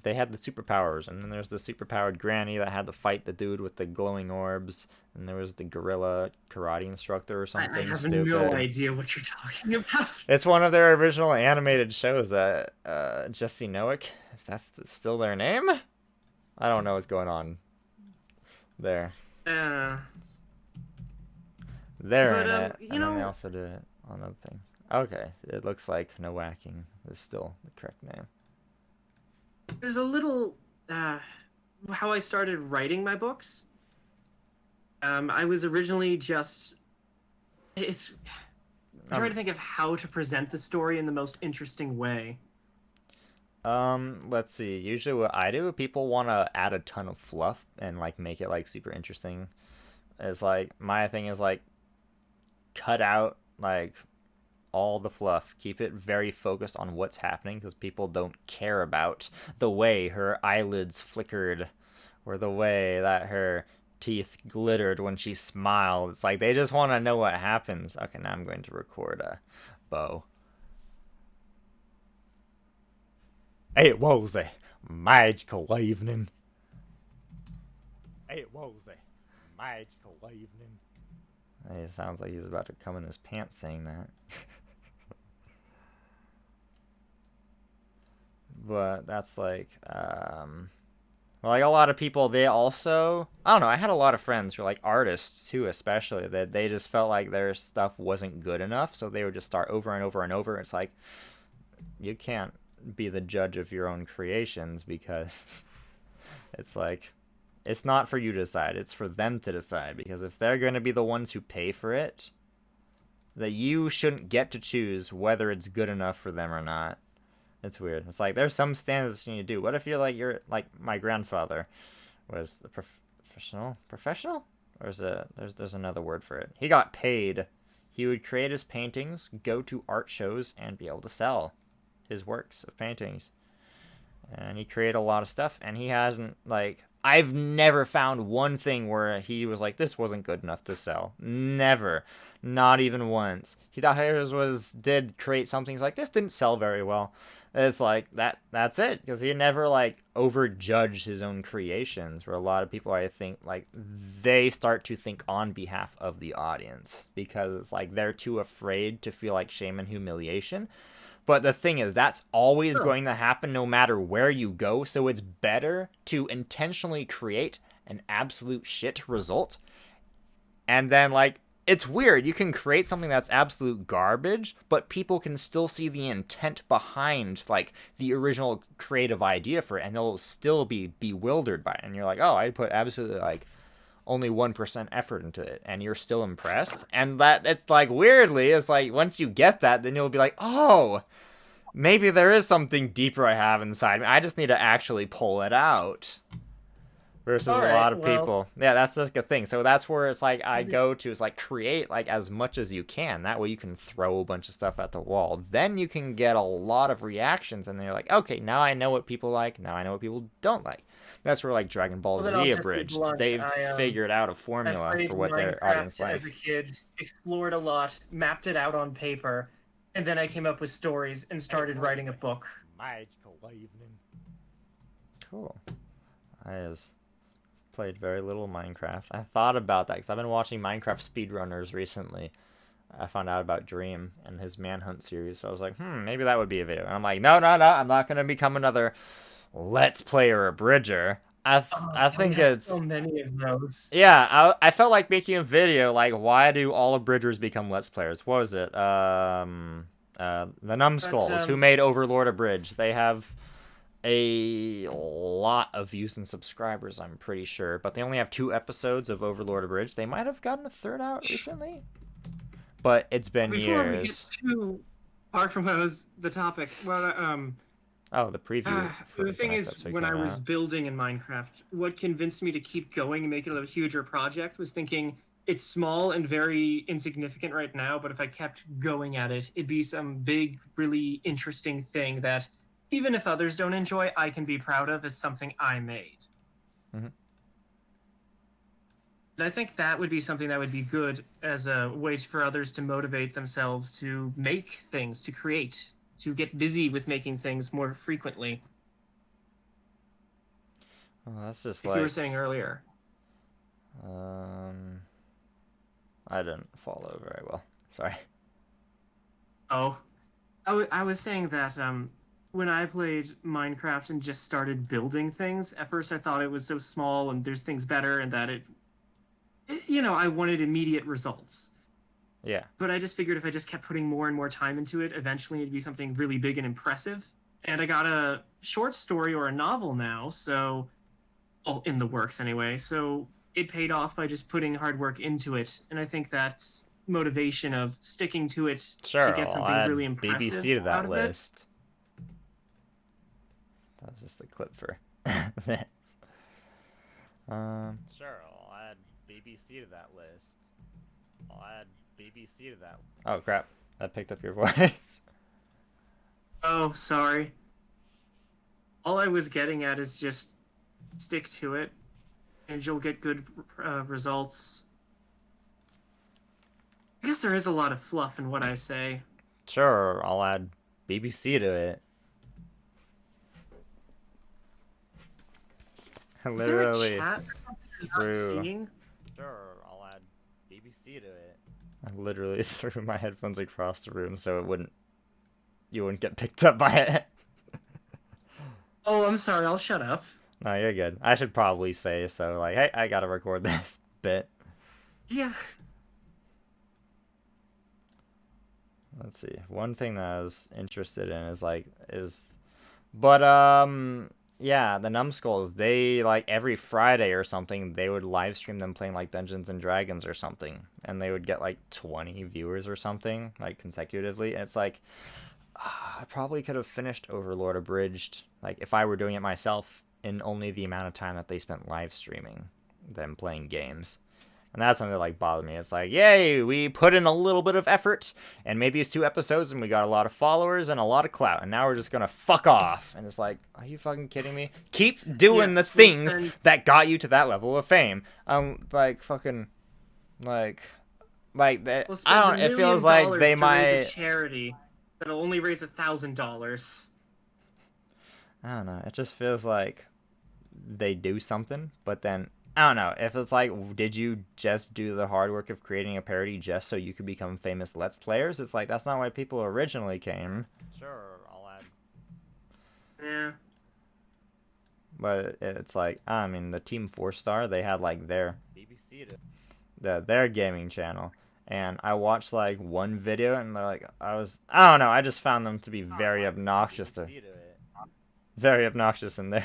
they had the superpowers, and then there's the superpowered granny that had to fight the dude with the glowing orbs, and there was the gorilla karate instructor or something I have stupid. no idea what you're talking about. It's one of their original animated shows that Jesse Noack, if that's still their name, I don't know what's going on there. They're but, in it, you and then they know- also do it on another thing. Okay, it looks like No Whacking is still the correct name. There's a little how I started writing my books. I was originally just I'm trying to think of how to present the story in the most interesting way. Let's see. Usually what I do, people want to add a ton of fluff and like make it like super interesting. It's like my thing is like cut out like all the fluff. Keep it very focused on what's happening because people don't care about the way her eyelids flickered or the way that her teeth glittered when she smiled. It's like they just want to know what happens. Okay, now I'm going to record a bow. It was a magical evening. It was a magical evening. It sounds like he's about to come in his pants saying that. But that's like, like a lot of people, they also, I don't know, I had a lot of friends who were like artists too, especially, that they just felt like their stuff wasn't good enough, so they would just start over and over and over. It's like, you can't be the judge of your own creations because it's like, it's not for you to decide, it's for them to decide, because if they're going to be the ones who pay for it, that you shouldn't get to choose whether it's good enough for them or not. It's weird. It's like there's some standards you need to do. What if you're like my grandfather was the professional, or is it there's another word for it. He got paid. He would create his paintings, go to art shows, and be able to sell his works of paintings. And he created a lot of stuff, and he hasn't, like, I've never found one thing where he was like, this wasn't good enough to sell. Never. Not even once. He thought his did create something, he's like, this didn't sell very well. It's like, that's it, because he never, like, overjudged his own creations, where a lot of people, I think, like, they start to think on behalf of the audience, because it's like, they're too afraid to feel like shame and humiliation. But the thing is, that's always going to happen no matter where you go, so it's better to intentionally create an absolute shit result. And then, like, it's weird. You can create something that's absolute garbage, but people can still see the intent behind, like, the original creative idea for it, and they'll still be bewildered by it. And you're like, oh, I put absolutely, like, only 1% effort into it, and you're still impressed. And that, it's like, weirdly, it's like, once you get that, then you'll be like, oh, maybe there is something deeper I have inside me. I just need to actually pull it out. Versus a lot of people. Yeah, that's like a thing. So that's where it's like I go to, is like create like as much as you can. That way you can throw a bunch of stuff at the wall. Then you can get a lot of reactions, and they're like, okay, now I know what people like. Now I know what people don't like. That's where like Dragon Ball Z Abridged, they've figured out a formula for what their audience likes. As a kid, explored a lot, mapped it out on paper, and then I came up with stories and started writing a book. Magical evening. Cool. I just played very little Minecraft. I thought about that because I've been watching Minecraft speedrunners recently. I found out about Dream and his Manhunt series, so I was like, maybe that would be a video. And I'm like, no, I'm not going to become another Let's Player Abridger. I think it's so many of those. Yeah, I felt like making a video like, why do all Abridgers become Let's Players? What was it? The Numbskulls, who made Overlord Abridged. They have a lot of views and subscribers, I'm pretty sure, but they only have 2 episodes of Overlord Abridged. They might have gotten a 3rd out recently, but it's been Before years. We get too far from what was the topic, well, oh, the preview. The thing is, when I was building in Minecraft, what convinced me to keep going and make it a huger project was thinking, it's small and very insignificant right now, but if I kept going at it, it'd be some big, really interesting thing that, even if others don't enjoy, I can be proud of as something I made. Mm-hmm. And I think that would be something that would be good as a way for others to motivate themselves to make things, to create, to get busy with making things more frequently. Well, that's just Like you were saying earlier. I didn't follow very well. Sorry. Oh, I was saying that when I played Minecraft and just started building things, at first I thought it was so small and there's things better and that I wanted immediate results. Yeah. But I just figured if I just kept putting more and more time into it, eventually it'd be something really big and impressive. And I got a short story or a novel now, so... Well, in the works anyway, so it paid off by just putting hard work into it. And I think that's motivation of sticking to it Sure, to get I'll something add really impressive BBC to out that of it. list. That was just a clip for this. Sure, I'll add BBC to that list. I'll add BBC to that. Oh crap! That picked up your voice. Oh, sorry. All I was getting at is just stick to it, and you'll get good results. I guess there is a lot of fluff in what I say. Sure, I'll add BBC to it. Is there a Literally chat I'm not through. seeing? Sure, I'll add BBC to it. I literally threw my headphones across the room so you wouldn't get picked up by it. Oh, I'm sorry. I'll shut up. No, you're good. I should probably say so. Like, hey, I gotta record this bit. Yeah. Let's see. One thing that I was interested in yeah, the Numbskulls, they, like, every Friday or something, they would live stream them playing, like, Dungeons and Dragons or something. And they would get, like, 20 viewers or something, like, consecutively. And it's like, I probably could have finished Overlord Abridged, like, if I were doing it myself, in only the amount of time that they spent live streaming them playing games. And that's something that, like, bothered me. It's like, yay, we put in a little bit of effort and made these 2 episodes and we got a lot of followers and a lot of clout. And now we're just gonna fuck off. And it's like, are you fucking kidding me? Keep doing the things that got you to that level of fame. Like, fucking, like that. We'll I don't. It feels like they might raise a charity that'll only raise $1,000. I don't know. It just feels like they do something, but then I don't know if it's like, did you just do the hard work of creating a parody just so you could become famous Let's Players? It's like, that's not why people originally came. Sure, I'll add. Yeah. But it's like, I mean, the Team 4-Star, they had like their their gaming channel. And I watched like one video and they're like, I don't know, I just found them to be very obnoxious very obnoxious in their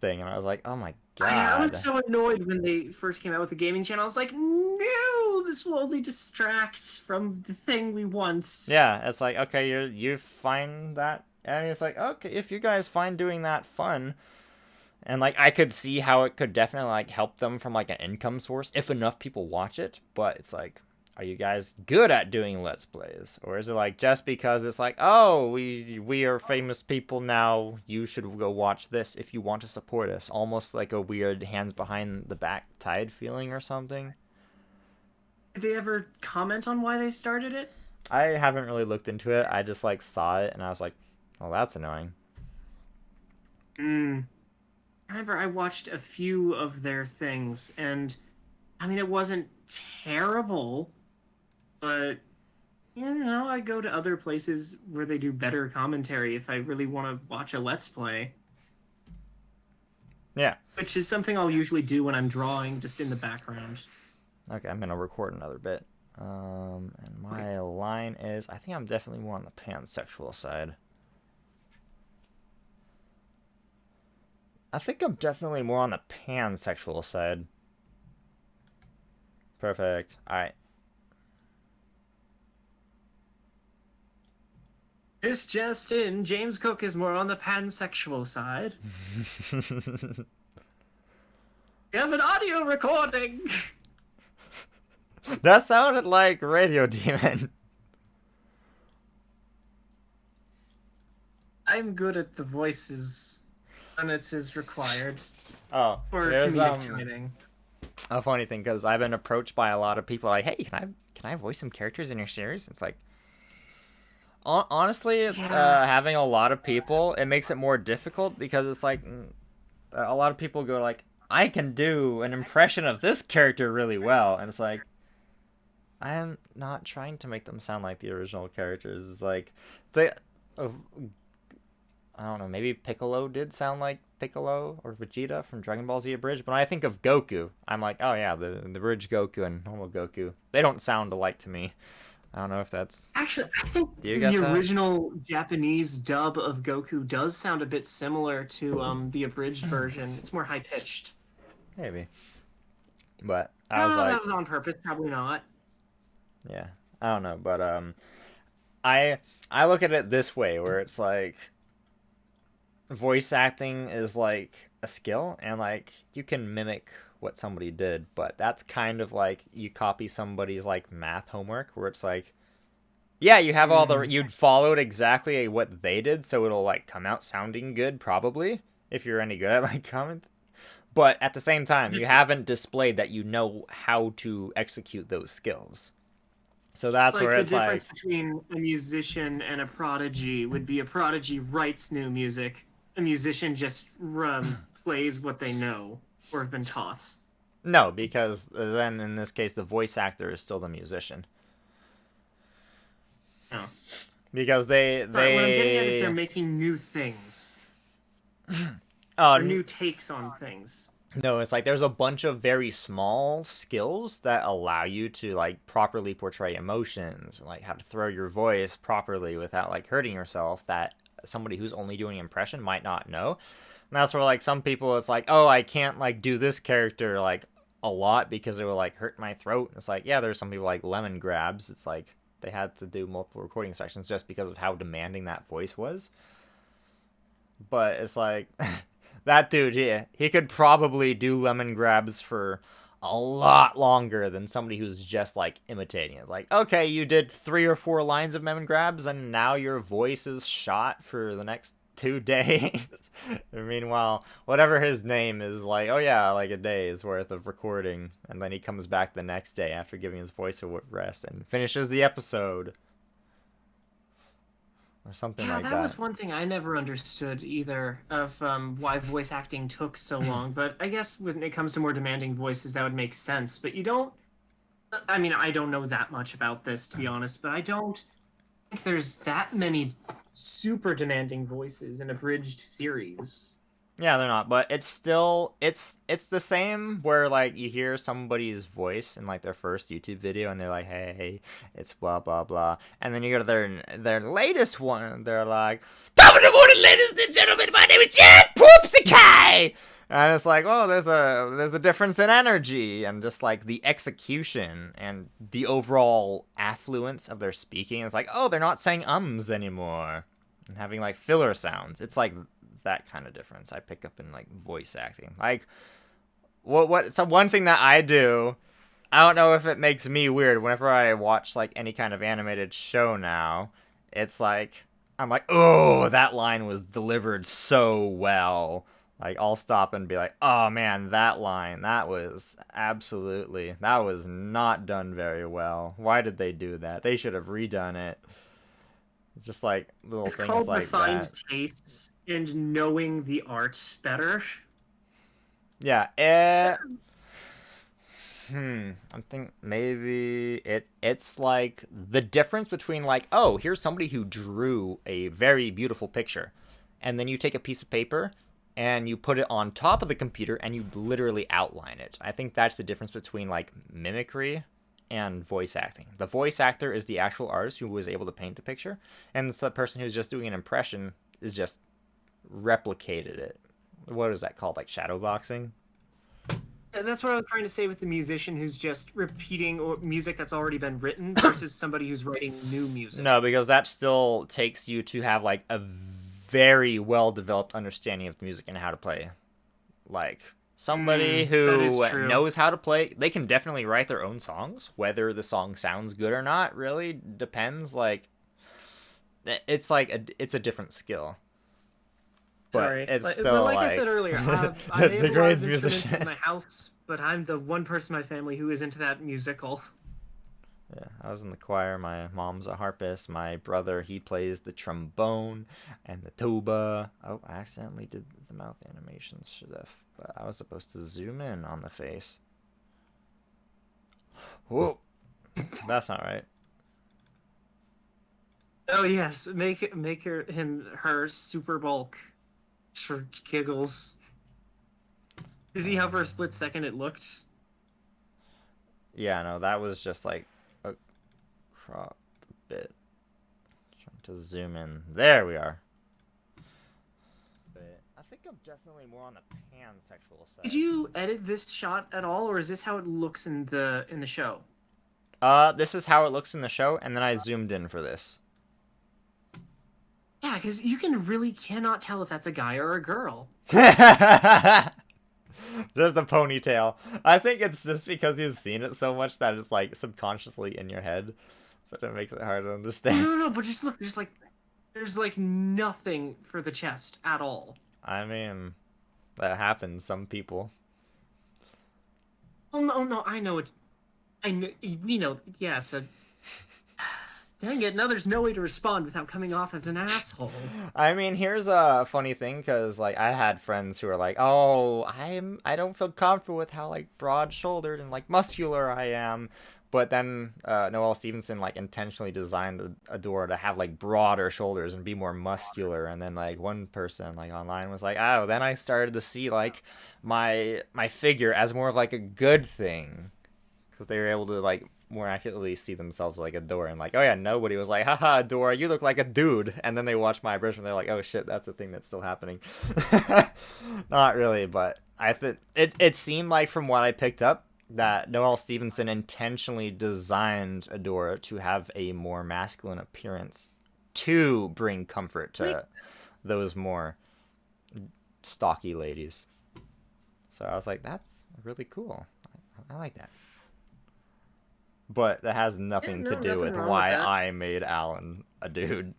thing. And I was like, oh my god. I was so annoyed when they first came out with the gaming channel. I was like, no, this will only distract from the thing we want. Yeah, it's like, okay, you find that, and it's like, okay, if you guys find doing that fun, and like I could see how it could definitely like help them from like an income source if enough people watch it, but it's like, are you guys good at doing Let's Plays? Or is it like just because it's like, oh, we are famous people now, you should go watch this if you want to support us? Almost like a weird hands behind the back tied feeling or something. Did they ever comment on why they started it? I haven't really looked into it. I just like saw it and I was like, well, that's annoying. I remember I watched a few of their things and I mean, it wasn't terrible. But, I go to other places where they do better commentary if I really want to watch a Let's Play. Yeah. Which is something I'll usually do when I'm drawing, just in the background. Okay, I'm going to record another bit. And my line is, I think I'm definitely more on the pansexual side. Perfect. Alright. This just in, James Cook is more on the pansexual side. We have an audio recording! That sounded like Radio Demon. I'm good at the voices when it is required. Oh, For there's comedic timing. a funny thing because I've been approached by a lot of people like, hey, can I voice some characters in your series? It's like, honestly, having a lot of people, it makes it more difficult because it's like a lot of people go like, I can do an impression of this character really well, and it's like, I am not trying to make them sound like the original characters. It's like I don't know, maybe Piccolo did sound like Piccolo or Vegeta from Dragon Ball Z Abridged, but when I think of Goku, I'm like, oh yeah, the Abridged Goku and normal Goku, they don't sound alike to me. I don't know if that's... Actually, I think Do you get the that? original Japanese dub of Goku does sound a bit similar to the abridged version. It's more high-pitched. Maybe. But I I was don't know if like... that was on purpose, probably not. Yeah, I don't know, but I look at it this way, where it's like voice acting is like a skill, and like you can mimic what somebody did, but that's kind of like you copy somebody's like math homework, where it's like, yeah, you have all the you'd followed exactly what they did, so it'll like come out sounding good probably if you're any good at like comment. But at the same time, you haven't displayed that you know how to execute those skills. So that's like where the it's difference like, between a musician and a prodigy would be a prodigy writes new music. A musician just plays what they know or have been taught. no, because then in this case the voice actor is still the musician. Oh. Because they What I'm getting at is they're making new things. Oh, Or new takes on things. no, it's like there's a bunch of very small skills that allow you to like properly portray emotions, like how to throw your voice properly without like hurting yourself, that somebody who's only doing impression might not know. And that's where like some people, it's like, oh, I can't like do this character like a lot because it will like hurt my throat. It's like, yeah, there's some people like Lemon Grabs. It's like they had to do multiple recording sessions just because of how demanding that voice was. But it's like that dude, he could probably do Lemon Grabs for a lot longer than somebody who's just like imitating it. Like, okay, you did 3 or 4 lines of Lemon Grabs and now your voice is shot for the next 2 days. Meanwhile, whatever his name is, like, oh yeah, like a day's worth of recording, and then he comes back the next day after giving his voice a rest and finishes the episode. Or something like that. Yeah, that was one thing I never understood either, of why voice acting took so long. But I guess when it comes to more demanding voices, that would make sense. But you don't... I mean, I don't know that much about this, to be honest, but I don't think there's that many super demanding voices in Abridged series. Yeah, they're not, but it's still it's the same where like you hear somebody's voice in like their first YouTube video and they're like, hey, it's blah blah blah, and then you go to their latest one and they're like, top of the morning, ladies and gentlemen, my name is Chad Poopsikai, and it's like, oh, there's a difference in energy and just like the execution and the overall affluence of their speaking. It's like, oh, they're not saying ums anymore and having like filler sounds. It's like that kind of difference I pick up in like voice acting. Like so one thing that I do, I don't know if it makes me weird, whenever I watch like any kind of animated show now, it's like I'm like, oh, that line was delivered so well. Like I'll stop and be like, oh man, that line, that was not done very well. Why did they do that? They should have redone it. Just like little It's things called like refined that. tastes and knowing the art better. Yeah, I think maybe it's like the difference between like, oh, here's somebody who drew a very beautiful picture, and then you take a piece of paper and you put it on top of the computer and you literally outline it. I think that's the difference between like mimicry and voice acting. The voice actor is the actual artist who was able to paint the picture, and the person who's just doing an impression is just replicated it. What is that called? Like shadow boxing? That's what I was trying to say with the musician who's just repeating music that's already been written versus somebody who's writing new music. No, because that still takes you to have like a very well developed understanding of the music and how to play. Like somebody who knows how to play, they can definitely write their own songs. Whether the song sounds good or not really depends. Like it's like it's a different skill. But Sorry, it's but still like like I said earlier, I have the a lot greatest of instruments musician in my house, but I'm the one person in my family who is into that musical. Yeah, I was in the choir. My mom's a harpist. My brother, he plays the trombone and the tuba. Oh, I accidentally did the mouth animations. Should have, but I was supposed to zoom in on the face. Whoa, that's not right. Oh yes, make her super bulk for giggles. Did you see how for a split second it looked? Yeah, no, that was just like a cropped bit. Trying to zoom in. There we are. But I think I'm definitely more on the pansexual side. Did you edit this shot at all, or is this how it looks in the show? This is how it looks in the show, and then I zoomed in for this. Yeah, because you cannot tell if that's a guy or a girl. Just the ponytail. I think it's just because you've seen it so much that it's like subconsciously in your head, but it makes it hard to understand. No, but just look, there's like nothing for the chest at all. I mean, that happens. Some people. Oh no, I know it. We know. Yeah, so. Dang it! Now there's no way to respond without coming off as an asshole. I mean, here's a funny thing, because like I had friends who are like, "Oh, I don't feel comfortable with how like broad-shouldered and like muscular I am," but then Noelle Stevenson like intentionally designed Adora to have like broader shoulders and be more muscular, and then like one person like online was like, "Oh, then I started to see like my figure as more of like a good thing," because they were able to like more accurately see themselves like Adora, and like, oh yeah, nobody was like, haha, Adora, you look like a dude, and then they watch my Abridged and they're like, oh shit, that's a thing that's still happening. Not really, but I think it seemed like from what I picked up that Noelle Stevenson intentionally designed Adora to have a more masculine appearance to bring comfort to those more stocky ladies. So I was like, that's really cool. I like that. But that has nothing to do with why I made Alan a dude.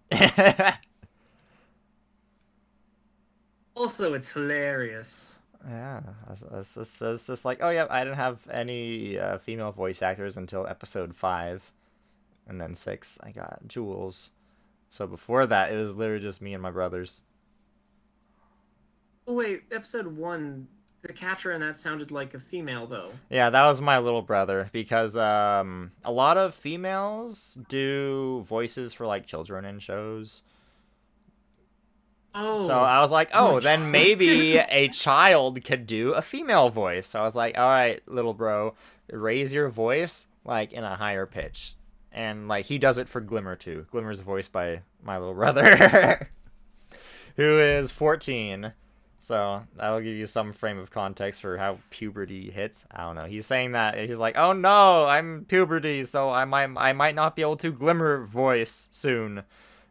Also, it's hilarious. Yeah, it's just like, oh yeah, I didn't have any female voice actors until episode 5. And then 6, I got Jules. So before that, it was literally just me and my brothers. Oh wait, episode 1, the catcher in that sounded like a female, though. Yeah, that was my little brother, because a lot of females do voices for, like, children in shows. Oh. So I was like, oh, then maybe a child could do a female voice. So I was like, all right, little bro, raise your voice, like, in a higher pitch. And, like, he does it for Glimmer, too. Glimmer's voiced by my little brother, who is 14. So that'll give you some frame of context for how puberty hits. I don't know. He's saying that he's like, "Oh no, I'm puberty, so I might not be able to Glimmer voice soon."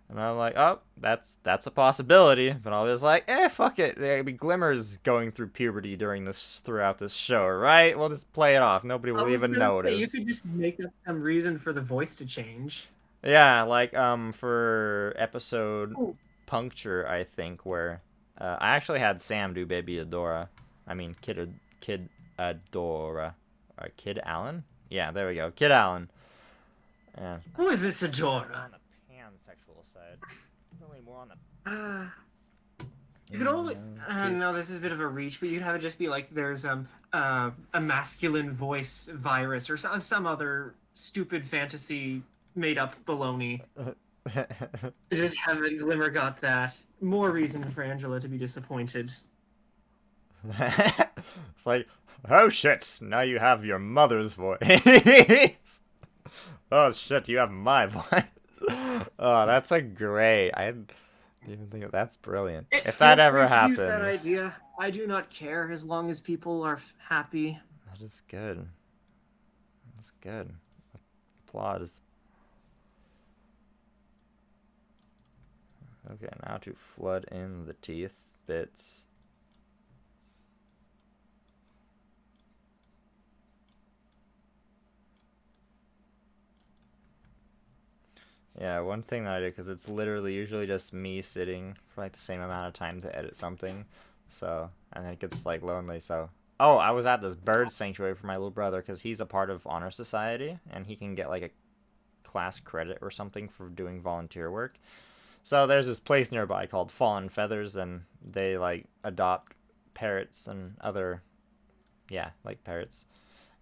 And I'm like, "Oh, that's a possibility." But I was like, fuck it. Glimmer's going through puberty throughout this show, right? We'll just play it off. Nobody will even notice. You could just make up some reason for the voice to change. Yeah, like for episode Puncture, I think, where I actually had Sam do Baby Adora. I mean, Kid Adora. Or Kid Alan? Yeah, there we go. Kid Alan. Yeah. Who is this Adora? On the pansexual side. Definitely more on the... You could only... no, this is a bit of a reach, but you'd have it just be like there's a masculine voice virus or some other stupid fantasy made-up baloney. Just haven't Glimmer got that. More reason for Angela to be disappointed. It's like, oh shit, now you have your mother's voice. Oh shit, you have my voice. Oh, that's a great. I didn't even think of that's brilliant. If that ever happens. Use that idea. I do not care as long as people are happy. That is good. That's good. Applause. Okay, now to flood in the teeth bits. Yeah, one thing that I do, because it's literally usually just me sitting for like the same amount of time to edit something, so, and then it gets like lonely, so Oh, I was at this bird sanctuary for my little brother because he's a part of Honor Society and he can get like a class credit or something for doing volunteer work. So there's this place nearby called Fallen Feathers, and they like adopt parrots and other, yeah, like parrots.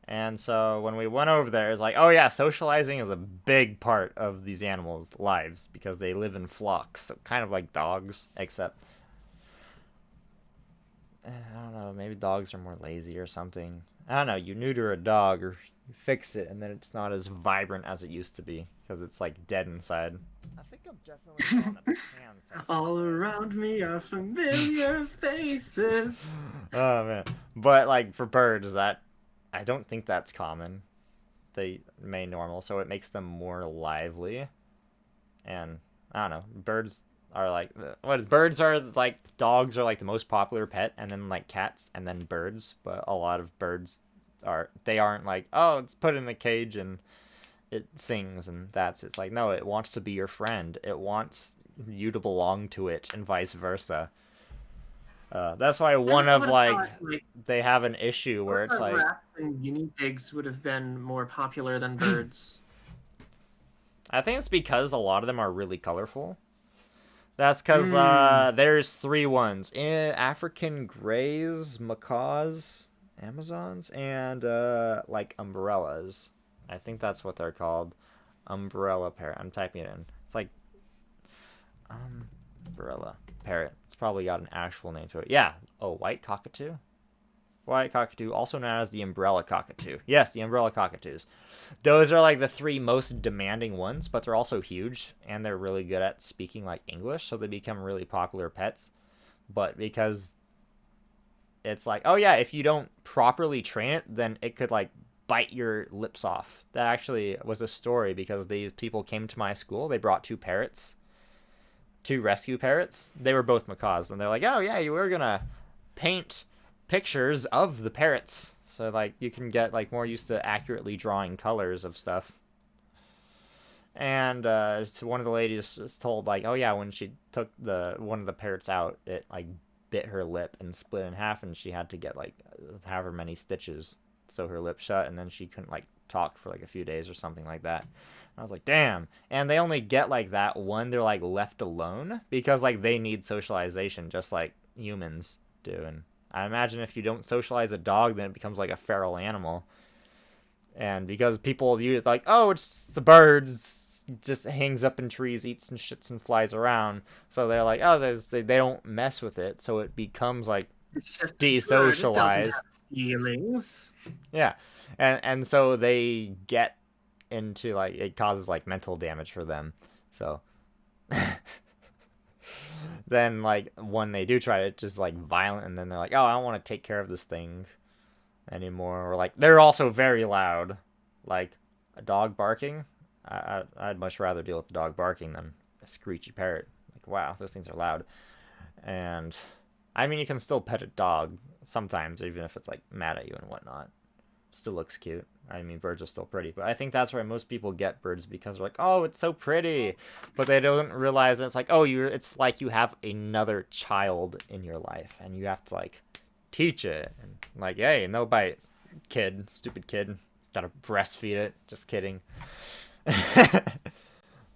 And so when we went over there, it's like, oh yeah, socializing is a big part of these animals' lives because they live in flocks, so kind of like dogs, except I don't know, maybe dogs are more lazy or something. I don't know, you neuter a dog or you fix it, and then it's not as vibrant as it used to be because it's like dead inside. I think I'm definitely on a pan section. All around me are familiar faces. Oh man, but like for birds, that I don't think that's common. They remain normal, so it makes them more lively. And I don't know, birds are like birds are like dogs are like the most popular pet, and then like cats, and then birds. But a lot of birds aren't like, oh, it's put in a cage and it sings and that's it's like, no, it wants to be your friend. It wants you to belong to it, and vice versa. That's why one of like they have an issue where it's like rats and guinea pigs would have been more popular than birds. I think it's because a lot of them are really colorful. That's because there's 3 ones. African greys, macaws, Amazons, and like umbrellas. I think that's what they're called. Umbrella parrot. I'm typing it in. It's like umbrella parrot. It's probably got an actual name to it. Yeah. Oh, white cockatoo? White cockatoo, also known as the umbrella cockatoo. Yes, the umbrella cockatoos. Those are like the 3 most demanding ones, but they're also huge, and they're really good at speaking like English, so they become really popular pets. But because it's like, oh yeah, if you don't properly train it, then it could like bite your lips off. That actually was a story because these people came to my school. They brought 2 parrots, 2 rescue parrots. They were both macaws, and they're like, oh yeah, you were gonna paint pictures of the parrots so like you can get like more used to accurately drawing colors of stuff. And so one of the ladies is told like, oh yeah, when she took one of the parrots out, it like bit her lip and split in half, and she had to get like however many stitches sew her lip shut, and then she couldn't like talk for like a few days or something like that. And I was like, damn. And they only get like that when they're like left alone because like they need socialization just like humans do. And I imagine if you don't socialize a dog, then it becomes like a feral animal. And because people use like, oh, it's the birds, it just hangs up in trees, eats and shits and flies around. So they're like, oh, they don't mess with it. So it becomes like It's just desocialized. Feelings. Yeah, and so they get into like it causes like mental damage for them. So then like when they do try it, it's just like violent, and then they're like, oh, I don't want to take care of this thing anymore. Or like they're also very loud, like a dog barking. I'd much rather deal with a dog barking than a screechy parrot. Like, wow, those things are loud. And I mean, you can still pet a dog sometimes, even if it's like mad at you and whatnot. Still looks cute. I mean, birds are still pretty, but I think that's why most people get birds, because they're like, oh, it's so pretty, but they don't realize that it's like, oh, it's like you have another child in your life, and you have to like teach it, and like, hey, no bite, kid, stupid kid, gotta breastfeed it. Just kidding.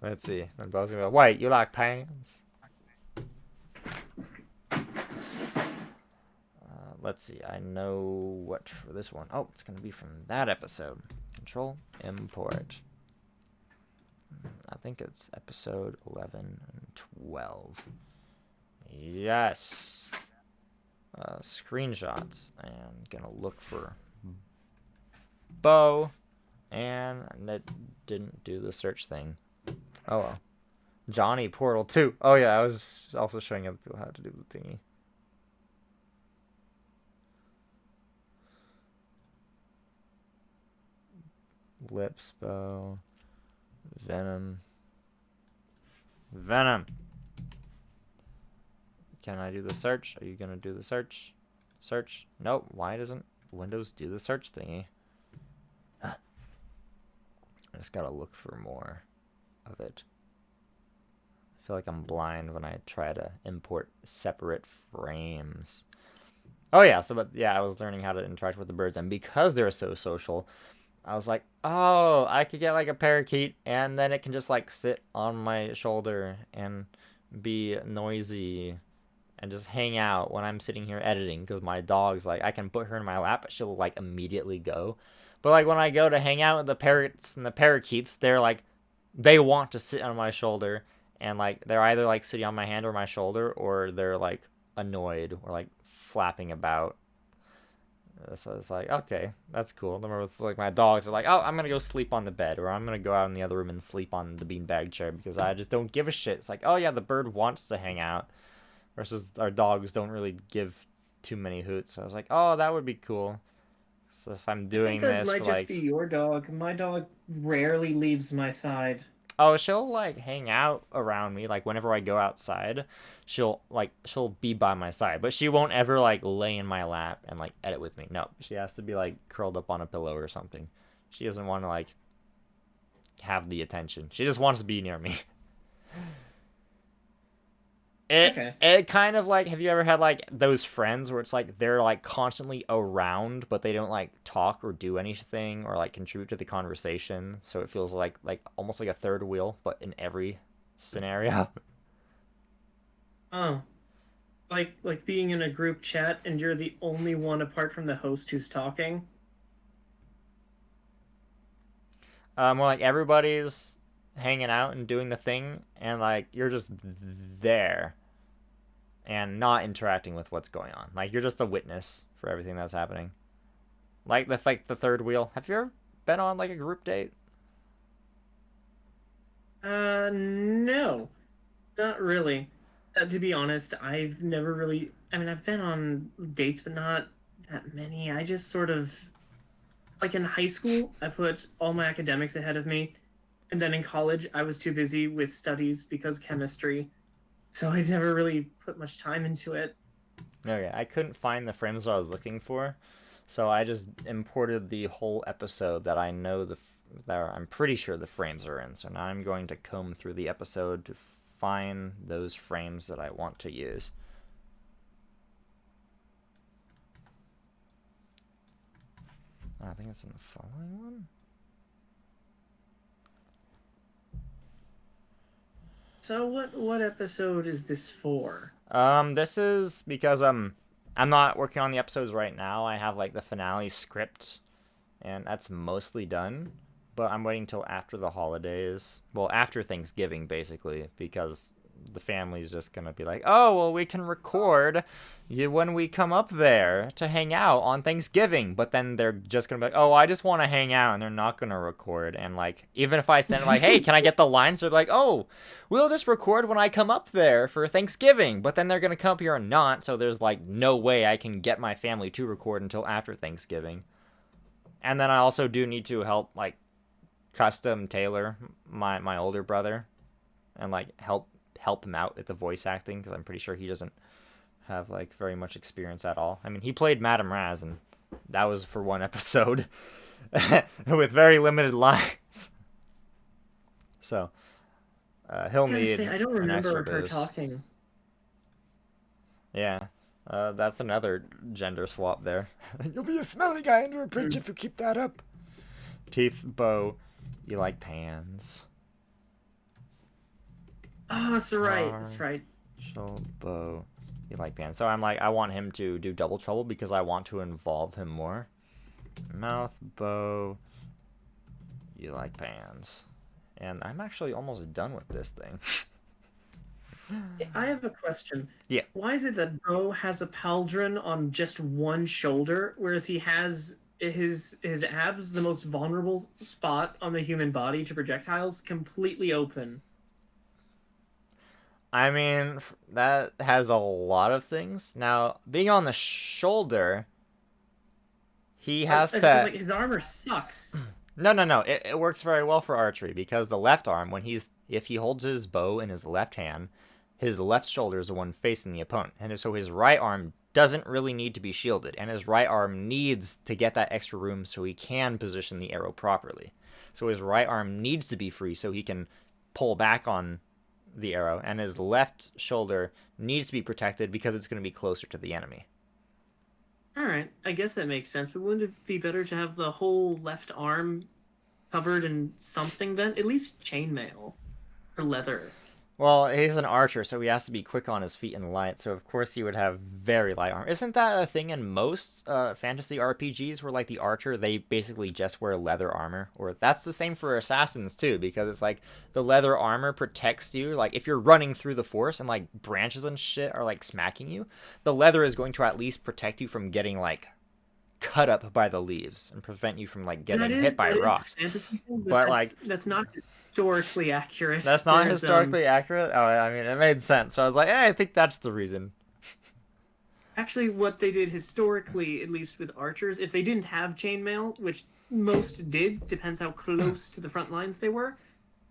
Let's see. Then Buzz gonna go, wait, you like pants? Let's see. I know what for this one. Oh, it's going to be from that episode. Control, import. I think it's episode 11 and 12. Yes. Screenshots. And going to look for bow. And it didn't do the search thing. Oh well. Johnny Portal 2. Oh yeah, I was also showing other people how to do the thingy. Lips bow. Venom. Venom. Can I do the search? Are you gonna do the search? Search? Nope. Why doesn't Windows do the search thingy? I just gotta look for more of it. I feel like I'm blind when I try to import separate frames. Oh yeah, so but yeah, I was learning how to interact with the birds, and because they're so social, I was like, oh, I could get like a parakeet, and then it can just like sit on my shoulder and be noisy and just hang out when I'm sitting here editing. Because my dog's like, I can put her in my lap, but she'll like immediately go. But like when I go to hang out with the parrots and the parakeets, they're like, they want to sit on my shoulder, and like they're either like sitting on my hand or my shoulder, or they're like annoyed or like flapping about. So it's like, okay, that's cool. Remember, it's like my dogs are like, oh, I'm gonna go sleep on the bed, or I'm gonna go out in the other room and sleep on the beanbag chair because I just don't give a shit. It's like, oh yeah, the bird wants to hang out, versus our dogs don't really give too many hoots. So I was like, oh, that would be cool. So if I'm doing I think that this might for just like, be your dog. My dog rarely leaves my side. oh, she'll like hang out around me. Like whenever I go outside, she'll be by my side, but she won't ever like lay in my lap and like edit with me. No, she has to be like curled up on a pillow or something. She doesn't want to like have the attention. She just wants to be near me. Okay. It kind of like, have you ever had like those friends where it's like they're like constantly around but they don't like talk or do anything or like contribute to the conversation, so it feels like almost like a third wheel but in every scenario. Oh, like being in a group chat and you're the only one apart from the host who's talking. More like everybody's hanging out and doing the thing, and like you're just there and not interacting with what's going on. Like you're just a witness for everything that's happening. Like the third wheel. Have you ever been on like a group date? No, not really. To be honest, I've never really. I mean, I've been on dates, but not that many. I just sort of like in high school, I put all my academics ahead of me, and then in college, I was too busy with studies because chemistry, so I never really put much time into it. Okay, I couldn't find the frames I was looking for, so I just imported the whole episode that I know that I'm pretty sure the frames are in. So now I'm going to comb through the episode to find those frames that I want to use. I think it's in the following one. So what episode is this for? This is because I'm not working on the episodes right now. I have like the finale script, and that's mostly done. But I'm waiting till after the holidays. Well, after Thanksgiving, basically, because the family's just gonna be like, oh, well, we can record you when we come up there to hang out on Thanksgiving. But then they're just gonna be like, oh, I just want to hang out, and they're not gonna record. And like, even if I send like, hey, can I get the lines? They're like, oh, we'll just record when I come up there for Thanksgiving. But then they're gonna come up here and not. So there's like no way I can get my family to record until after Thanksgiving. And then I also do need to help like custom tailor my older brother and like help him out with the voice acting, because I'm pretty sure he doesn't have like very much experience at all. I mean, he played Madame Raz, and that was for one episode with very limited lines. So he'll need I don't an extra remember her boost. talking. Yeah, that's another gender swap there. You'll be a smelly guy under a bridge if you keep that up. Teeth, bow, you like pans. Oh, that's right. That's right. Shell, bow, you like pans. So I'm like, I want him to do double trouble because I want to involve him more. Mouth, bow, you like pans. And I'm actually almost done with this thing. I have a question. Yeah. Why is it that Bo has a pauldron on just one shoulder, whereas he has his abs, the most vulnerable spot on the human body to projectiles, completely open? I mean, that has a lot of things. Now, being on the shoulder, he has It's to... just like his armor sucks. No. It works very well for archery because the left arm, if he holds his bow in his left hand, his left shoulder is the one facing the opponent. And so his right arm doesn't really need to be shielded. And his right arm needs to get that extra room so he can position the arrow properly. So his right arm needs to be free so he can pull back on the arrow. And his left shoulder needs to be protected because it's going to be closer to the enemy. All right, I guess that makes sense. But wouldn't it be better to have the whole left arm covered in something then? At least chainmail or leather. Well, he's an archer, so he has to be quick on his feet and light. So of course he would have very light armor. Isn't that a thing in most fantasy RPGs where like the archer they basically just wear leather armor? Or that's the same for assassins too, because it's like the leather armor protects you. Like if you're running through the forest and like branches and shit are like smacking you, the leather is going to at least protect you from getting like cut up by the leaves and prevent you from like getting hit by rocks. A fantasy thing, But that's not historically accurate. That's not There's, historically accurate? Oh, I mean, it made sense. So I was like, I think that's the reason. Actually, what they did historically, at least with archers, if they didn't have chainmail, which most did, depends how close to the front lines they were,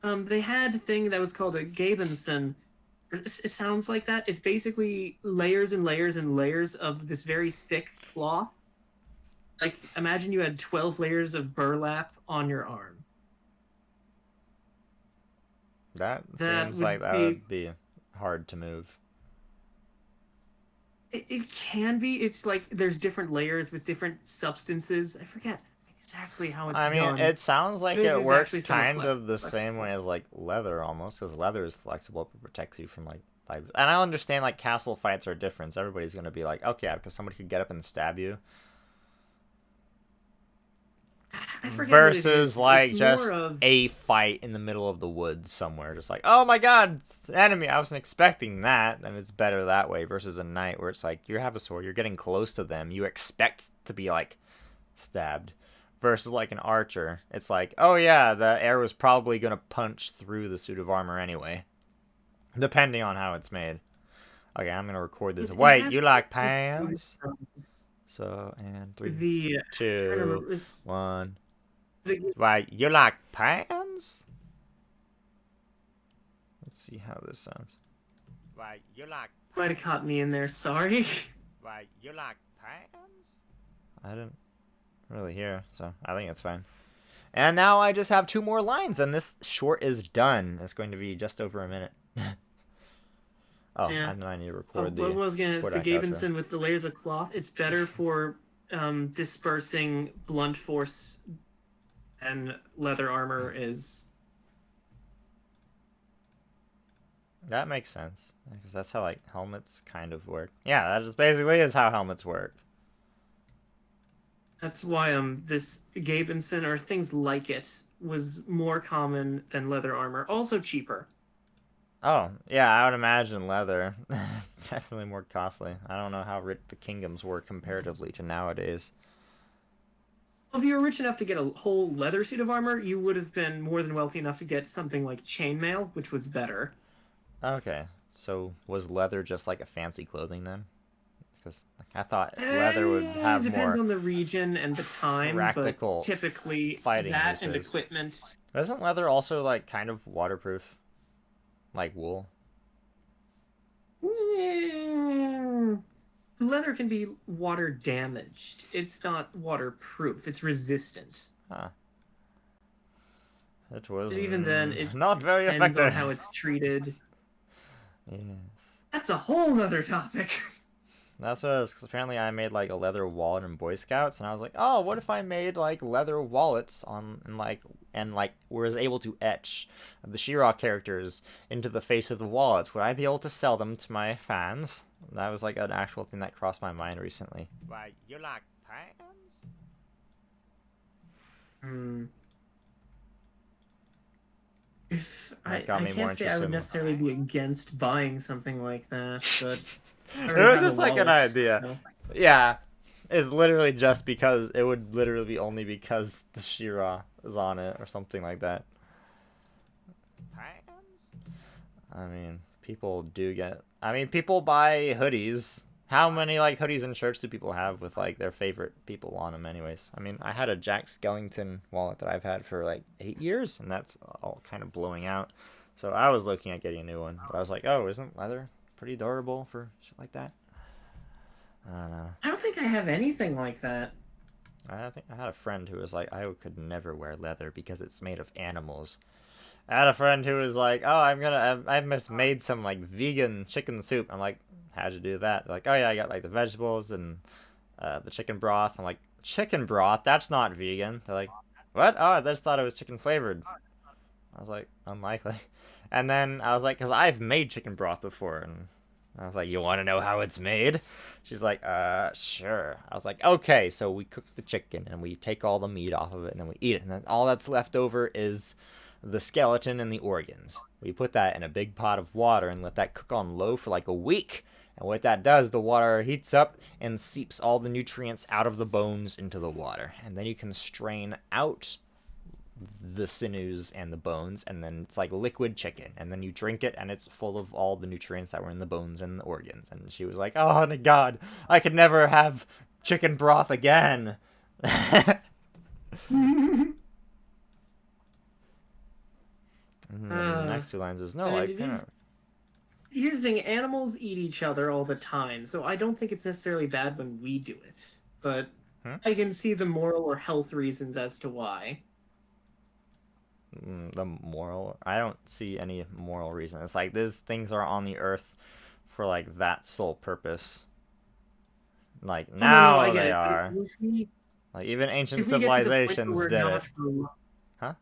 they had a thing that was called a Gabenson. It sounds like that. It's basically layers and layers and layers of this very thick cloth. Like, imagine you had 12 layers of burlap on your arm. That That seems would like that be- would be hard to move. It can be. It's like there's different layers with different substances. I forget exactly how it's I mean, done. it sounds like it There's works actually some kind flex- of the same flexible. way as like leather almost, because leather is flexible, but protects you from like. And I understand like castle fights are different. So everybody's gonna be like, okay, because somebody could get up and stab you. I forget what it Versus is. like It's just more of- a fight in the middle of the woods somewhere, just like, oh my god, it's an enemy, I wasn't expecting that. And it's better that way versus a knight where it's like you have a sword, you're getting close to them, you expect to be like stabbed. Versus like an archer, it's like, oh yeah, the arrow is probably gonna punch through the suit of armor anyway, depending on how it's made. Okay, I'm gonna record this. It Wait, has- you like pans? So, and three, the I'm trying to two, remember, it's 1. the- Why, you like pans? Let's see how this sounds. Why, you like might have caught me in there. Sorry. Why, you like pans? I didn't really hear, so I think it's fine. And now I just have 2 more lines, and this short is done. It's going to be just over a minute. Oh, Yeah. and then I need to record What was gonna is the Kodak outro. Gabenson with the layers of cloth. It's better for dispersing blunt force, and leather armor is. That makes sense, because that's how like helmets kind of work. Yeah, that is basically is how helmets work. That's why this Gabenson or things like it was more common than leather armor. Also cheaper. Oh, yeah, I would imagine leather. It's definitely more costly. I don't know how rich the kingdoms were comparatively to nowadays. If you were rich enough to get a whole leather suit of armor, you would have been more than wealthy enough to get something like chainmail, which was better. Okay, so was leather just like a fancy clothing then? Because like, I thought leather would have It depends more on the region and the time, practical but typically fighting that and uses. equipment. Isn't leather also like kind of waterproof? Like wool? Leather can be water damaged. It's not waterproof. It's resistant. Huh. It was But even then, it not very depends effective. on how it's treated. Yes. That's a whole nother topic. That's what it is, 'cause apparently I made like a leather wallet in Boy Scouts, and I was like, oh, what if I made like leather wallets and was able to etch the She-Ra characters into the face of the wallets? Would I be able to sell them to my fans? That was like an actual thing that crossed my mind recently. Why, you like pans? Hmm. If That got I me more can't say I interested would in- necessarily be against buying something like that, but I It already was have a just like an wallet, idea. so- Yeah, it's literally just because it would literally be only because the She-Ra is on it or something like that. I mean, people buy hoodies. How many like hoodies and shirts do people have with like their favorite people on them anyways? I mean, I had a Jack Skellington wallet that I've had for like 8 years, and that's all kind of blowing out. So I was looking at getting a new one, but I was like, oh, isn't leather pretty durable for shit like that? I don't know. I don't think I have anything like that. I think I had a friend who was like, I could never wear leather because it's made of animals. I had a friend who was like, oh, I just made some like vegan chicken soup. I'm like, how'd you do that? They're like, oh yeah, I got like the vegetables and the chicken broth. I'm like, chicken broth? That's not vegan. They're like, what? Oh, I just thought it was chicken flavored. I was like, unlikely. And then I was like, because I've made chicken broth before, and I was like, you want to know how it's made? She's like, sure. I was like, okay, so we cook the chicken, and we take all the meat off of it, and then we eat it, and then all that's left over is the skeleton and the organs. We put that in a big pot of water and let that cook on low for like a week. And what that does, the water heats up and seeps all the nutrients out of the bones into the water. And then you can strain out the sinews and the bones, and then it's like liquid chicken, and then you drink it and it's full of all the nutrients that were in the bones and the organs. And she was like, oh my god, I could never have chicken broth again. The next two lines is no, like, here's the thing, animals eat each other all the time, so I don't think it's necessarily bad when we do it, but I can see the moral or health reasons as to why. The moral, I don't see any moral reason. It's like these things are on the earth for like that sole purpose. Like now they are. Like even ancient civilizations did it. Huh?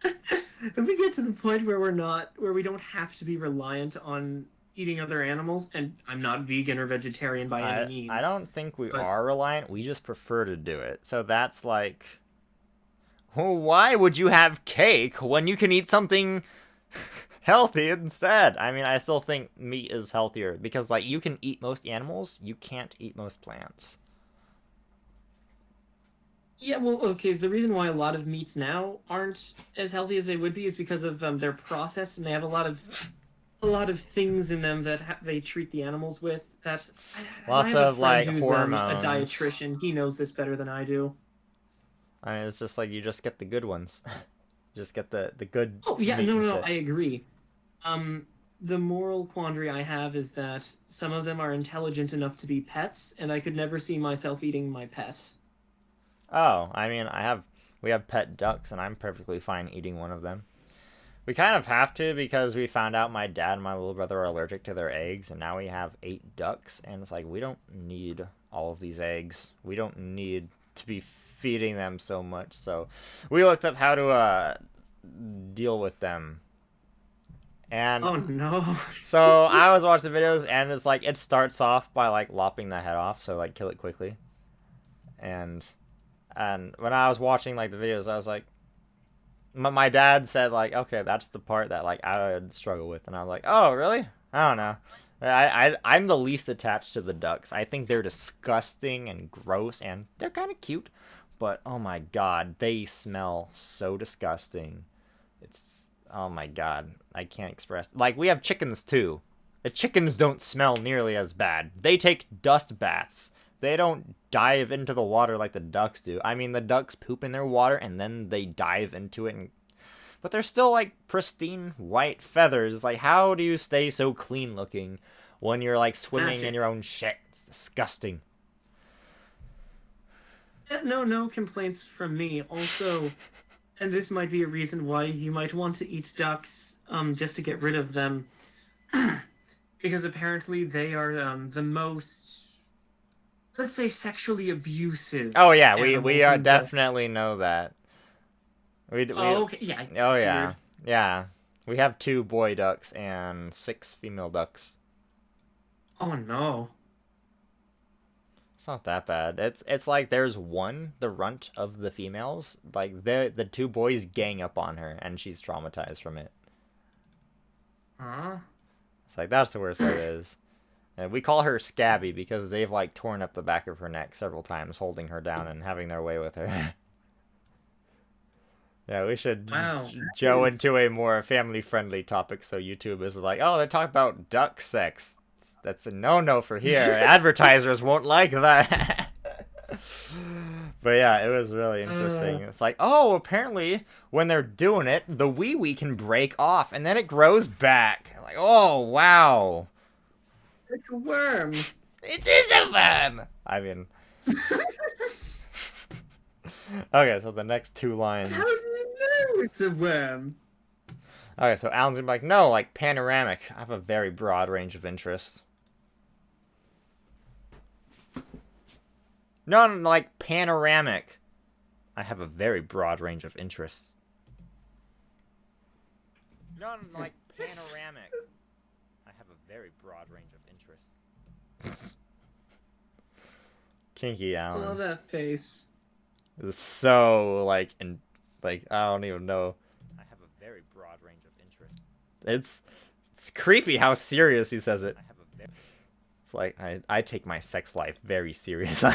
If we get to the point where we don't have to be reliant on eating other animals, and I'm not vegan or vegetarian by any means. I don't think we are reliant. We just prefer to do it. So that's like, well, why would you have cake when you can eat something healthy instead? I mean, I still think meat is healthier because, like, you can eat most animals, you can't eat most plants. Yeah, well, okay, so the reason why a lot of meats now aren't as healthy as they would be is because of their process, and they have a lot of things in them that they treat the animals with. That lots of like hormones. A dietitian, he knows this better than I do. I mean, it's just like you just get the good ones. Just get the good. Oh yeah, no, I agree. The moral quandary I have is that some of them are intelligent enough to be pets, and I could never see myself eating my pet. Oh, I mean, we have pet ducks, and I'm perfectly fine eating one of them. We kind of have to because we found out my dad and my little brother are allergic to their eggs, and now we have 8 ducks, and it's like, we don't need all of these eggs. We don't need to be feeding them so much, so we looked up how to deal with them. And oh no. So I was watching the videos, and it's like, it starts off by like lopping the head off, so like kill it quickly. And when I was watching like the videos, I was like, my dad said like, okay, that's the part that like I would struggle with, and I was like, oh really? I don't know. I'm the least attached to the ducks. I think they're disgusting and gross, and they're kind of cute, but oh my god, they smell so disgusting. It's, oh my god, I can't express. Like, we have chickens too. The chickens don't smell nearly as bad. They take dust baths. They don't dive into the water like the ducks do. I mean, the ducks poop in their water and then they dive into it, but they're still like pristine white feathers. Like, how do you stay so clean looking when you're like swimming in your own shit? It's disgusting. No complaints from me. Also, and this might be a reason why you might want to eat ducks, just to get rid of them, because apparently they are the most, let's say, sexually abusive. Oh yeah, we are definitely know that. Oh okay, yeah. Oh yeah, yeah. We have 2 boy ducks and 6 female ducks. Oh no. It's not that bad. It's like there's one, the runt of the females, like the 2 boys gang up on her, and she's traumatized from it. Huh? It's like, that's the worst that is. And we call her Scabby because they've like torn up the back of her neck several times, holding her down and having their way with her. Yeah, we should go into a more family-friendly topic, so YouTube is like, oh, they talk about duck sex. That's a no-no for here. Advertisers won't like that. But yeah, it was really interesting. It's like, oh, apparently when they're doing it, the wee-wee can break off, and then it grows back. Like, oh, wow. It's a worm. It is a worm! I mean... Okay, so the next 2 lines... How do you know it's a worm? Okay, so Alan's gonna be like, no, like, panoramic. I have a very broad range of interests. No, no, like panoramic. I have a very broad range of interests. No, no, like panoramic. I have a very broad range of interests. Kinky I love Alan. that face. Is so like I don't even know. I have a very broad range of interests. It's creepy how serious he says it. It's like I take my sex life very seriously.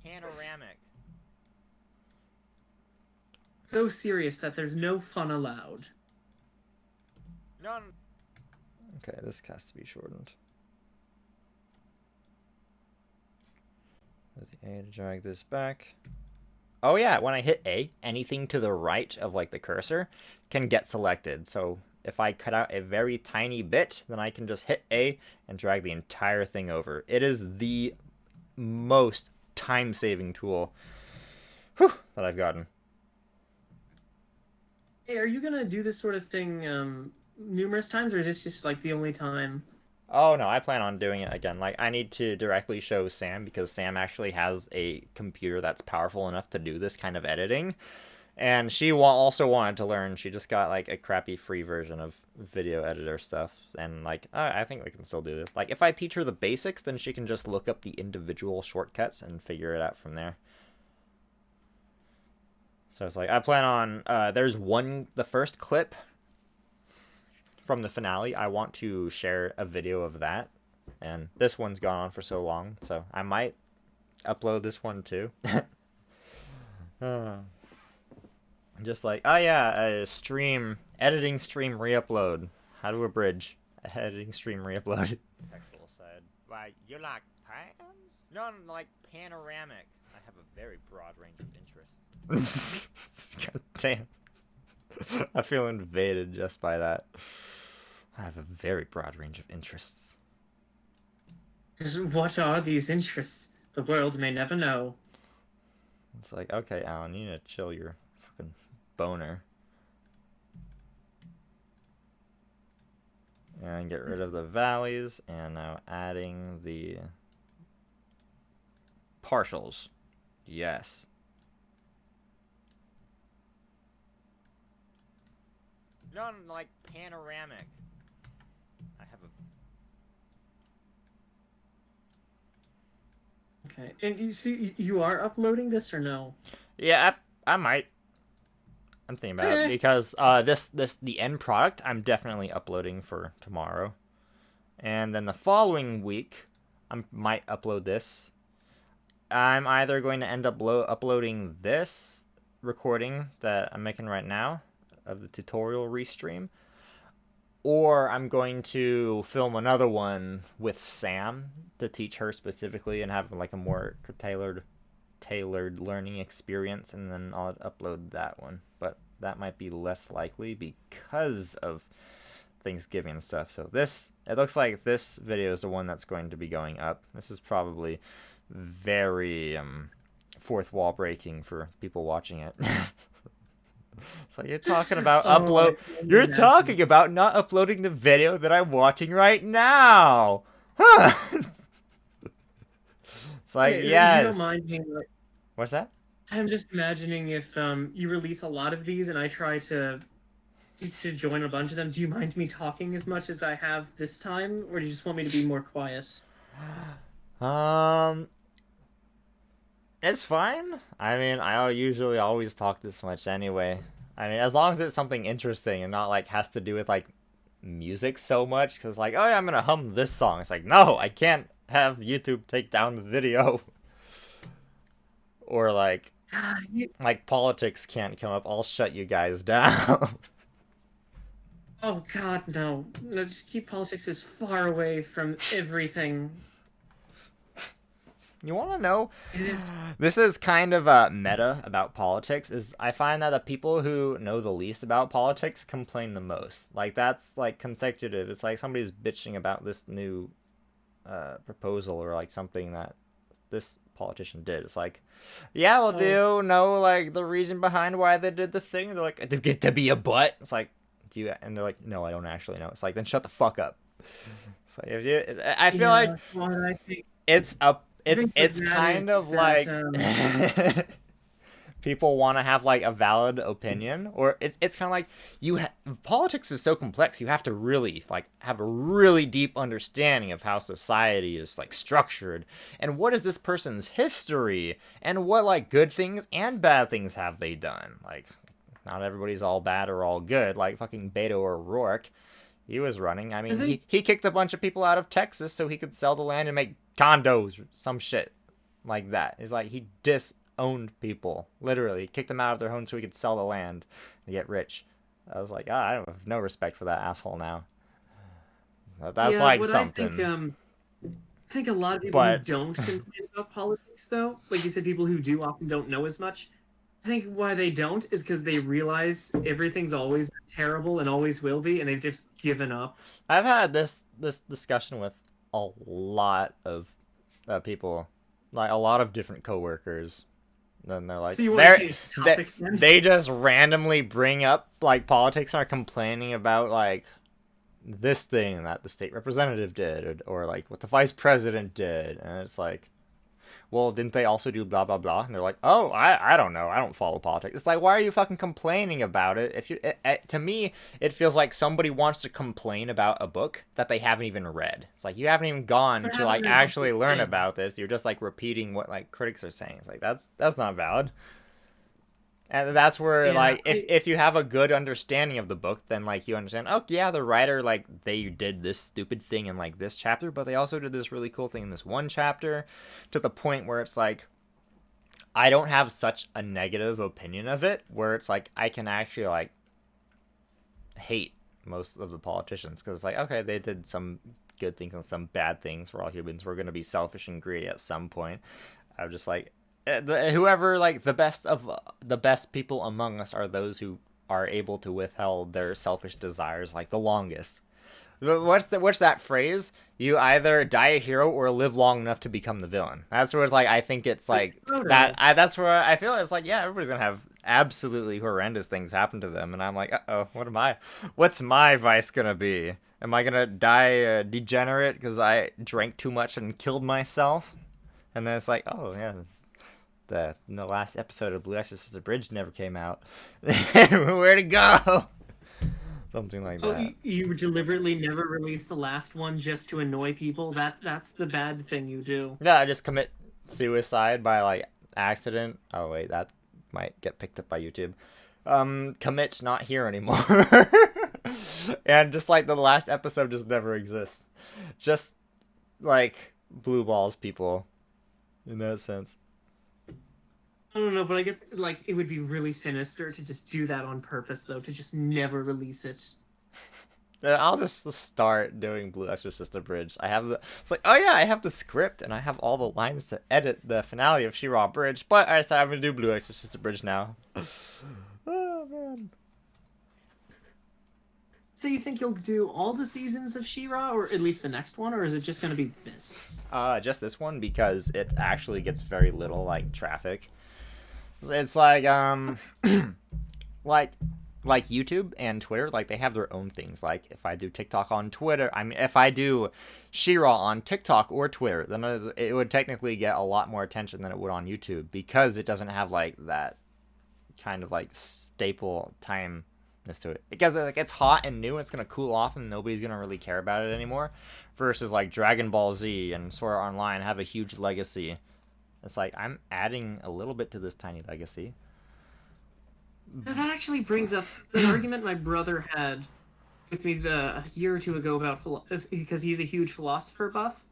Panoramic. So serious that there's no fun allowed. No. Okay, this has to be shortened. Hit A to drag this back. Oh yeah, when I hit A, anything to the right of like the cursor can get selected. So if I cut out a very tiny bit, then I can just hit A and drag the entire thing over. It is the most time-saving tool that I've gotten. Hey, are you gonna do this sort of thing numerous times, or is this just like the only time? Oh no, I plan on doing it again. Like, I need to directly show Sam because Sam actually has a computer that's powerful enough to do this kind of editing. And she also wanted to learn. She just got like a crappy free version of video editor stuff. And like, I think we can still do this. Like, if I teach her the basics, then she can just look up the individual shortcuts and figure it out from there. So it's like, I plan on, there's the first clip from the finale, I want to share a video of that. And this one's gone on for so long, so I might upload this one too. Just like, oh yeah, editing stream re-upload. How to abridge. Editing stream re-upload. Sexual side. Why, you like pans? No, like panoramic. I have a very broad range of interests. God damn. I feel invaded just by that. I have a very broad range of interests. What are these interests? The world may never know. It's like, okay, Alan, you need to chill your fucking boner. And get rid of the valleys, and now adding the partials. Yes. No, like panoramic. I have a... Okay, and you see, you are uploading this or no? Yeah, I might. I'm thinking about it because the end product I'm definitely uploading for tomorrow, and then the following week I might upload this. I'm either going to end up uploading this recording that I'm making right now of the tutorial restream, or I'm going to film another one with Sam to teach her specifically and have like a more tailored learning experience, and then I'll upload that one. But that might be less likely because of Thanksgiving and stuff. So it looks like this video is the one that's going to be going up. This is probably very fourth wall breaking for people watching it. It's like, you're talking about you're talking about not uploading the video that I'm watching right now. Huh. It's like, Okay, yes. You don't mind being like, what's that? I'm just imagining if you release a lot of these and I try to join a bunch of them, do you mind me talking as much as I have this time, or do you just want me to be more quiet? It's fine. I mean, I usually always talk this much anyway. I mean, as long as it's something interesting and not like has to do with like music so much, because like, oh yeah, I'm gonna hum this song. It's like, no, I can't have YouTube take down the video. Or like politics can't come up. I'll shut you guys down. Oh god, no. No, just keep politics as far away from everything. You want to know? Is... This is kind of a meta about politics. Is I find that the people who know the least about politics complain the most. Like, that's like consecutive. It's like somebody's bitching about this new proposal or like something that this politician did. It's like, yeah, well, do you know like the reason behind why they did the thing? They're like, to get to be a butt. It's like, do you? And they're like, no, I don't actually know. It's like, then shut the fuck up. It's like, if you, I feel like it's that kind is of that, like people want to have like a valid opinion, or it's kind of like politics is so complex. You have to really like have a really deep understanding of how society is like structured, and what is this person's history, and what like good things and bad things have they done. Like, not everybody's all bad or all good. Like fucking Beto O'Rourke, he was running. I mean, he kicked a bunch of people out of Texas so he could sell the land and make condos or some shit like that. It's like he disowned people, literally kicked them out of their homes so he could sell the land and get rich. I was like, I have no respect for that asshole now. That's like something. I think a lot of people who don't complain about politics, though, like you said, people who do often don't know as much. I think why they don't is because they realize everything's always terrible and always will be, and they've just given up. I've had this discussion with a lot of people, like a lot of different coworkers. Then they're like, so you want to change the topic, then? They just randomly bring up like politics and are complaining about like this thing that the state representative did, or like what the vice president did, and it's like, well, didn't they also do blah blah blah? And they're like, oh, I don't know, I don't follow politics. It's like, why are you fucking complaining about it? If you, to me, it feels like somebody wants to complain about a book that they haven't even read. It's like, you haven't even gone to like actually learn about this. You're just like repeating what like critics are saying. It's like, that's not valid. And that's where, like, if you have a good understanding of the book, then, like, you understand, oh, yeah, the writer, like, they did this stupid thing in, like, this chapter, but they also did this really cool thing in this one chapter, to the point where it's, like, I don't have such a negative opinion of it, where it's, like, I can actually, like, hate most of the politicians, because it's like, okay, they did some good things and some bad things. We're all humans. We're going to be selfish and greedy at some point. I'm just like, whoever, like, the best people among us are those who are able to withhold their selfish desires like the longest. What's that phrase? You either die a hero or live long enough to become the villain. That's where it's like, I think it's like that. That's where I feel it's like, yeah, everybody's gonna have absolutely horrendous things happen to them, and I'm like, what's my vice gonna be? Am I gonna die degenerate because I drank too much and killed myself? And then it's like, oh yeah, the last episode of Blue Exorcist Abridged never came out. Where'd it go? Something like that. Oh, you deliberately never release the last one just to annoy people? That's the bad thing you do. Yeah, I just commit suicide by, like, accident. Oh, wait, that might get picked up by YouTube. Commit not here anymore. And just, like, the last episode just never exists. Just, like, blue balls people in that sense. I don't know, but I get, like, it would be really sinister to just do that on purpose, though, to just never release it. I'll just start doing Blue Exorcist Abridged. It's like, oh yeah, I have the script, and I have all the lines to edit the finale of She-Ra Abridged, but I decided I'm gonna do Blue Exorcist Abridged now. Oh, man. So you think you'll do all the seasons of She-Ra, or at least the next one, or is it just gonna be this? Just this one, because it actually gets very little, like, traffic. It's like, like YouTube and Twitter, like, they have their own things. Like, if I do TikTok on Twitter, I mean, if I do She-Ra on TikTok or Twitter, then it would technically get a lot more attention than it would on YouTube, because it doesn't have, like, that kind of, like, staple timeness to it. Because, like, it's hot and new, and it's gonna cool off, and nobody's gonna really care about it anymore. Versus, like, Dragon Ball Z and Sword Art Online have a huge legacy. It's like, I'm adding a little bit to this tiny legacy. That actually brings up an argument my brother had with me a year or two ago about because he's a huge philosopher buff.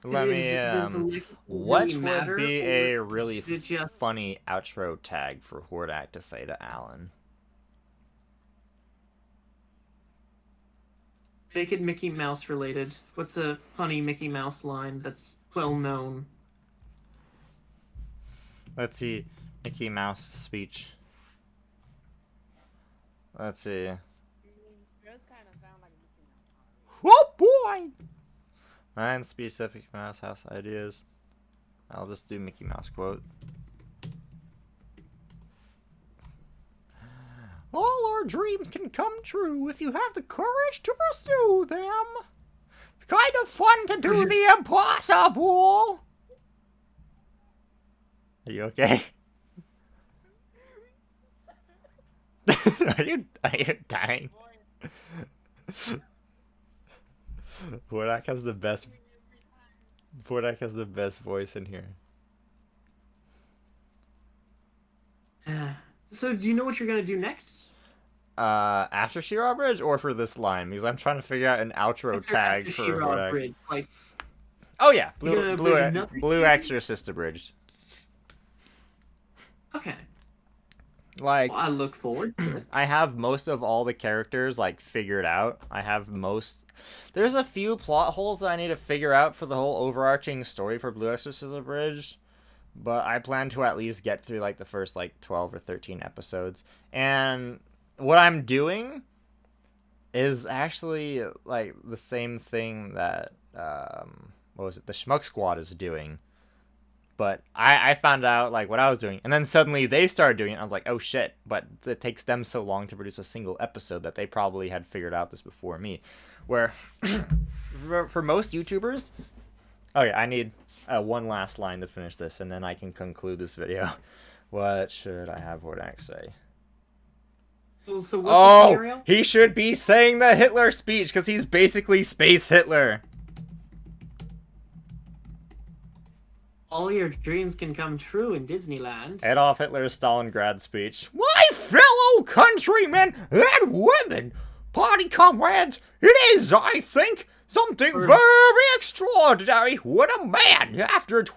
What really would matter, be a really just funny outro tag for Hordak to say to Alan? Make it Mickey Mouse related. What's a funny Mickey Mouse line that's well known? Let's see. Mickey Mouse speech. Let's see. Oh boy! 9 specific Mouse House ideas. I'll just do Mickey Mouse quote. All our dreams can come true if you have the courage to pursue them. It's kind of fun to do the impossible. Are you okay? Are you dying? Bodak has the best voice in here. So, do you know what you're gonna do next? After She-Ra Abridged or for this line? Because I'm trying to figure out an outro tag After for She-Ra Bodak. Abridged, like, Oh yeah, You're gonna abridge another Blue series? Exorcist Abridged. okay. Like, Well, I look forward to it. I have most of all the characters, like, figured out. There's a few plot holes that I need to figure out for the whole overarching story for Blue Exorcist Abridged. But I plan to at least get through, like, the first, like, 12 or 13 episodes. And what I'm doing is actually, like, the same thing that, what was it, the Schmuck Squad is doing. But I found out, like, what I was doing. And then suddenly they started doing it. And I was like, oh, shit. But it takes them so long to produce a single episode that they probably had figured out this before me. Where, for most YouTubers... Oh, yeah, I need one last line to finish this. And then I can conclude this video. What should I have Bodak say? Well, so what's the Oh, scenario? he should be saying the Hitler speech. Because he's basically Space Hitler. All your dreams can come true in Disneyland. Adolf Hitler's Stalingrad speech. My fellow countrymen and women, party comrades, it is, I think, something very extraordinary when a man, after 20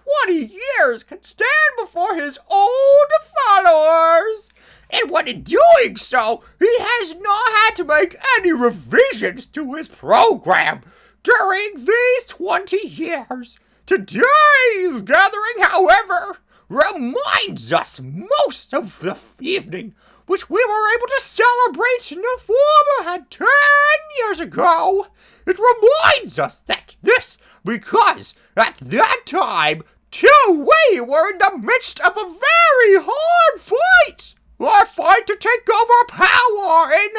years, can stand before his old followers. And when in doing so, he has not had to make any revisions to his program during these 20 years. Today's gathering, however, reminds us most of the evening which we were able to celebrate in the former had 10 years ago. It reminds us that this because at that time, too, we were in the midst of a very hard fight. Our fight to take over power in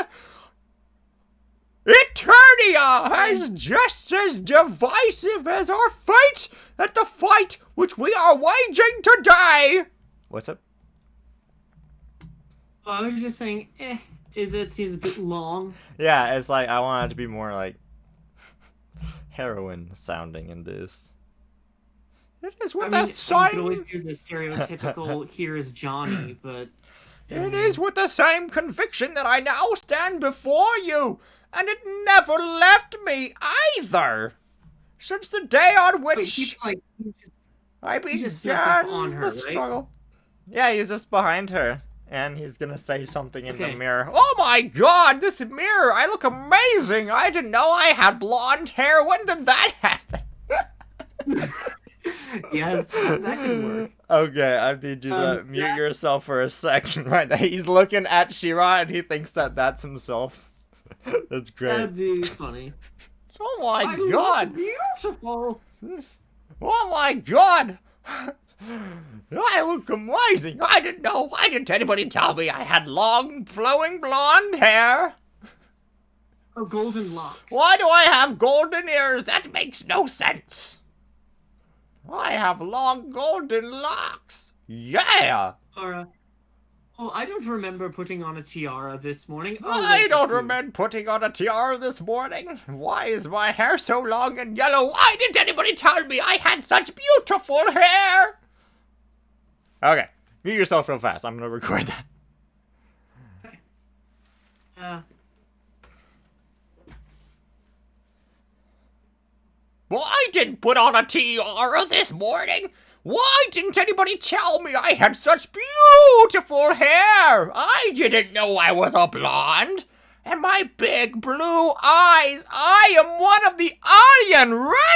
Eternia is just as divisive as our fate at the fight which we are waging today. What's up? I was just saying, that seems a bit long. Yeah, it's like I want it to be more like heroin sounding in this. It is with I the mean, you same. could always do the stereotypical "Here's Johnny," but It is with the same conviction that I now stand before you, and it never left me either. Since the day on which wait, he's I just snuck up began on her, the right? struggle. Yeah, he's just behind her, and he's gonna say something in the Okay. mirror. Oh my god, this mirror! I look amazing! I didn't know I had blonde hair. When did that happen? yes, that could work. Okay, I need you to mute yourself for a second right now. He's looking at She-Ra and he thinks that that's himself. That's great. That'd be funny. Oh my I look god! beautiful. Oh my god! I look amazing! I didn't know! Why didn't anybody tell me I had long, flowing blonde hair? Oh, golden locks. Why do I have golden ears? That makes no sense! I have long golden locks! Yeah! Or, oh, I don't remember putting on a tiara this morning. Oh, I wait, don't that's you. remember putting on a tiara this morning. Why is my hair so long and yellow? Why didn't anybody tell me I had such beautiful hair? Okay, mute yourself real fast. I'm gonna record that. Well, I didn't put on a tiara this morning. Why didn't anybody tell me I had such beautiful hair? I didn't know I was a blonde. And my big blue eyes. I am one of the Aryan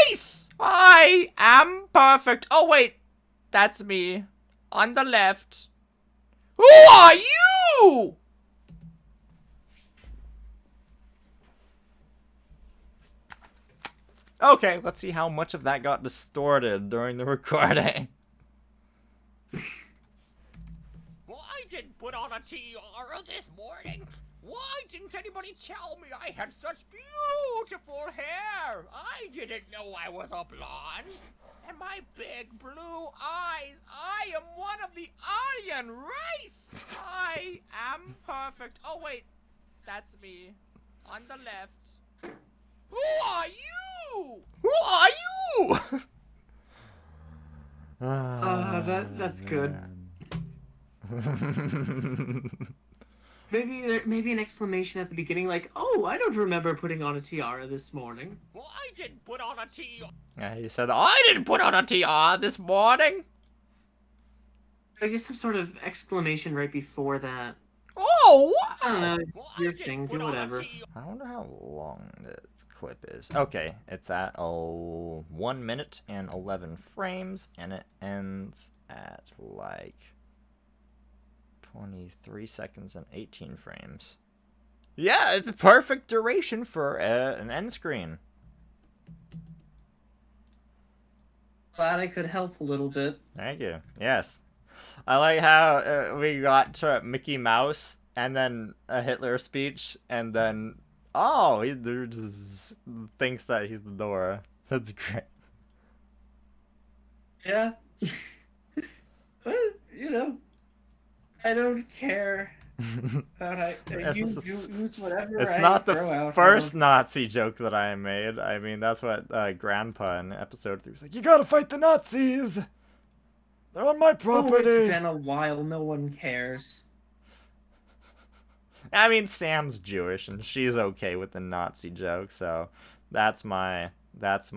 race. I am perfect. Oh, wait. That's me. On the left. Who are you? Okay, let's see how much of that got distorted during the recording. Well, I didn't put on a tiara this morning. Why didn't didn't anybody tell me I had such beautiful hair? I didn't know I was a blonde. And my big blue eyes. I am one of the Aryan race. I am perfect. Oh, wait. That's me. On the left. Who are you? Who are you? That's good. Maybe an exclamation at the beginning, like, "Oh, I don't remember putting on a tiara this morning." Well, I didn't put on a tiara. Yeah, he said, I didn't put on a tiara this morning. Like just some sort of exclamation right before that. Oh, I don't know. Well, Your I didn't thing, put do on a whatever. tiara. I wonder how long this clip is. Okay, it's at 1 minute and 11 frames, and it ends at like 23 seconds and 18 frames. Yeah, it's a perfect duration for an end screen. Glad I could help a little bit. Thank you. Yes. I like how we got to Mickey Mouse and then a Hitler speech and then he just thinks that he's the Dora. That's great. Yeah. But, you know, I don't care. Use whatever It's I not the throw out. first Nazi joke that I made. I mean, that's what Grandpa in episode 3 was like, you gotta fight the Nazis! They're on my property! Oh, it's been a while, no one cares. I mean, Sam's Jewish, and she's okay with the Nazi joke, so that's my pass.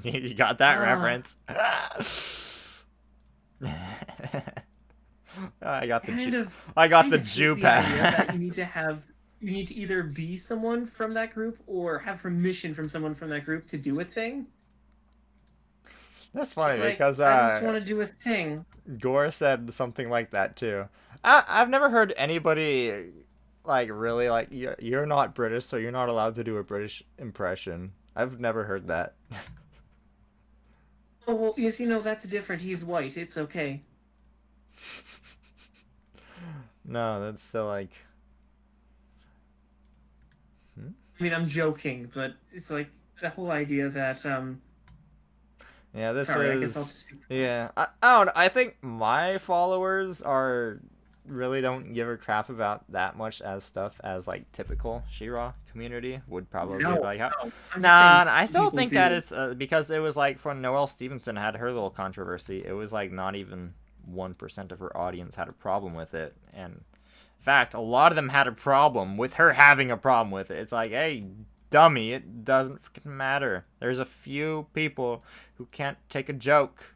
You got that reference? I got the Jew pass. You need to either be someone from that group or have permission from someone from that group to do a thing. That's funny Like, because I just want to do a thing. Gore said something like that too. I've never heard anybody like really like you're not British, so you're not allowed to do a British impression. I've never heard that. Oh well, yes, that's different. He's white. It's okay. No, that's still like. I mean, I'm joking, but it's like the whole idea that Yeah, this Sorry, I guess I'll is. just speak. Yeah, I don't know. I think my followers really don't give a crap about that much as stuff as like typical She-Ra community would probably be like. Nah, I still think that it's because it was like when Noelle Stevenson had her little controversy. It was like not even 1% of her audience had a problem with it, and in fact, a lot of them had a problem with her having a problem with it. It's like, hey, dummy, it doesn't freaking matter. There's a few people who can't take a joke.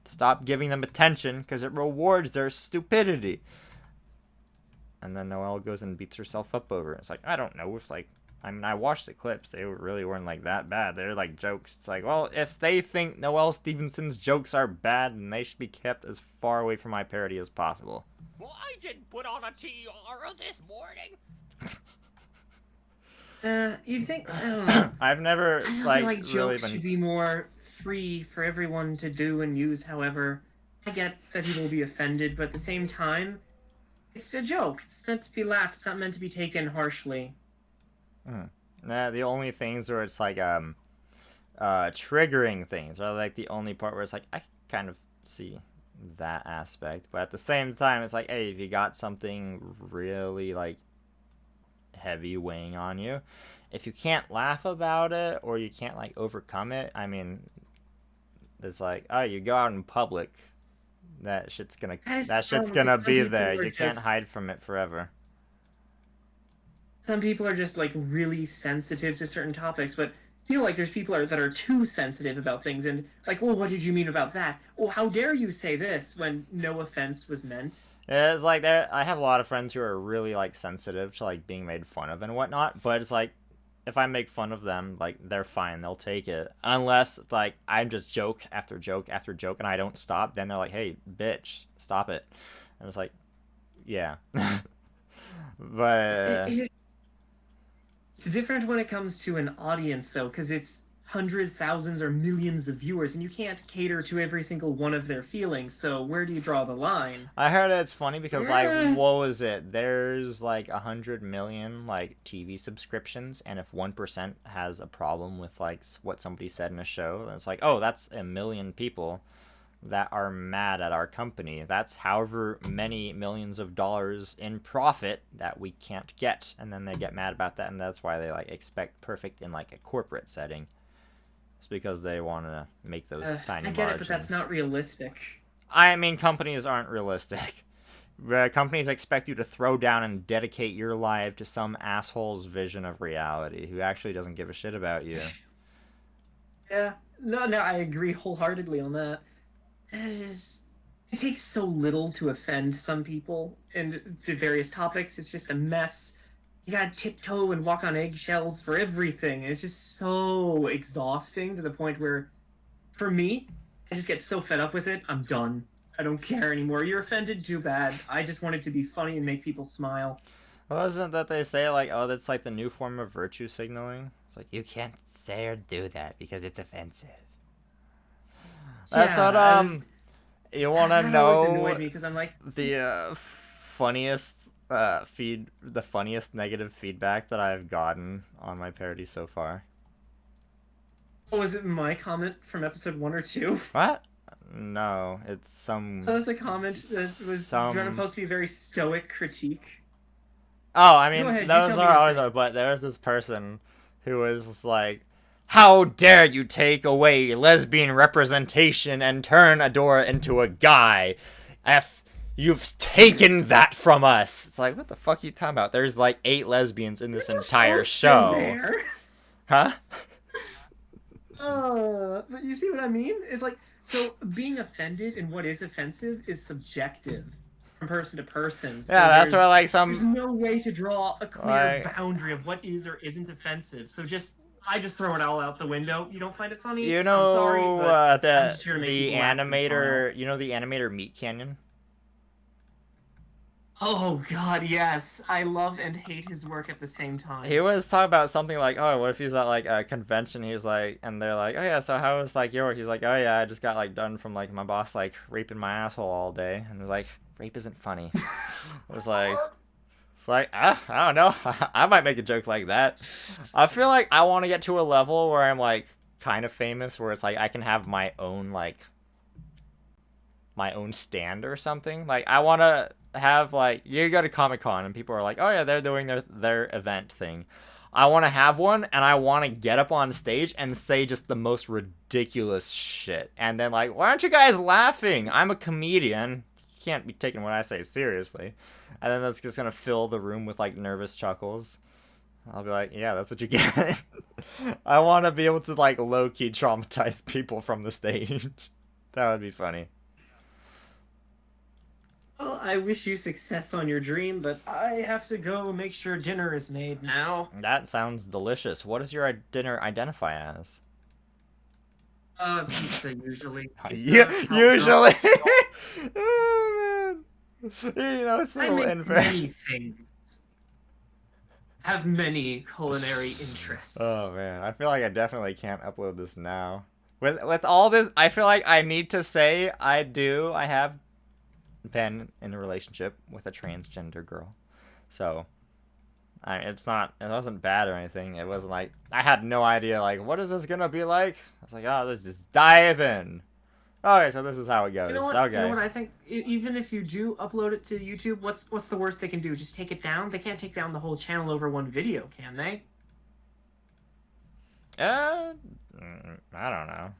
Stop giving them attention because it rewards their stupidity. And then Noelle goes and beats herself up over it. It's like, I don't know if like, I mean, I watched the clips. They really weren't like that bad. They're like jokes. It's like, well, if they think Noelle Stevenson's jokes are bad, then they should be kept as far away from my parody as possible. Well, I didn't put on a tiara this morning. You think? I don't know. I've never I just like feel like really jokes been. should be more free for everyone to do and use. However, I get that people will be offended, but at the same time, it's a joke. It's meant to be laughed. It's not meant to be taken harshly. Nah, the only things where it's like triggering things, or like the only part where it's like I kind of see that aspect, but at the same time, it's like, hey, if you got something really like heavy weighing on you, if you can't laugh about it or you can't like overcome it, I mean, it's like, oh, you go out in public, that shit's gonna be there. You can't hide from it forever. Some people are just like really sensitive to certain topics, but like there's people that are too sensitive about things, and like, well, what did you mean about that? Well, how dare you say this when no offense was meant? Yeah, it's like I have a lot of friends who are really like sensitive to like being made fun of and whatnot, but it's like if I make fun of them, like they're fine, they'll take it. Unless like I'm just joke after joke after joke and I don't stop, then they're like, hey, bitch, stop it. And it's like, yeah. But It's different when it comes to an audience, though, because hundreds, thousands, or millions of viewers, and you can't cater to every single one of their feelings. So where do you draw the line? I heard it's funny because like, what was it? There's like 100 million like TV subscriptions, and if 1% has a problem with like what somebody said in a show, then it's like, oh, that's a million people that are mad at our company. That's however many millions of dollars in profit that we can't get, and then they get mad about that, and that's why they like expect perfect in like a corporate setting. It's because they want to make those tiny I get margins. it, but that's not realistic. I mean, companies aren't realistic. Companies expect you to throw down and dedicate your life to some asshole's vision of reality who actually doesn't give a shit about you. Yeah, no, I agree wholeheartedly on that. It takes so little to offend some people, and to various topics, it's just a mess. You gotta tiptoe and walk on eggshells for everything. It's just so exhausting to the point where, for me, I just get so fed up with it, I'm done. I don't care anymore. You're offended, too bad. I just want it to be funny and make people smile. Wasn't that they say like, oh, that's like the new form of virtue signaling? It's like, you can't say or do that because it's offensive. That's Yeah, what you want to that always know annoyed me because I'm like, the funniest the funniest negative feedback that I've gotten on my parody so far. was it my comment from episode 1 or 2? What? No, it's some. That was a comment that was supposed to be a very stoic critique. Oh, I mean, Go ahead, you those tell me are your always, thing. but there was this person who was like, how dare you take away lesbian representation and turn Adora into a guy? You've taken that from us. It's like, what the fuck are you talking about? There's like 8 lesbians in this entire show. There. Huh? But you see what I mean? It's like, so being offended and what is offensive is subjective from person to person. So Yeah, that's where like there's some. no way to draw a clear Like- boundary of what is or isn't offensive. So I just throw it all out the window. You don't find it funny? You know, I'm sorry, but I'm just here to make the people laugh and animator. You know the animator Meat Canyon. Oh god, yes. I love and hate his work at the same time. He was talking about something like, oh, what if he's at like a convention? He's like, and they're like, oh yeah, so how was like your? He's like, oh yeah, I just got like done from like my boss like raping my asshole all day, and it's like, rape isn't funny. It's like I don't know. I might make a joke like that. I feel like I want to get to a level where I'm like kind of famous, where it's like I can have my own stand or something. Like I want to have like, you go to Comic-Con and people are like, oh yeah, they're doing their event thing. I want to have one, and I want to get up on stage and say just the most ridiculous shit, and then like, why aren't you guys laughing? I'm a comedian. You can't be taking what I say seriously. And then that's just gonna fill the room with like nervous chuckles. I'll be like, yeah, that's what you get. I want to be able to like low-key traumatize people from the stage. That would be funny. Well, I wish you success on your dream, but I have to go make sure dinner is made now. That sounds delicious. What does your dinner identify as? Pizza usually. Yeah, usually. Oh man. You know, it's a I little make unfair. many things. Have many culinary interests. Oh man, I feel like I definitely can't upload this now. With all this, I feel like I need to say I have been in a relationship with a transgender girl. So it wasn't bad or anything. It wasn't like I had no idea like what is this gonna be like. I was like, oh, let's just dive in. Okay, so this is how it goes. You know what? Okay. You know what I think? Even if you do upload it to YouTube, what's the worst they can do? Just take it down? They can't take down the whole channel over one video, can they? I don't know.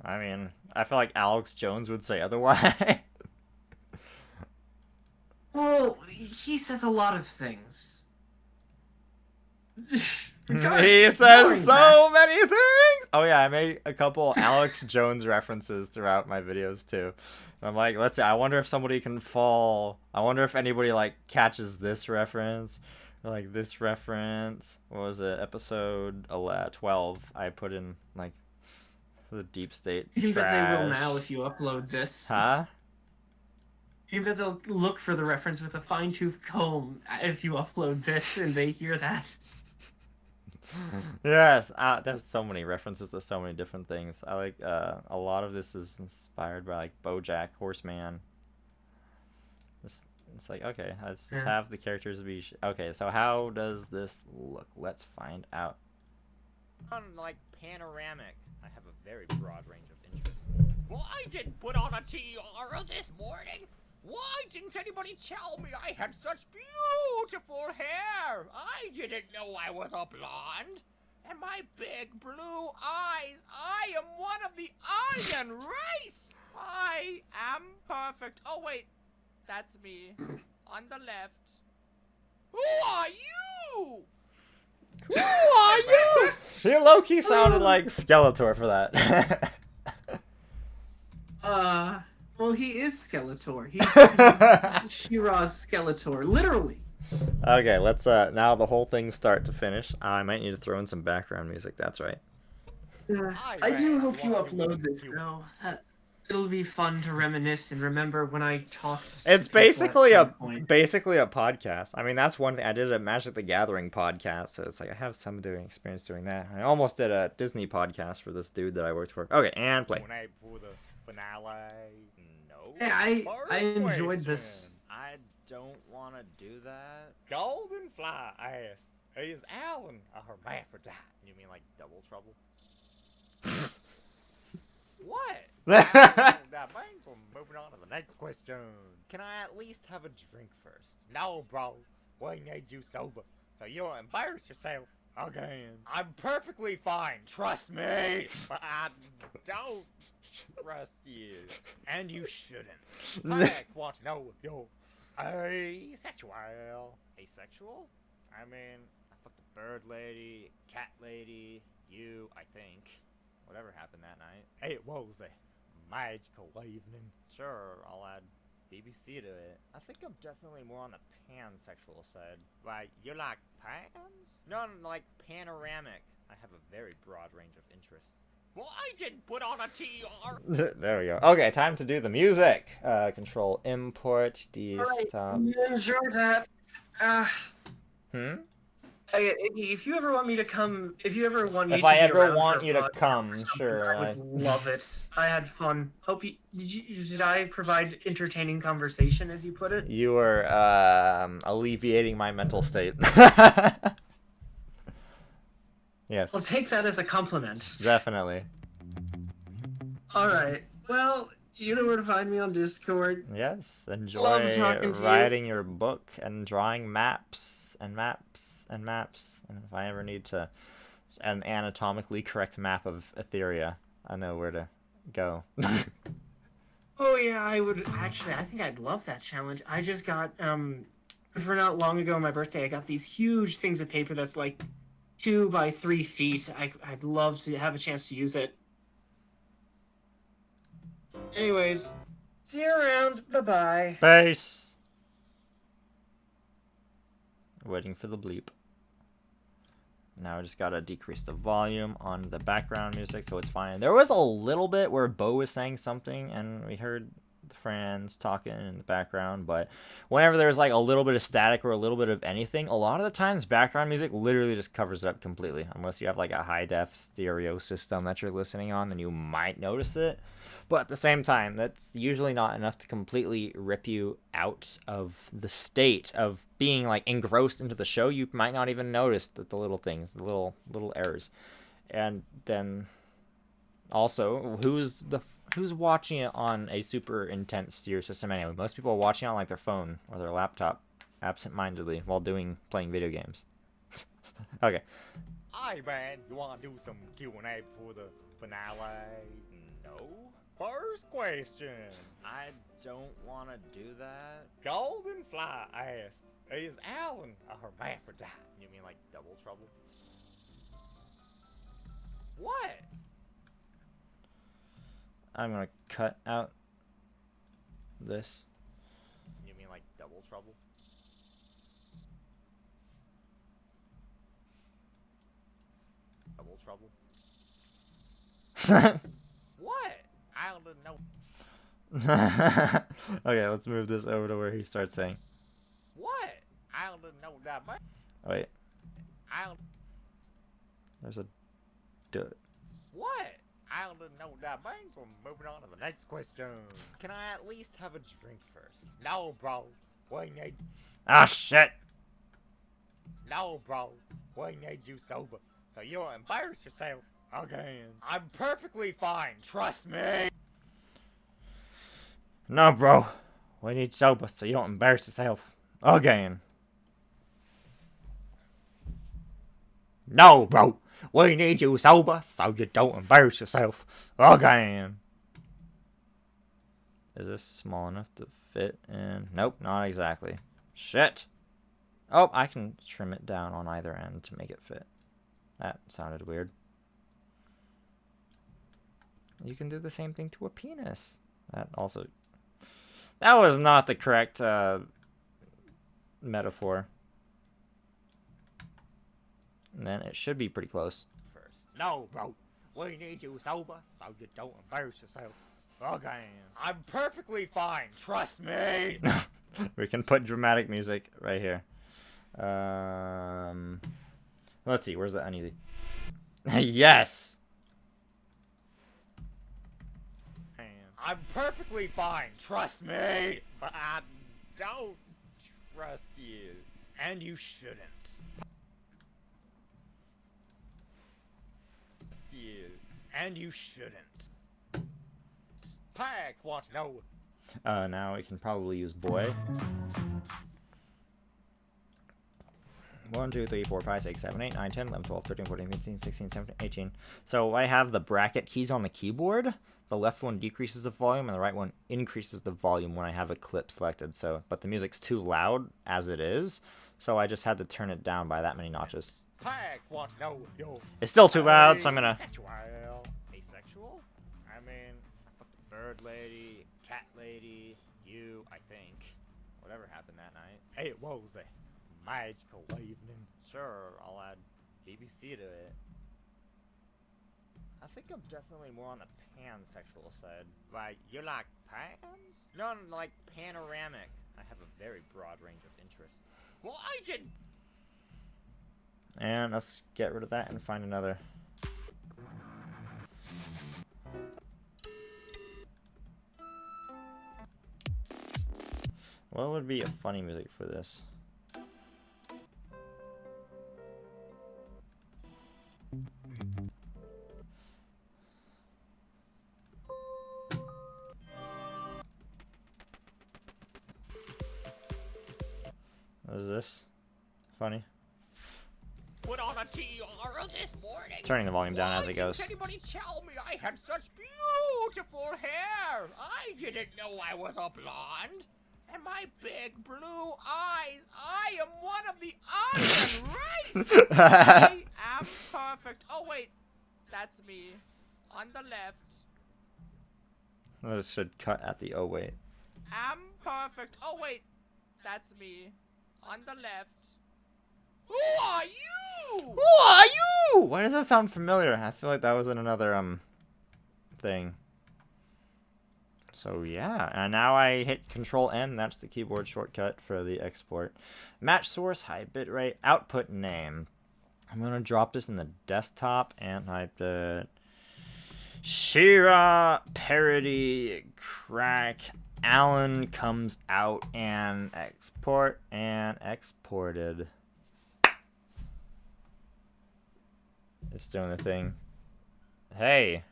I mean, I feel like Alex Jones would say otherwise. Well, he says a lot of things. He Going says so back- many things. Oh yeah, I made a couple Alex Jones references throughout my videos too. And I'm like, let's see. I wonder if somebody can fall. I wonder if anybody like catches this reference, or like this reference. What was it? Episode 12. I put in like the deep state. You bet they will trash. now if you upload this. Huh? You bet they'll look for the reference with a fine-tooth comb if you upload this and they hear that. Yes, there's so many references to so many different things. I like a lot of this is inspired by like BoJack Horseman. It's like, okay, let's just have the characters be okay, so how does this look? Let's find out. Unlike panoramic, I have a very broad range of interests. Well, I didn't put on a tiara this morning. Why didn't anybody tell me I had such beautiful hair? I didn't know I was a blonde. And my big blue eyes, I am one of the Aryan race. I am perfect. Oh, wait. That's me. On the left. Who are you? Who are you? He low-key sounded like Skeletor for that. Well, he is Skeletor. He's She-Ra's Skeletor, literally. Okay, let's now the whole thing start to finish. I might need to throw in some background music. That's right. I do hope you upload this, though. It'll be fun to reminisce and remember when I talked. It's basically a podcast. I mean, that's one thing. I did a Magic the Gathering podcast, so it's like I have some experience doing that. I almost did a Disney podcast for this dude that I worked for. Okay, and play. When I for the finale, no. Yeah, I enjoyed this. I don't want to do that. Golden fly ass. Is Alan a hermaphrodite? You mean like Double Trouble? What? That means we're moving on to the next question. Can I at least have a drink first? No, bro. We need you sober, so you don't embarrass yourself again. I'm perfectly fine. Trust me. But I don't trust you. And you shouldn't. I want to know if you're asexual. Asexual? I mean, I fucked a bird lady, cat lady, you, I think. Whatever happened that night. It was a magical evening. Sure, I'll add BBC to it. I think I'm definitely more on the pansexual side. Why, you like pans? No, like panoramic. I have a very broad range of interests. Well, I didn't put on a tiara. There we go. Okay, time to do the music. Control import, desktop. Enjoy that. If you ever want me to come, if you ever want me If to I be ever around want for you a to podcast come, or something, sure. I would love it. I had fun. Did I provide entertaining conversation, as you put it? You are alleviating my mental state. Yes. I'll take that as a compliment. Definitely. All right. Well, you know where to find me on Discord. Yes. Enjoy Love talking to you. writing your book and drawing maps and maps and maps. And if I ever need an anatomically correct map of Etheria, I know where to go. Oh yeah, I would actually. I think I'd love that challenge. I just got for not long ago on my birthday, I got these huge things of paper that's like 2 by 3 feet. I'd love to have a chance to use it. Anyways, see you around. Bye-bye. Base. Waiting for the bleep. Now I just gotta decrease the volume on the background music so it's fine. There was a little bit where Bo was saying something and we heard the friends talking in the background, but whenever there's like a little bit of static or a little bit of anything, a lot of the times background music literally just covers it up completely. Unless you have like a high def stereo system that you're listening on, then you might notice it. But at the same time, that's usually not enough to completely rip you out of the state of being like engrossed into the show. You might not even notice that the little things, the little errors. And then also, who's watching it on a super intense stereo system anyway? Most people are watching it on like their phone or their laptop absent-mindedly while playing video games. Okay. Hi, man. You want to do some Q&A for the finale? No? First question. I don't want to do that. Golden fly ass. Is Alan a hermaphrodite? You mean like Double Trouble? What? I'm gonna cut out this. You mean like Double Trouble? Double Trouble? What? I don't know. Okay, let's move this over to where he starts saying. What? I don't know that much. Wait. I don't. There's a... What? I don't know what that means. We're moving on to the next question. Can I at least have a drink first? No, bro. We need... Ah, shit! No, bro. We need you sober, so you don't embarrass yourself again. I'm perfectly fine. Trust me. No, bro. We need sober so you don't embarrass yourself again. No, bro. We need you sober so you don't embarrass yourself again. Is this small enough to fit in? Nope, not exactly. Shit. Oh, I can trim it down on either end to make it fit. That sounded weird. You can do the same thing to a penis. That also... That was not the correct metaphor. And then it should be pretty close. First. No, bro. We need you sober so you don't embarrass yourself again. I'm perfectly fine. Trust me. We can put dramatic music right here. Let's see. Where's the uneasy? Yes. I'm perfectly fine. Trust me. But I don't trust you. And you shouldn't. You. And you shouldn't. Pack wants to know. Now we can probably use boy. 1, 2, 3, 4, 5, 6, 7, 8, 9, 10, 11, 12, 13, 14, 15, 16, 17, 18. So I have the bracket keys on the keyboard. The left one decreases the volume and the right one increases the volume when I have a clip selected. So, but the music's too loud as it is, so I just had to turn it down by that many notches. Pack wants to know yo. It's still too loud, so I'm gonna... Asexual. Asexual? I mean, I fucked a bird lady, cat lady, you, I think. Whatever happened that night. Hey, it was a magical evening. Sure, I'll add BBC to it. I think I'm definitely more on the pansexual side. Why, you like pans? No, like panoramic. I have a very broad range of interests. Well, I did. And let's get rid of that and find another. What would be a funny music for this? What is this? Funny. Put on a tiara this morning. Turning the volume down as it goes. Why didn't anybody tell me I had such beautiful hair? I didn't know I was a blonde. And my big blue eyes. I am one of the Aryan race. I am perfect. Oh wait, that's me. On the left. This should cut at the oh wait. I'm perfect. Oh wait, that's me. On the left. Who are you? Who are you? Why does that sound familiar? I feel like that was in another thing. So yeah, and now I hit Control N. That's the keyboard shortcut for the export. Match source, high bitrate, output name. I'm gonna drop this in the desktop and type the She-Ra parody crack. Alan comes out and export and exported. It's doing the thing. Hey,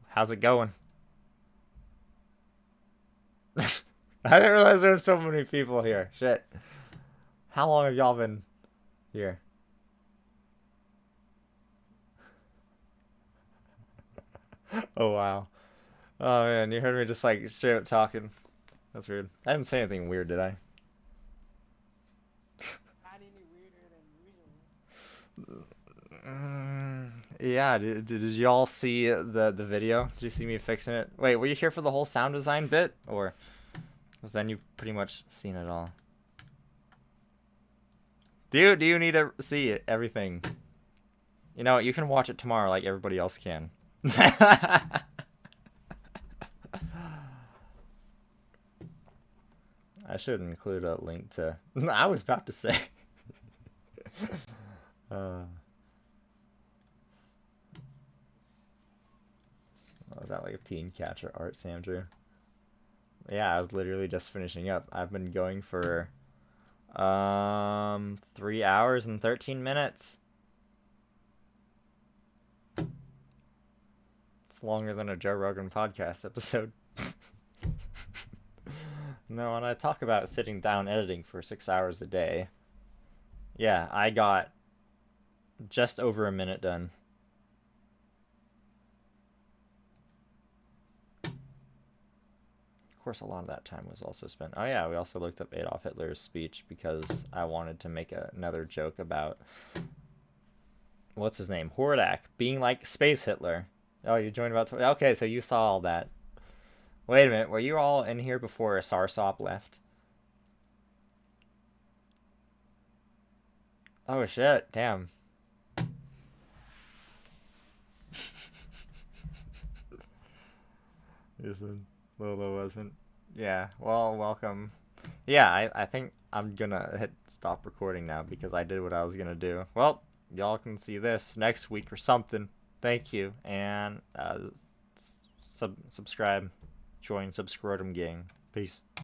how's it going? I didn't realize there were so many people here. Shit. How long have y'all been here? Oh, wow. Oh, man. You heard me just, like, straight up talking. That's weird. I didn't say anything weird, did I? Not any weirder than usual. Yeah, did y'all see the video? Did you see me fixing it? Wait, were you here for the whole sound design bit? Or... because then you've pretty much seen it all. Do you need to see it, everything? You know, you can watch it tomorrow like everybody else can. I should include a link to... I was about to say. Was that like a teen catcher art, Sam Drew? Yeah, I was literally just finishing up. I've been going for 3 hours and 13 minutes. It's longer than a Joe Rogan podcast episode. No, when I talk about sitting down editing for 6 hours a day, yeah, I got just over a minute done. Of course, a lot of that time was also spent. Oh yeah, we also looked up Adolf Hitler's speech because I wanted to make another joke about what's his name, Hordak, being like Space Hitler. Oh, you joined about 20. Okay, so you saw all that. Wait a minute, were you all in here before Sarsop left? Oh shit, damn. Isn't Lola wasn't. Yeah, well, welcome. Yeah, I think I'm gonna hit stop recording now because I did what I was gonna do. Well, y'all can see this next week or something. Thank you, and subscribe, join Subscrotum Gang. Peace.